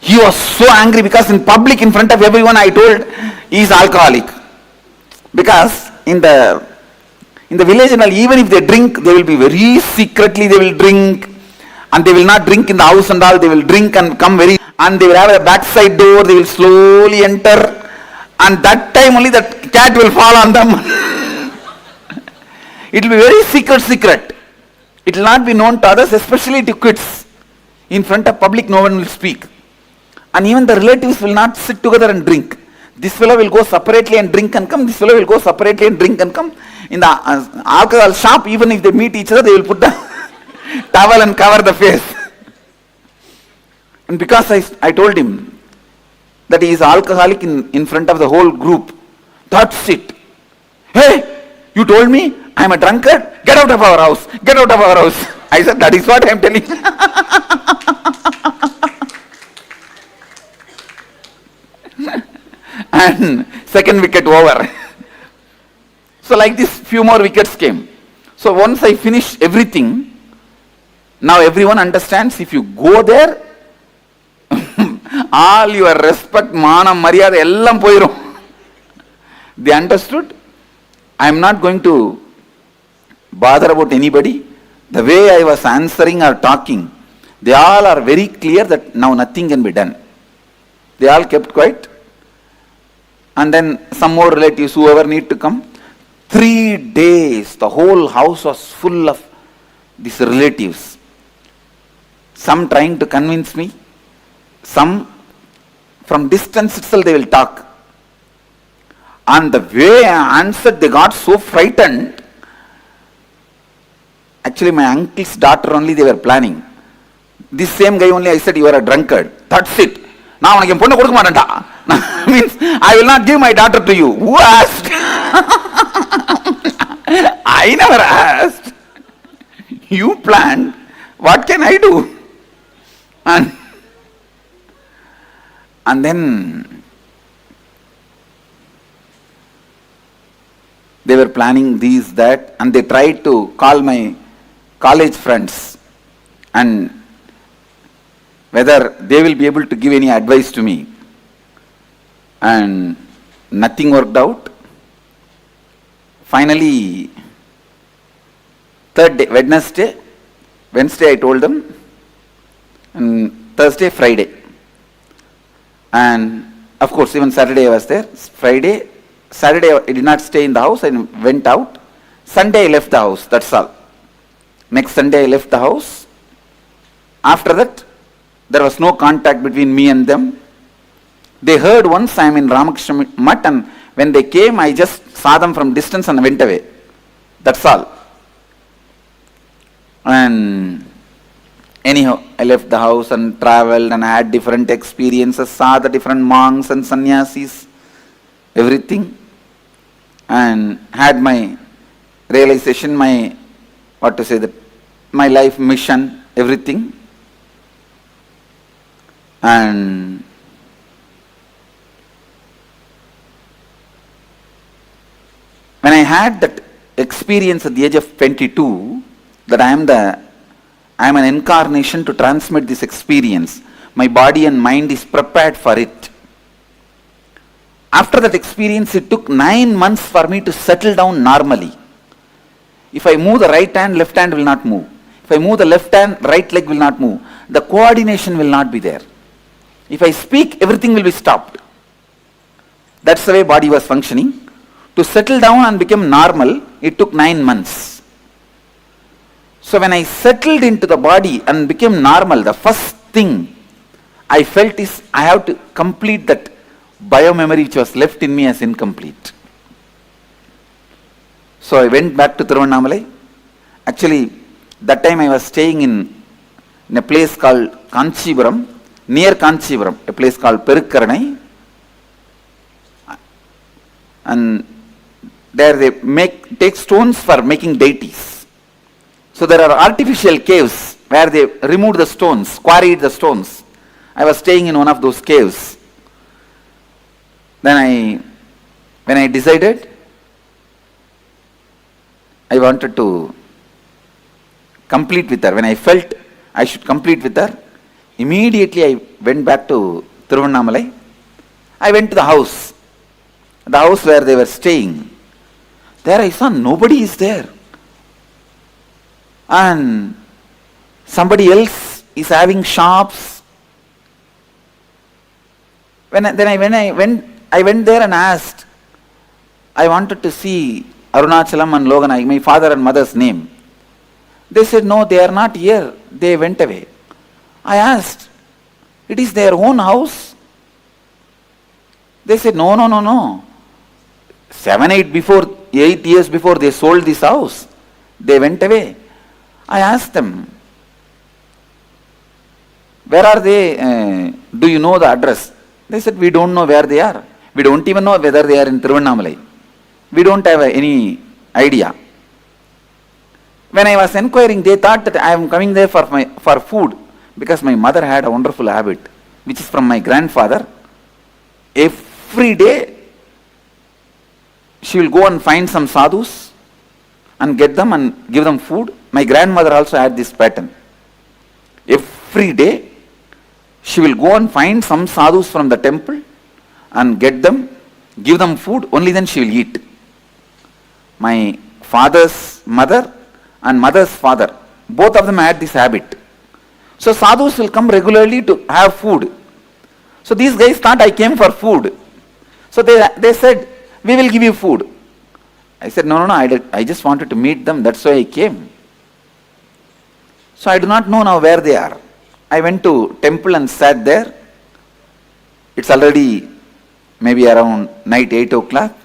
He was so angry because in public, in front of everyone, I told he is alcoholic. Because in the village, even if they drink, they will be very secretly, they will drink. And they will not drink in the house and all, they will drink and come very, and they will have a backside door, they will slowly enter. And that time only that cat will fall on them. It will be very secret. It will not be known to others, especially to kids. In front of public, no one will speak. And even the relatives will not sit together and drink. This fellow will go separately and drink and come. This fellow will go separately and drink and come. In the alcohol shop, even if they meet each other, they will put the towel and cover the face. And because I told him that he is alcoholic in front of the whole group, that's it. Hey, you told me I am a drunkard? Get out of our house. Get out of our house. I said, that is what I am telling. And second wicket over. So like this, few more wickets came. So once I finished everything, now everyone understands if you go there, all your respect, manam, maryada, ellam poirum. They understood. I am not going to bother about anybody. The way I was answering or talking, they all are very clear that now nothing can be done. They all kept quiet. And then some more relatives, whoever need to come. 3 days, the whole house was full of these relatives. Some trying to convince me, some from distance itself they will talk. And the way I answered, they got so frightened. Actually, my uncle's daughter only they were planning. This same guy only I said, you are a drunkard. That's it. Now I means I will not give my daughter to you. Who asked? I never asked. You planned. What can I do? And then they were planning these, that, and they tried to call my college friends. And whether they will be able to give any advice to me. And nothing worked out. Finally, third day, Wednesday I told them, and Thursday, Friday. And of course, even Saturday I was there. Saturday I did not stay in the house, I went out. Sunday I left the house, that's all. Next Sunday I left the house. After that, there was no contact between me and them. They heard once I am in Ramakrishna Mutt, and when they came, I just saw them from distance and went away. That's all. And anyhow, I left the house and traveled and had different experiences, saw the different monks and sannyasis, everything, and had my realization, my life mission, everything. And when I had that experience at the age of 22, that I am an incarnation to transmit this experience, my body and mind is prepared for it. After that experience, it took 9 months for me to settle down normally. If I move the right hand, left hand will not move. If I move the left hand, right leg will not move. The coordination will not be there. If I speak, everything will be stopped. That's the way body was functioning. To settle down and become normal, it took 9 months. So when I settled into the body and became normal, the first thing I felt is I have to complete that biomemory which was left in me as incomplete. So I went back to Tiruvannamalai. Actually, that time I was staying in a place called Kanchipuram, near Kanchipuram, a place called Perukkaranai. And there they take stones for making deities. So there are artificial caves where they removed the stones, quarried the stones. I was staying in one of those caves. Then when I decided, I wanted to complete with her. When I felt I should complete with her, immediately I went back to Tiruvannamalai. I went to the house where they were staying. There I saw nobody is there. And somebody else is having shops. When I went there and asked, I wanted to see Arunachalam and Loganai, my father and mother's name. They said, no, they are not here. They went away. I asked, it is their own house? They said, no. 8 years before they sold this house, they went away. I asked them, where are they? Do you know the address? They said, we don't know where they are. We don't even know whether they are in Tiruvannamalai. We don't have any idea. When I was inquiring, they thought that I am coming there for food, because my mother had a wonderful habit, which is from my grandfather. Every day, she will go and find some sadhus and get them and give them food. My grandmother also had this pattern. Every day, she will go and find some sadhus from the temple and get them, give them food, only then she will eat. My father's mother and mother's father, both of them had this habit. So sadhus will come regularly to have food. So these guys thought I came for food. So they said, we will give you food. I said, no, I just wanted to meet them, that's why I came. So I do not know now where they are. I went to temple and sat there. It's already maybe around night 8 o'clock.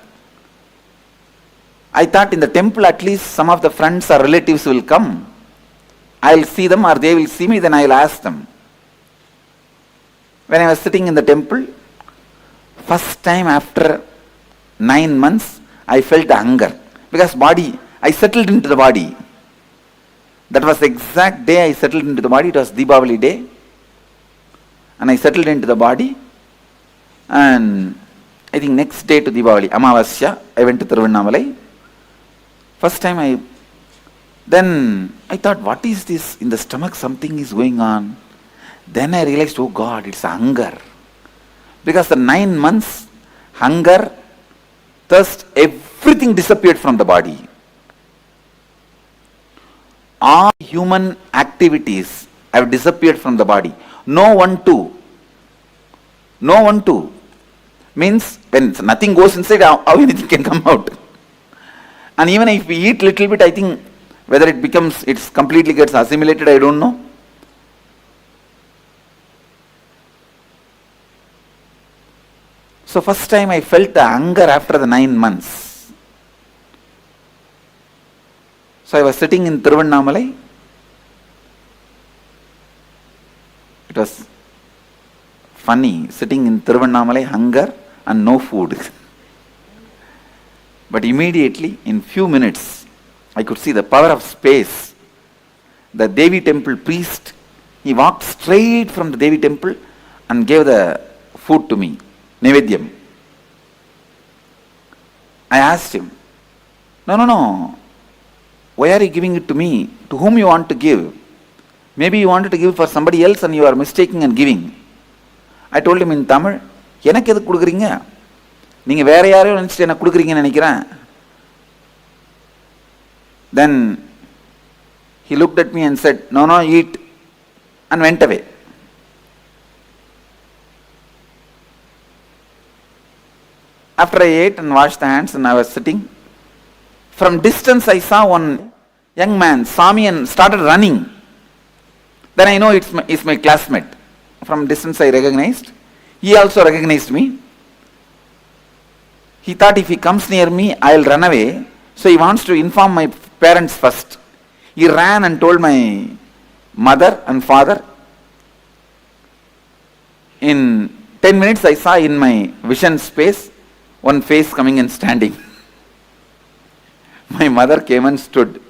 I thought in the temple at least some of the friends or relatives will come. I'll see them or they will see me, then I'll ask them. When I was sitting in the temple, first time after 9 months, I felt the hunger. Because I settled into the body. That was the exact day I settled into the body. It was Deepavali day. And I settled into the body. And I think next day to Deepavali, Amavasya, I went to Tiruvannamalai. First time then I thought, what is this? In the stomach something is going on. Then I realized, oh God, it's hunger. Because the 9 months, hunger, thirst, everything disappeared from the body. All human activities have disappeared from the body. No one to. No one to. Means when nothing goes inside, how anything can come out. And even if we eat little bit, I think whether it's completely gets assimilated, I don't know. So first time I felt the hunger after the 9 months. So I was sitting in Tiruvannamalai. It was funny, sitting in Tiruvannamalai, hunger and no food. But immediately, in few minutes, I could see the power of space. The Devi temple priest, he walked straight from the Devi temple and gave the food to me, Nevedyam. I asked him, no, why are you giving it to me? To whom you want to give? Maybe you wanted to give for somebody else and you are mistaking and giving. I told him in Tamil, எனக்கு எது கொடுக்குறீங்க? நீங்க வேற யாரையும் நினைச்சிட்டு எனக்கு கொடுக்குறீங்கன்னு நினைக்கிறேன். Then he looked at me and said, no, eat, and went away. After I ate and washed the hands and I was sitting, from distance I saw one young man saw me and started running. Then I know it's my classmate. From distance I recognized. He also recognized me. He thought if he comes near me, I'll run away. So he wants to inform my parents first. He ran and told my mother and father. In 10 minutes I saw in my vision space one face coming and standing. My mother came and stood.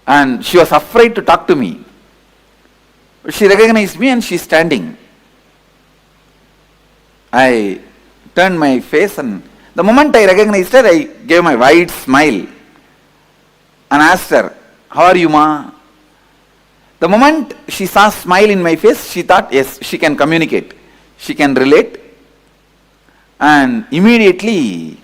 And she was afraid to talk to me. She recognized me and she's standing. I turned my face and the moment I recognized her, I gave my wide smile and asked her, how are you, Ma? The moment she saw a smile in my face, she thought, yes, she can communicate. She can relate. And immediately,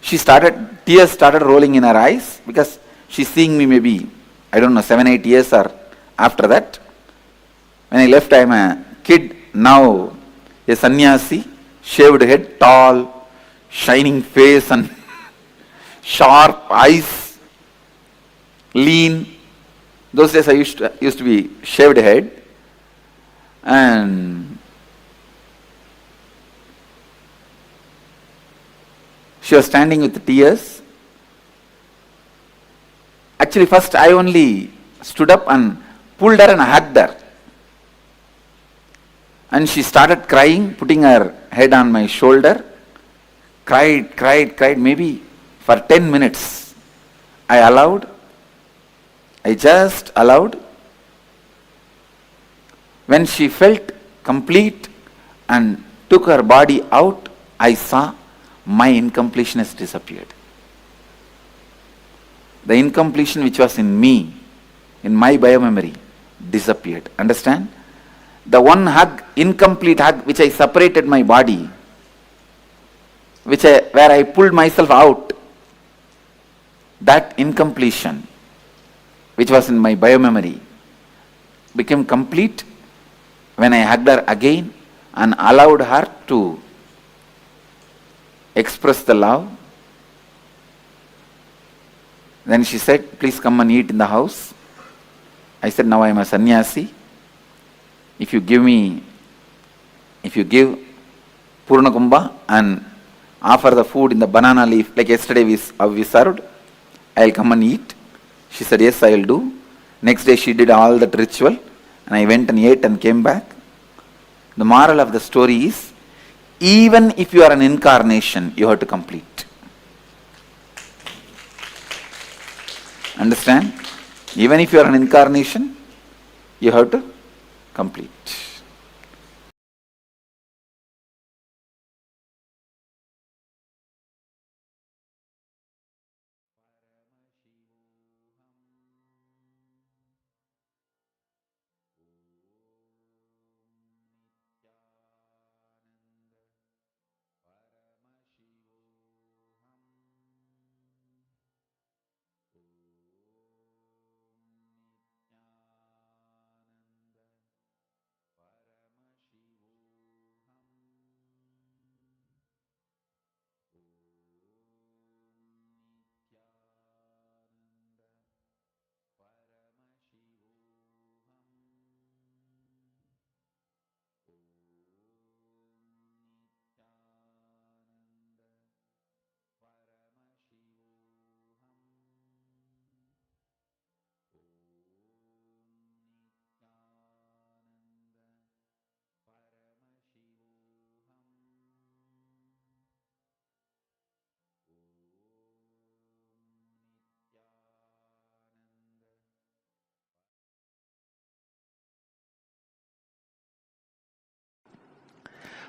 tears started rolling in her eyes because she's seeing me maybe, 7-8 years or after that. When I left, I'm a kid, now a sannyasi, shaved head, tall, shining face and sharp eyes, lean. Those days I used to be shaved head. And she was standing with tears. Actually, first I only stood up and pulled her and hugged her. And she started crying, putting her head on my shoulder. Cried, maybe for 10 minutes. I just allowed. When she felt complete and took her body out, I saw my incompletion has disappeared. The incompletion which was in me, in my biomemory, disappeared. Understand? The one hug, incomplete hug, which I separated my body, where I pulled myself out, that incompletion, which was in my biomemory, became complete when I hugged her again and allowed her to express the love. Then she said, please come and eat in the house. I said, now I am a sannyasi. If you give Purna Kumbha and offer the food in the banana leaf, like yesterday we served, I'll come and eat. She said, yes, I'll do. Next day she did all that ritual and I went and ate and came back. The moral of the story is, even if you are an incarnation, you have to complete. Understand? Even if you are an incarnation, you have to complete.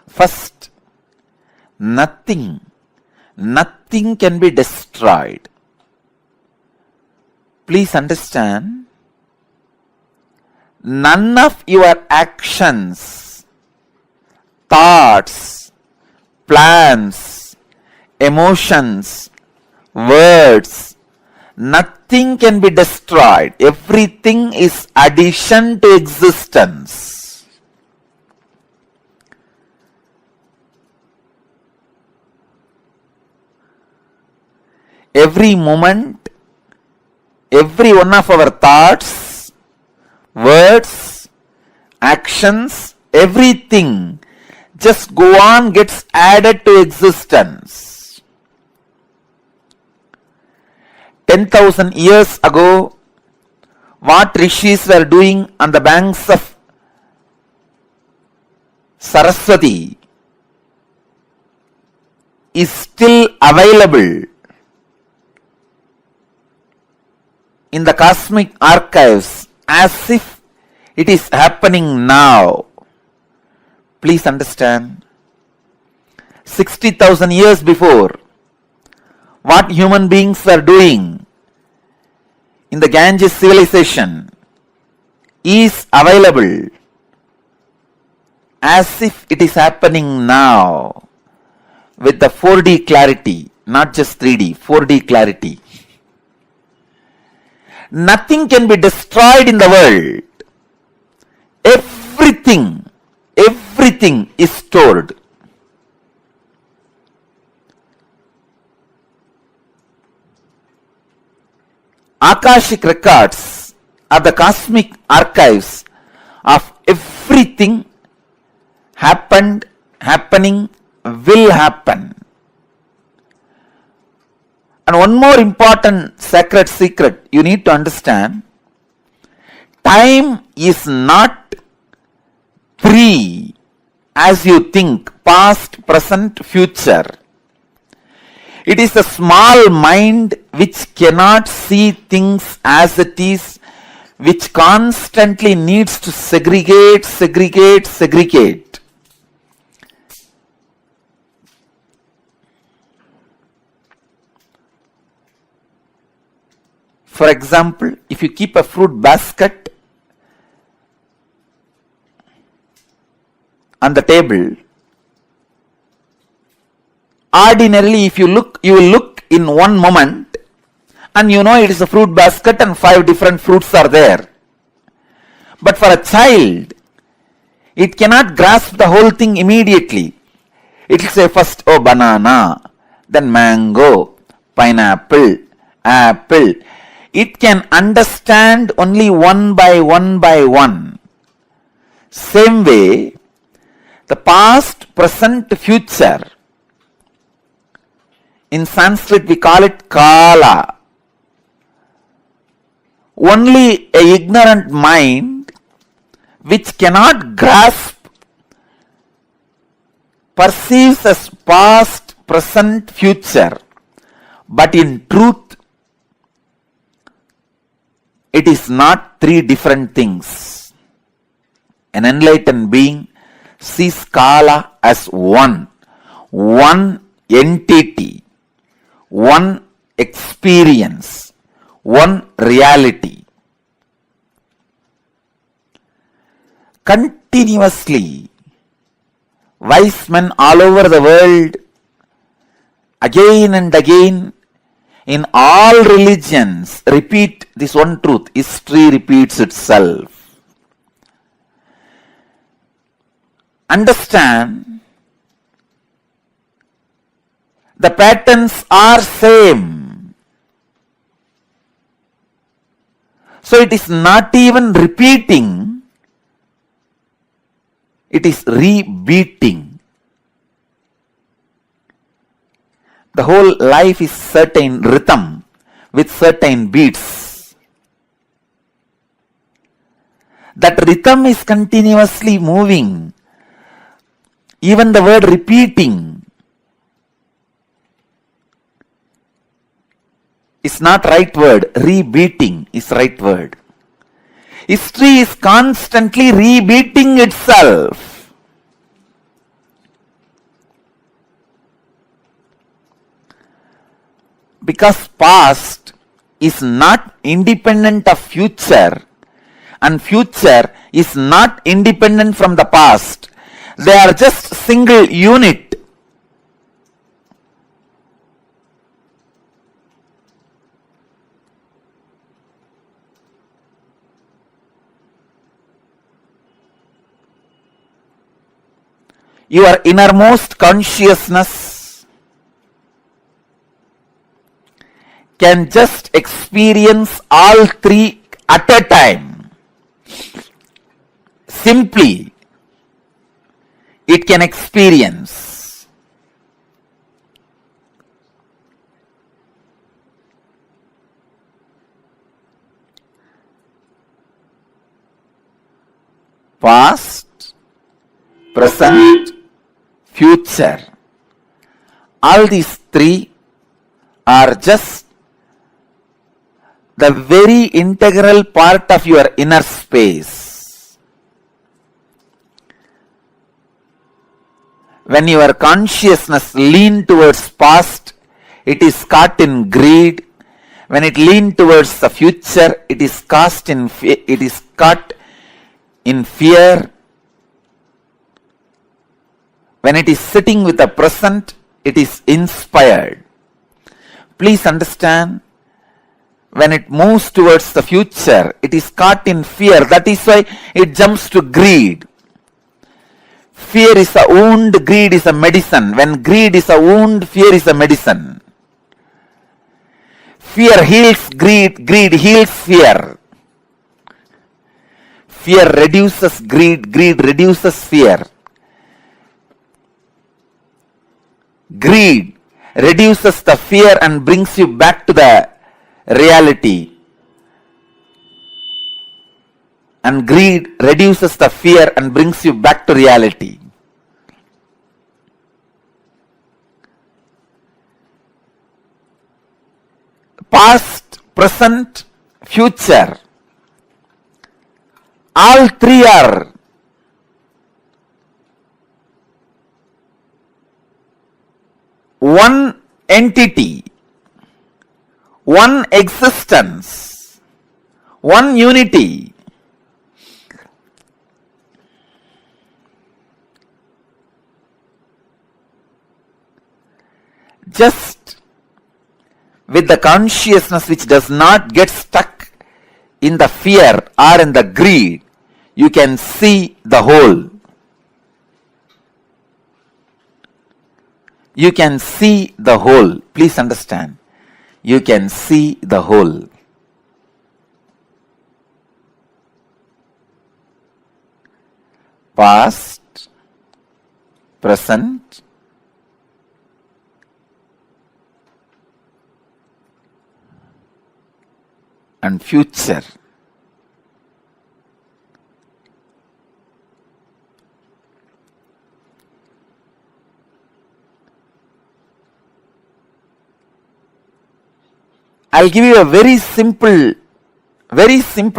First, nothing can be destroyed. Please understand, none of your actions, thoughts, plans, emotions, words, nothing can be destroyed. Everything is addition to existence. Every moment, every one of our thoughts, words, actions, everything just go on, gets added to existence. 10,000 years ago, what rishis were doing on the banks of Saraswati is still available in the cosmic archives as if it is happening now. Please understand, 60,000 years before, what human beings were doing in the Ganges civilization is available as if it is happening now with the 4D clarity, not just 3D, 4D clarity. Nothing can be destroyed in the world. Everything is stored. Akashic records are the cosmic archives of everything happened, happening, will happen. And one more important sacred secret you need to understand, time is not free as you think, past, present, future. It is a small mind which cannot see things as it is, which constantly needs to segregate. For example, if you keep a fruit basket on the table, ordinarily if you look, you will look in one moment and you know it is a fruit basket and 5 different fruits are there. But for a child, it cannot grasp the whole thing immediately. It will say first, oh, banana, then mango, pineapple, apple. It can understand only one by one. Same way, the past, present, future, in Sanskrit we call it Kala. Only an ignorant mind which cannot grasp perceives as past, present, future, but in truth it is not 3 different things. An enlightened being sees Kala as one entity, one experience, one reality. Continuously, wise men all over the world, again and again, in all religions, repeat this one truth. History repeats itself. Understand, the patterns are same. So it is not even repeating, it is rebeating. The whole life is certain rhythm with certain beats. That rhythm is continuously moving. Even the word repeating is not right word. Rebeating is right word. History is constantly rebeating itself. Because past is not independent of future and future is not independent from the past. They are just single unit. Your innermost consciousness can just experience all three at a time. Simply, it can experience. Past, present, future. All these three are just the very integral part of your inner space. When your consciousness leans towards past, it is caught in greed. When it leans towards the future, it is caught in fear. When it is sitting with the present, it is inspired. Please understand, when it moves towards the future, it is caught in fear. That is why it jumps to greed. Fear is a wound, greed is a medicine. When greed is a wound, fear is a medicine. Fear heals greed, greed heals fear. Fear reduces greed, greed reduces fear. Greed reduces the fear and brings you back to the reality. And greed reduces the fear and brings you back to reality. Past, present, future. All three are one entity, one existence, one unity. Just with the consciousness which does not get stuck in the fear or in the greed, you can see the whole. You can see the whole. Please understand. You can see the whole. Past, present, and future. I'll give you a very simple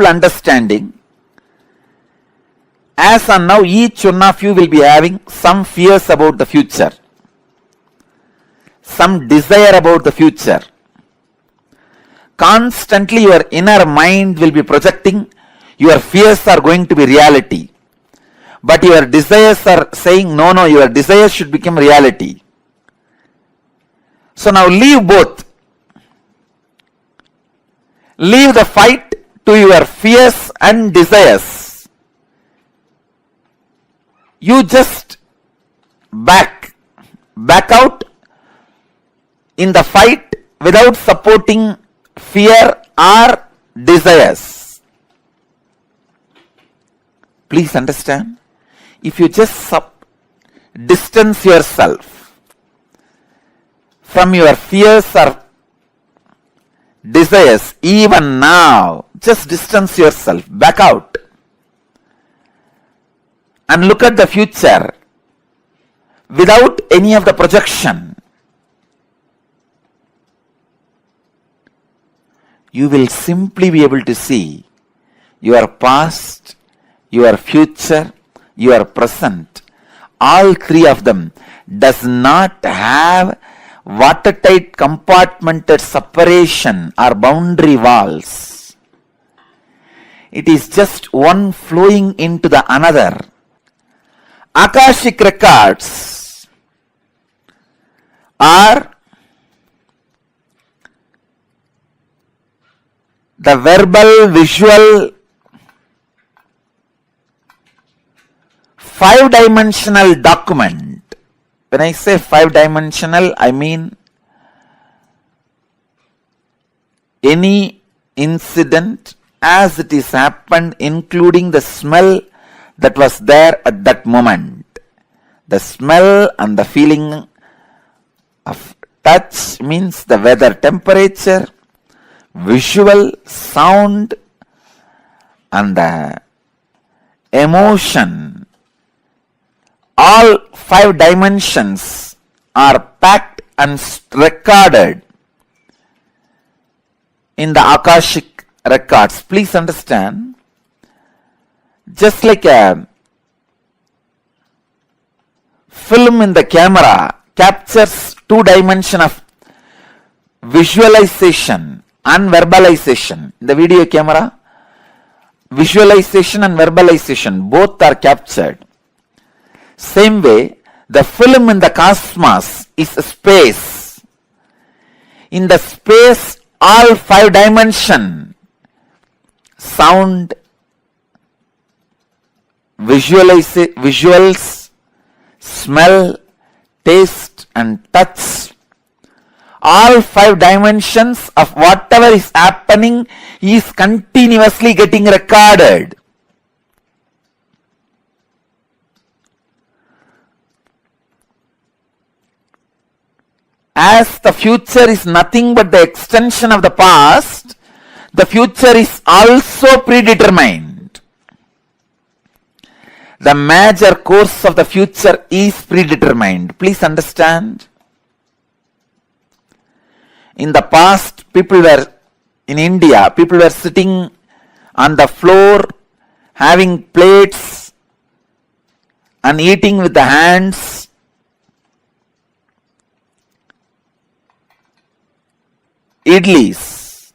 understanding. As on now, each one of you will be having some fears about the future, some desire about the future. Constantly your inner mind will be projecting your fears are going to be reality. But your desires are saying, no, your desires should become reality. So now leave both. Leave the fight to your fears and desires. You just back out in the fight without supporting fear or desires. Please understand. If you just distance yourself from your fears or desires, even now, just distance yourself, back out, and look at the future without any of the projection. You will simply be able to see your past, your future, your present. All three of them does not have watertight compartmented separation or boundary walls. It is just one flowing into the another. Akashic records are the verbal, visual, five-dimensional document. When I say five-dimensional, I mean any incident as it is happened, including the smell that was there at that moment. The smell and the feeling of touch means the weather, temperature, visual, sound, and the emotion. All five dimensions are packed and recorded in the Akashic records. Please understand, just like a film in the camera captures two dimensions of visualization and verbalization. In the video camera, visualization and verbalization both are captured. Same way, the film in the cosmos is a space. In the space, all five dimensions, sound, visuals, smell, taste and touch, all five dimensions of whatever is happening is continuously getting recorded. As the future is nothing but the extension of the past, the future is also predetermined. The major course of the future is predetermined. Please understand. In the past, in India, people were sitting on the floor, having plates and eating with the hands. Idlis,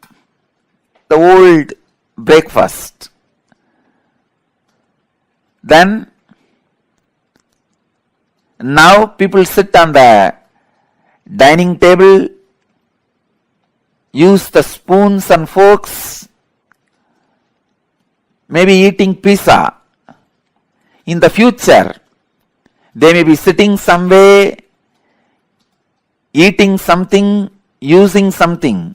the old breakfast. Then, now people sit on the dining table, use the spoons and forks, maybe eating pizza. In the future, they may be sitting somewhere, eating something, using something.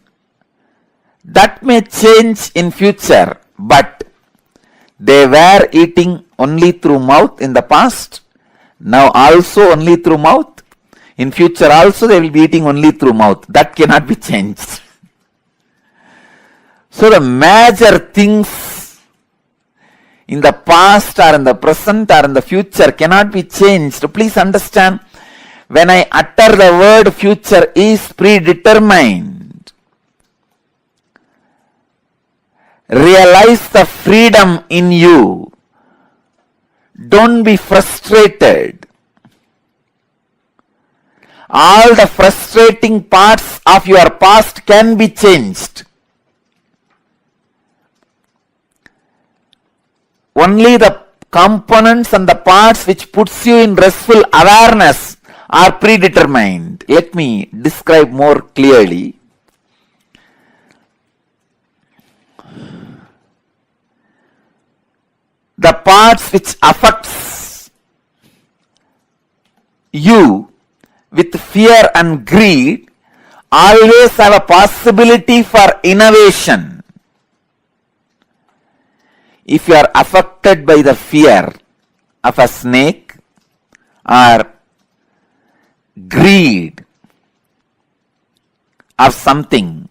That may change in future, but they were eating only through mouth in the past, now also only through mouth. In future also they will be eating only through mouth. That cannot be changed. So the major things in the past or in the present or in the future cannot be changed. Please understand, when I utter the word future is predetermined, realize the freedom in you. Don't be frustrated. All the frustrating parts of your past can be changed. Only the components and the parts which puts you in restful awareness are predetermined. Let me describe more clearly. The parts which affects you with fear and greed always have a possibility for innovation. If you are affected by the fear of a snake or greed of something,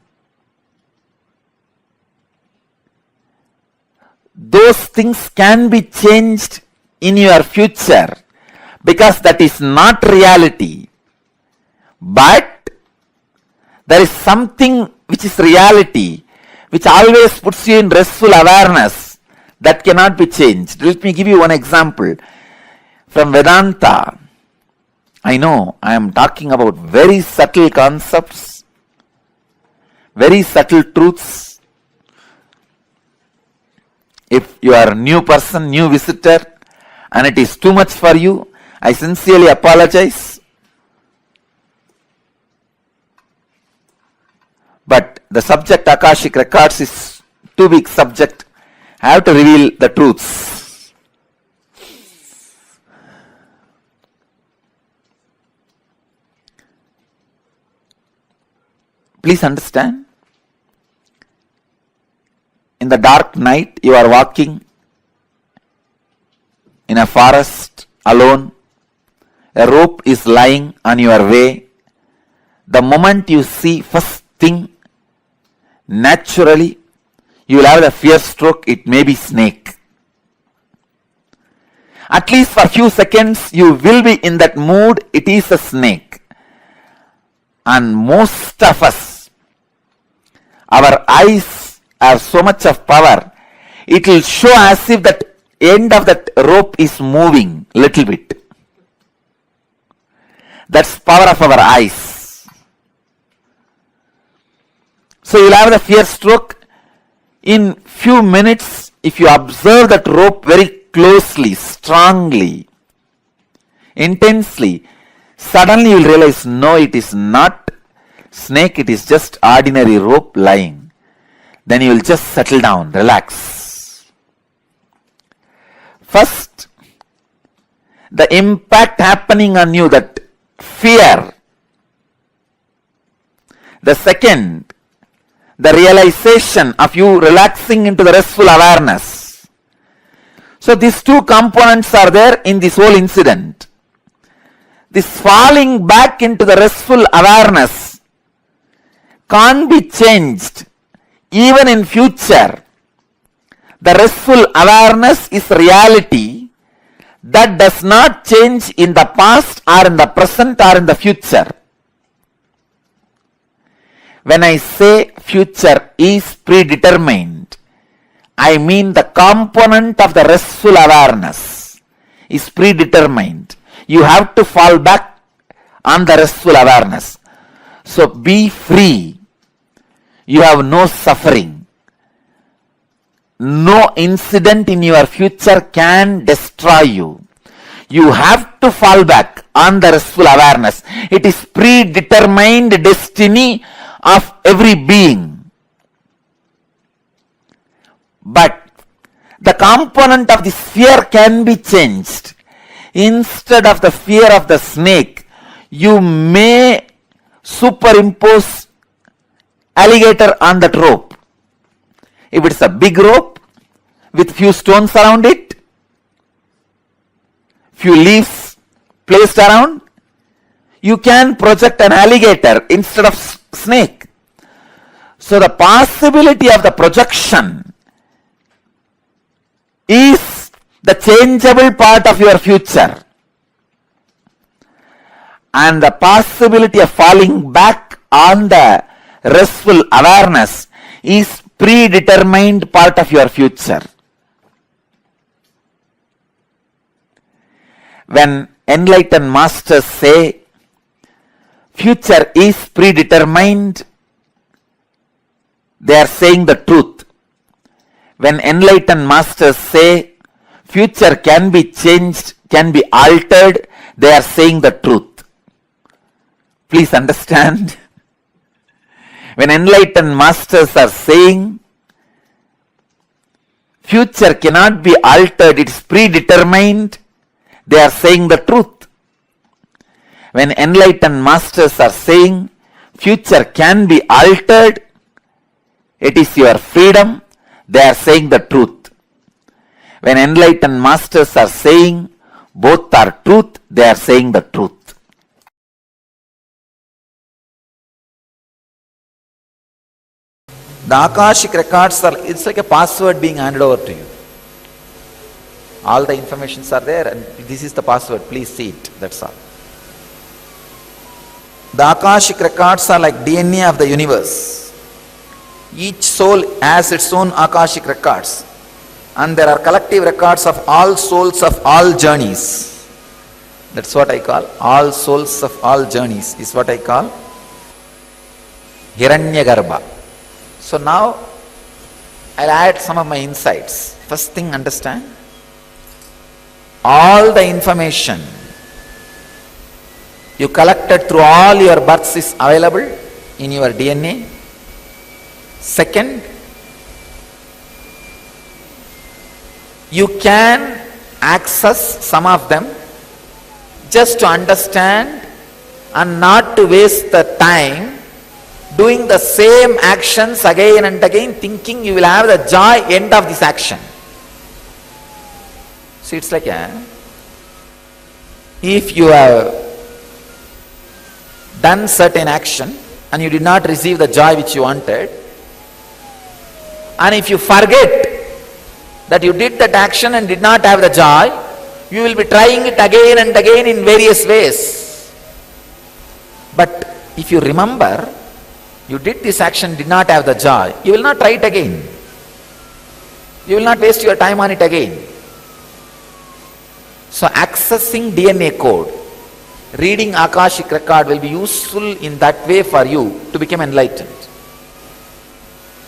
those things can be changed in your future because that is not reality. But there is something which is reality, which always puts you in restful awareness, that cannot be changed. Let me give you one example from Vedanta. I know I am talking about very subtle concepts, very subtle truths. If you are a new person, new visitor, and it is too much for you, I sincerely apologize. But the subject Akashic Records is too big subject. I have to reveal the truths. Please understand. In the dark night, you are walking in a forest alone. A rope is lying on your way. The moment you see first thing, naturally, you will have the fear stroke. It may be snake. At least for a few seconds, you will be in that mood. It is a snake. And most of us, our eyes have so much of power. It will show as if that end of that rope is moving little bit. That's power of our eyes. So you'll have the fear stroke. In few minutes, if you observe that rope very closely, strongly, intensely, suddenly you will realize, no, it is not snake, it is just ordinary rope lying. Then you will just settle down, relax. First, the impact happening on you, that fear. The second, the realization of you relaxing into the restful awareness. So these two components are there in this whole incident. This falling back into the restful awareness can't be changed even in future. The restful awareness is reality that does not change in the past or in the present or in the future. When I say future is predetermined, I mean the component of the restful awareness is predetermined. You have to fall back on the restful awareness. So be free. You have no suffering. No incident in your future can destroy you. You have to fall back on the restful awareness. It is predetermined destiny of every being. But the component of this fear can be changed. Instead of the fear of the snake, you may superimpose alligator on that rope. If it's a big rope with few stones around it, few leaves placed around, you can project an alligator instead of snake. So the possibility of the projection is the changeable part of your future. And the possibility of falling back on the restful awareness is predetermined part of your future. When enlightened masters say future is predetermined, they are saying the truth. When enlightened masters say future can be changed, can be altered, they are saying the truth. Please understand. When enlightened masters are saying future cannot be altered, it is predetermined, they are saying the truth. When enlightened masters are saying future can be altered, it is your freedom, they are saying the truth. When enlightened masters are saying both are truth, they are saying the truth. The Akashic records are, it's like a password being handed over to you. All the informations are there and this is the password, please see it, that's all. The Akashic records are like DNA of the universe. Each soul has its own Akashic records and there are collective records of all souls of all journeys. That's what I call all souls of all journeys, is what I call Hiranyagarbha. So now I'll add some of my insights. First thing, understand, all the information you collected through all your births is available in your DNA. Second, you can access some of them just to understand and not to waste the time doing the same actions again and again, thinking you will have the joy end of this action. See, it's like if you have done certain action and you did not receive the joy which you wanted, and if you forget that you did that action and did not have the joy, you will be trying it again and again in various ways. But if you remember, you did this action, did not have the joy, you will not try it again. You will not waste your time on it again. So accessing DNA code, reading Akashic record will be useful in that way for you to become enlightened.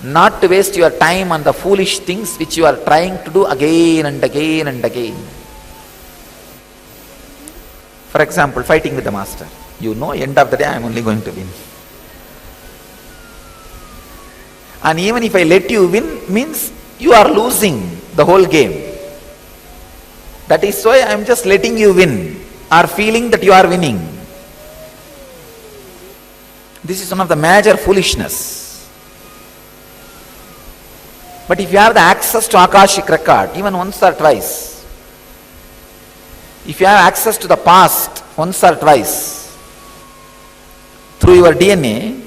Not to waste your time on the foolish things which you are trying to do again and again and again. For example, fighting with the master. You know, end of the day I am only going to win. And even if I let you win, means you are losing the whole game. That is why I am just letting you win, or feeling that you are winning. This is one of the major foolishness. But if you have the access to Akashic record, even once or twice, if you have access to the past once or twice, through your DNA,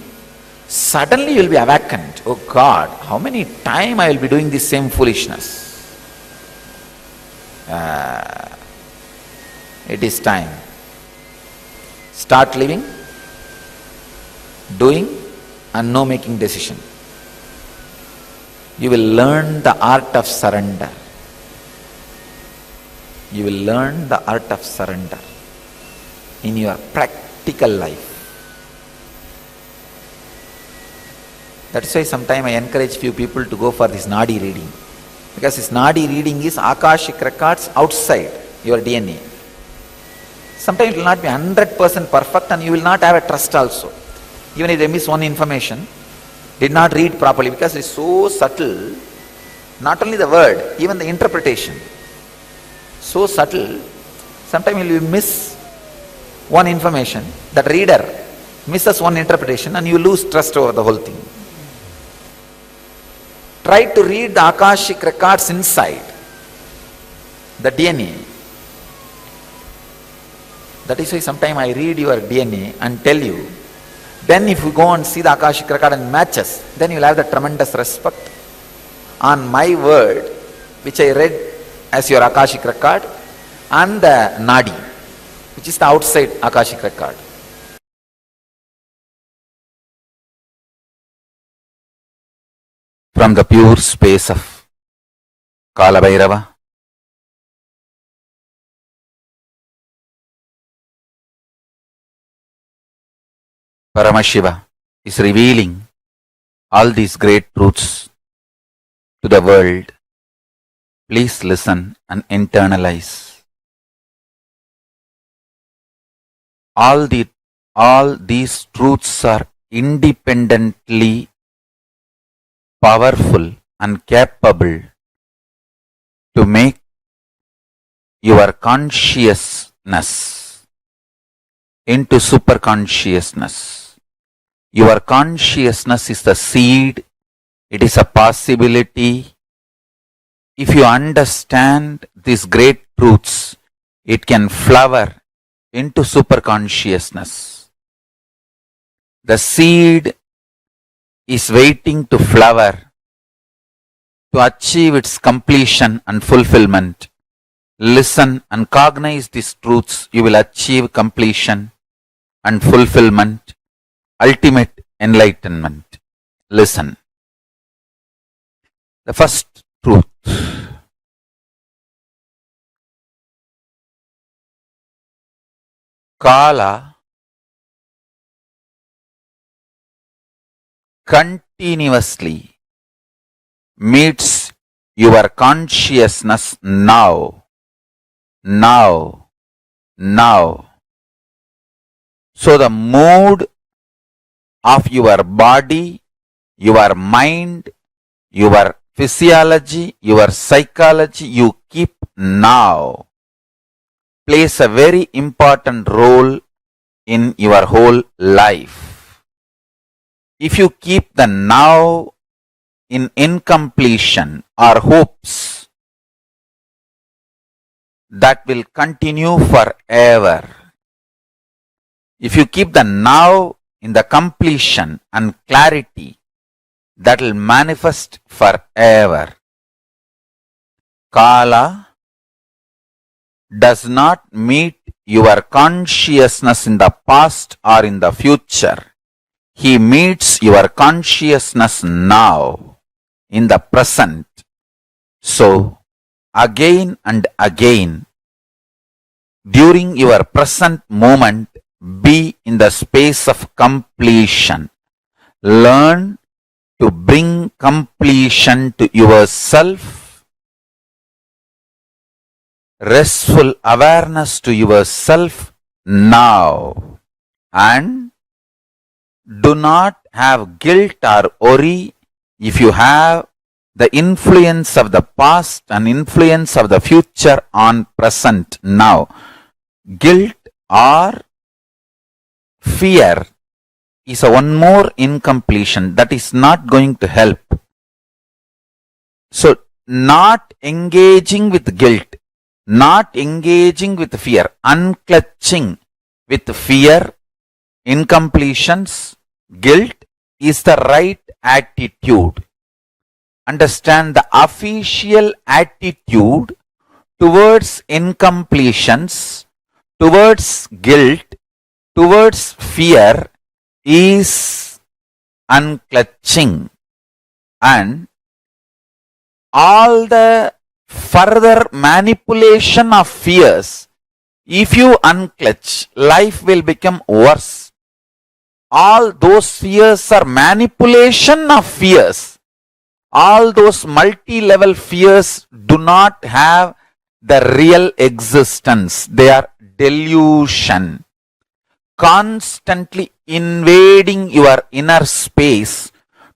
suddenly you will be awakened. Oh God, how many times I will be doing this same foolishness? It is time. Start living, doing, and no making decision. You will learn the art of surrender. You will learn the art of surrender in your practical life. That's why sometimes I encourage few people to go for this Nadi reading. Because this Nadi reading is Akashic records outside your DNA. Sometimes it will not be 100% perfect and you will not have a trust also. Even if they miss one information, did not read properly, because it is so subtle, not only the word, even the interpretation. So subtle, sometimes you will miss one information, that reader misses one interpretation and you lose trust over the whole thing. Try to read the Akashic records inside the DNA. That is why sometimes I read your DNA and tell you. Then if you go and see the Akashic record and matches, then you will have the tremendous respect on my word, which I read as your Akashic record, and the Nadi, which is the outside Akashic record. From the pure space of Kalabhairava, Paramashiva is revealing all these great truths to the world. Please listen and internalize. All these truths are independently powerful and capable to make your consciousness into superconsciousness. Your consciousness is the seed, it is a possibility. If you understand these great truths, it can flower into superconsciousness. The seed is waiting to flower to achieve its completion and fulfillment. Listen and cognize these truths, you will achieve completion and fulfillment, ultimate enlightenment. Listen. The first truth. Kala continuously meets your consciousness now, now, now. So the mood of your body, your mind, your physiology, your psychology, you keep now, plays a very important role in your whole life. If you keep the now in incompletion or hopes, that will continue forever. If you keep the now in the completion and clarity, that will manifest forever. Kala does not meet your consciousness in the past or in the future. He meets your consciousness now, in the present. So, again and again, during your present moment, be in the space of completion. Learn to bring completion to yourself, restful awareness to yourself now, and do not have guilt or worry if you have the influence of the past and influence of the future on present now. Guilt or fear is a one more incompletion that is not going to help. So, not engaging with guilt, not engaging with fear, unclutching with fear, incompletions, guilt is the right attitude. Understand the official attitude towards incompletions, towards guilt, towards fear is unclutching, and all the further manipulation of fears, if you unclutch, life will become worse. All those fears are manipulation of fears. All those multi-level fears do not have the real existence. They are delusion. Constantly invading your inner space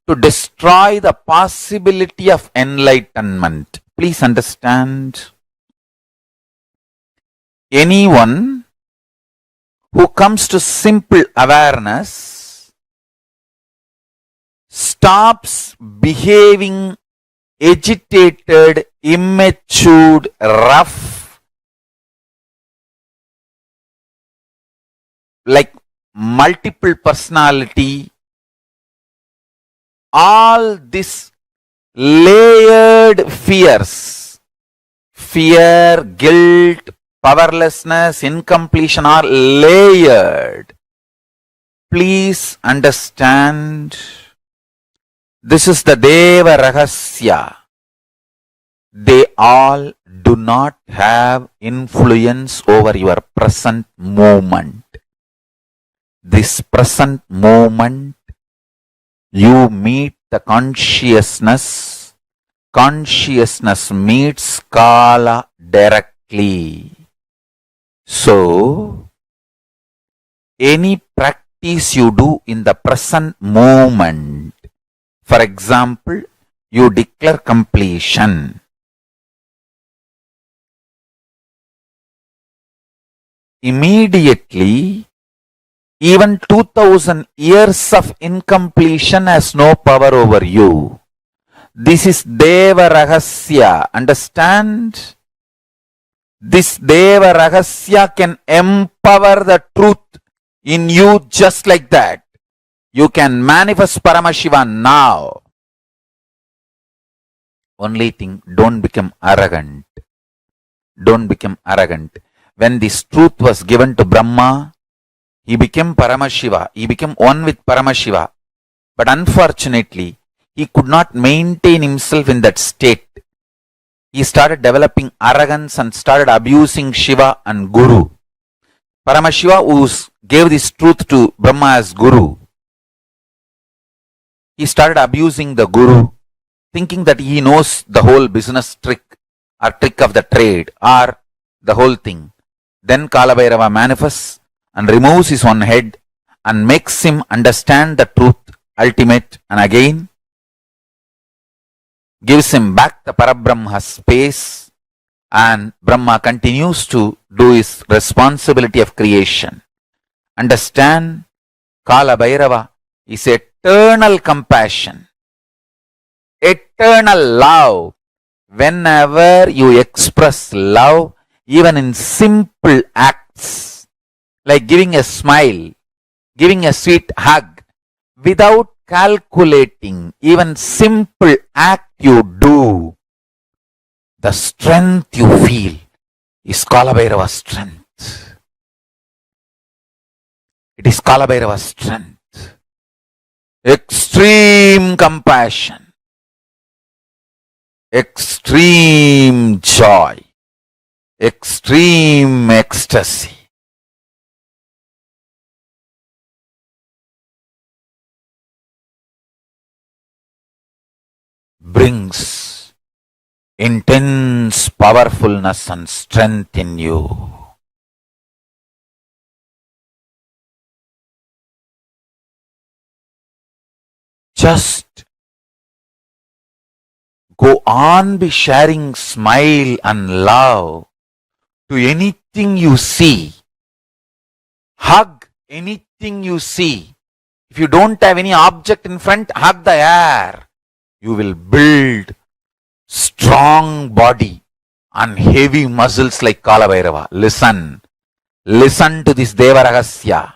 to destroy the possibility of enlightenment. Please understand. Anyone who comes to simple awareness stops behaving agitated, immature, rough, like multiple personality, all this layered fears, fear, guilt, powerlessness, incompletion are layered. Please understand, this is the Deva Rahasya. They all do not have influence over your present moment. This present moment, you meet the consciousness. Consciousness meets Kala directly. So, any practice you do in the present moment, for example, you declare completion. Immediately, even 2000 years of incompletion has no power over you. This is Deva Rahasya. Understand? This Deva Rahasya can empower the truth in you just like that. You can manifest Paramashivoham now. Only thing, don't become arrogant. Don't become arrogant. When this truth was given to Brahma, he became Paramashiva. He became one with Paramashiva. But unfortunately, he could not maintain himself in that state. He started developing arrogance and started abusing Shiva and Guru. Paramashiva, who gave this truth to Brahma as Guru, he started abusing the Guru, thinking that he knows the whole business trick or trick of the trade or the whole thing. Then Kalabhairava manifests and removes his one head and makes him understand the truth ultimate, and again gives him back the Parabrahma space, and Brahma continues to do his responsibility of creation. Understand, Kala Bhairava is eternal compassion, eternal love. Whenever you express love, even in simple acts, like giving a smile, giving a sweet hug, without calculating, even simple act you do, the strength you feel is Kala Bhairava's strength. It is Kala Bhairava's strength. Extreme compassion, extreme joy, extreme ecstasy. Brings intense powerfulness and strength in you. Just go on be sharing smile and love to anything you see. Hug anything you see. If you don't have any object in front, hug the air. You will build strong body and heavy muscles like Kala Bhairava. Listen. Listen to this Deva Rahasya.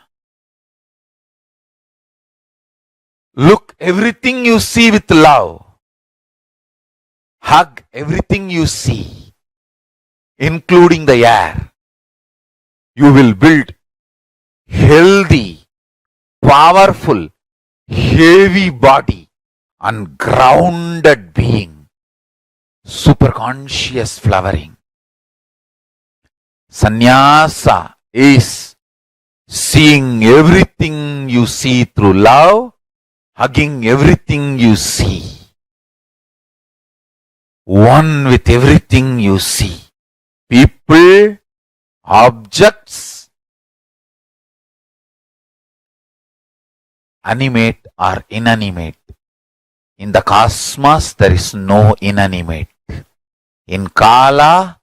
Look everything you see with love. Hug everything you see, including the air. You will build healthy, powerful, heavy body and grounded being. Superconscious flowering. Sannyasa is seeing everything you see through love, hugging everything you see. One with everything you see. People, objects, animate or inanimate. In the cosmos, there is no inanimate. In Kala,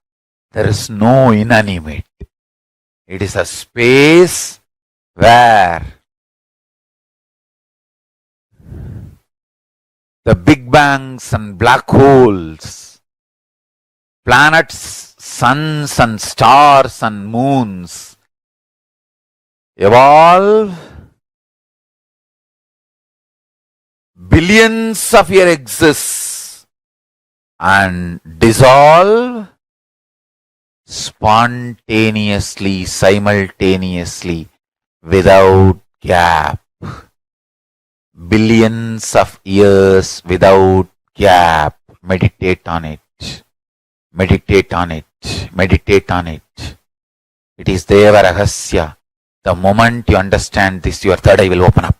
there is no inanimate. It is a space where the big bangs and black holes, planets, suns and stars and moons evolve billions of years exist and dissolve spontaneously, simultaneously, without gap. Billions of years without gap. Meditate on it. Meditate on it. Meditate on it. It is Deva Rahasya. The moment you understand this, your third eye will open up.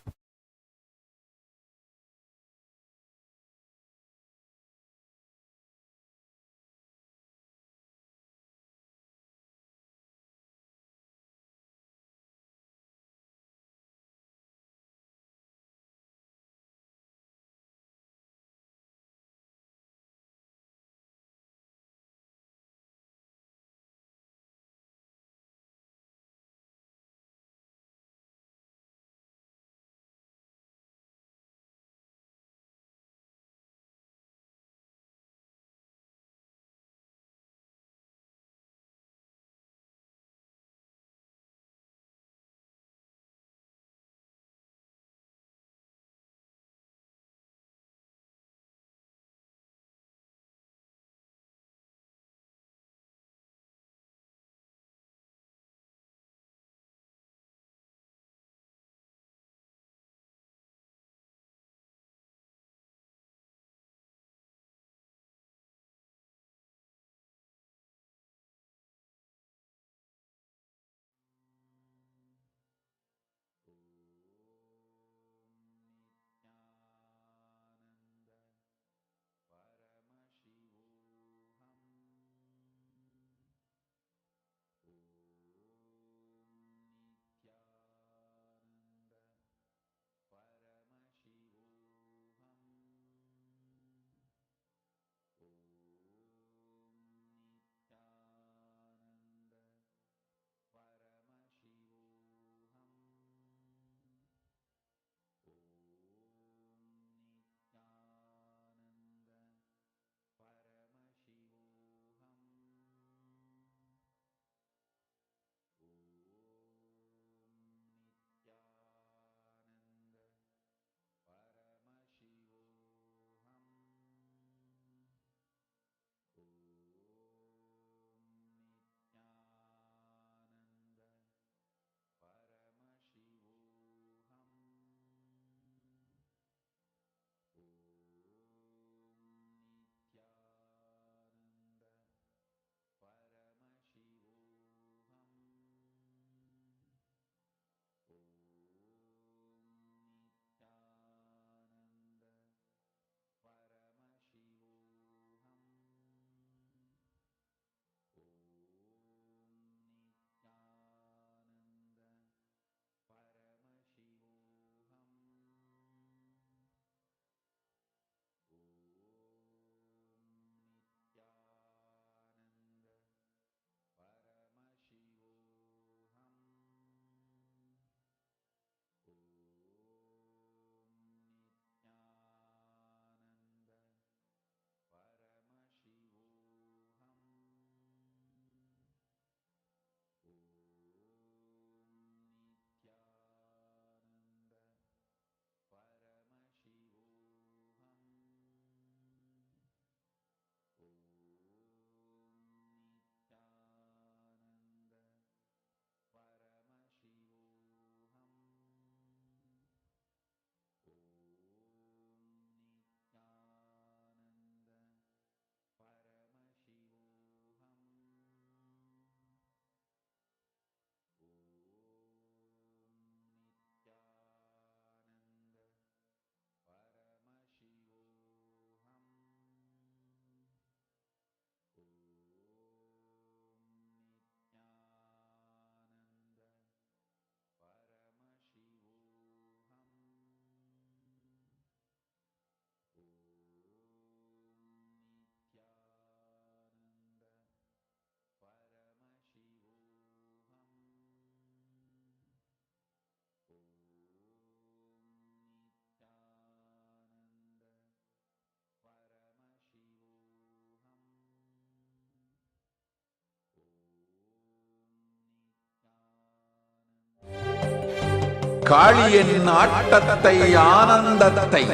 காளியின் ஆட்டத்தை ஆனந்தத்தை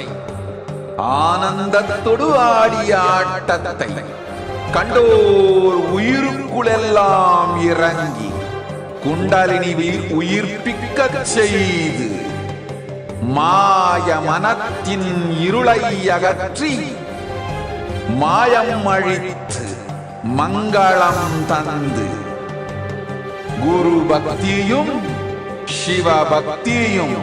ஆனந்தத்தொடு ஆடிய ஆட்டத்தை கண்டோர் உயிருக்குளெல்லாம் இறங்கி குண்டலினிவில் உயிர்ப்பிக்கச் செய்து மாய மனத்தின் இருளை அகற்றி மாயம் அழித்து மங்களம் தந்து குரு பக்தியும் சிவ பக்தியும்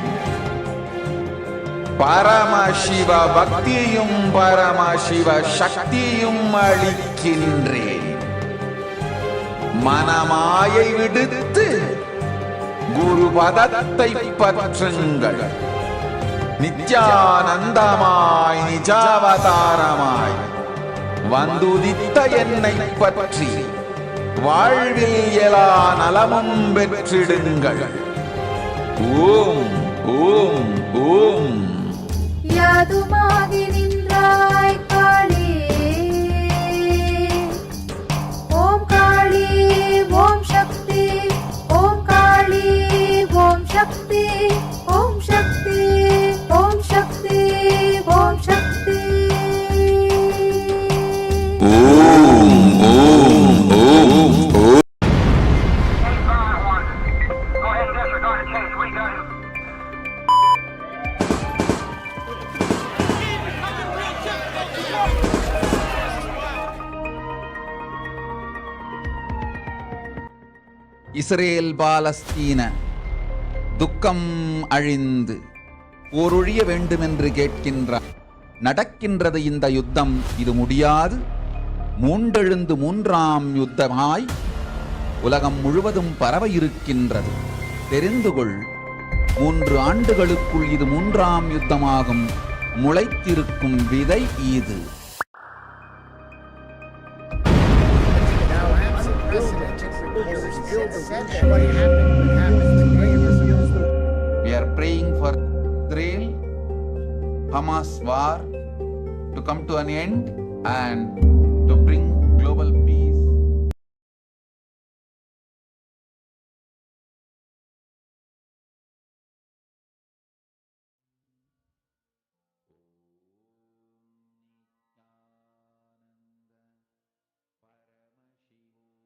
பரமசிவ பக்தியும் பரமசிவ சக்தியும் அளிக்கின்றேன். மனமாயை விடுத்து குரு பதத்தை பற்றுங்கள். நித்யானந்தமாய் நிஜாவதாரமாய் வந்துதித்த என்னை பற்றி வாழ்வில் எல்லா நலமும் பெற்றிடுங்கள். ஓம் ஓம் ஓம். யாதுமாகி நின்றாய் காளி, ஓம் காளி ஓம் சக்தி, ஓம் காளி ஓம் சக்தி, ஓம் சக்தி ஓம் சக்தி ஓம் சக்தி. ஓம் ஓம் ஓம் ஓம். இஸ்ரேல் பாலஸ்தீன துக்கம் அழிந்து போரொழிய வேண்டுமென்று கேட்கின்றார். நடக்கின்றது இந்த யுத்தம், இது முடியாது. மூண்டெழுந்து மூன்றாம் யுத்தமாய் உலகம் முழுவதும் பரவ இருக்கின்றது. தெரிந்து கொள், 3 ஆண்டுகளுக்குள் இது 3ஆம் யுத்தமாகும். முளைத்திருக்கும் விதை இது. We are praying for Israel, Hamas war to come to an end and to bring global peace. Paramashivoham.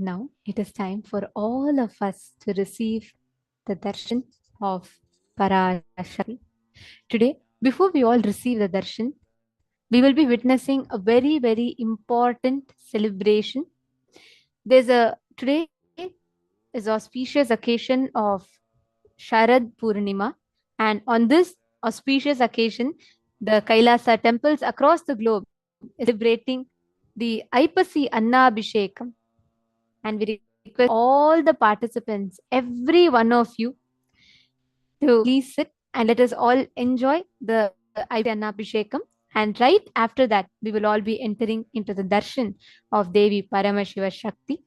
Now it is time for all of us to receive the darshan of Parashakti. Today, before we all receive the darshan, we will be witnessing a very, very important celebration. Today is auspicious occasion of Sharad Purnima, and on this auspicious occasion, the Kailasa temples across the globe is celebrating the Aipasi Annabhishekam, and we request all the participants, every one of you, to please sit and let us all enjoy the Aipasi Annabhishekam. And right after that, we will all be entering into the darshan of Devi Paramashiva Shakti.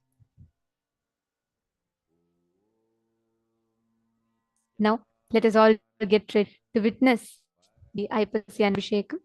Now, let us all get ready to witness the Aipasi Annabhishekam.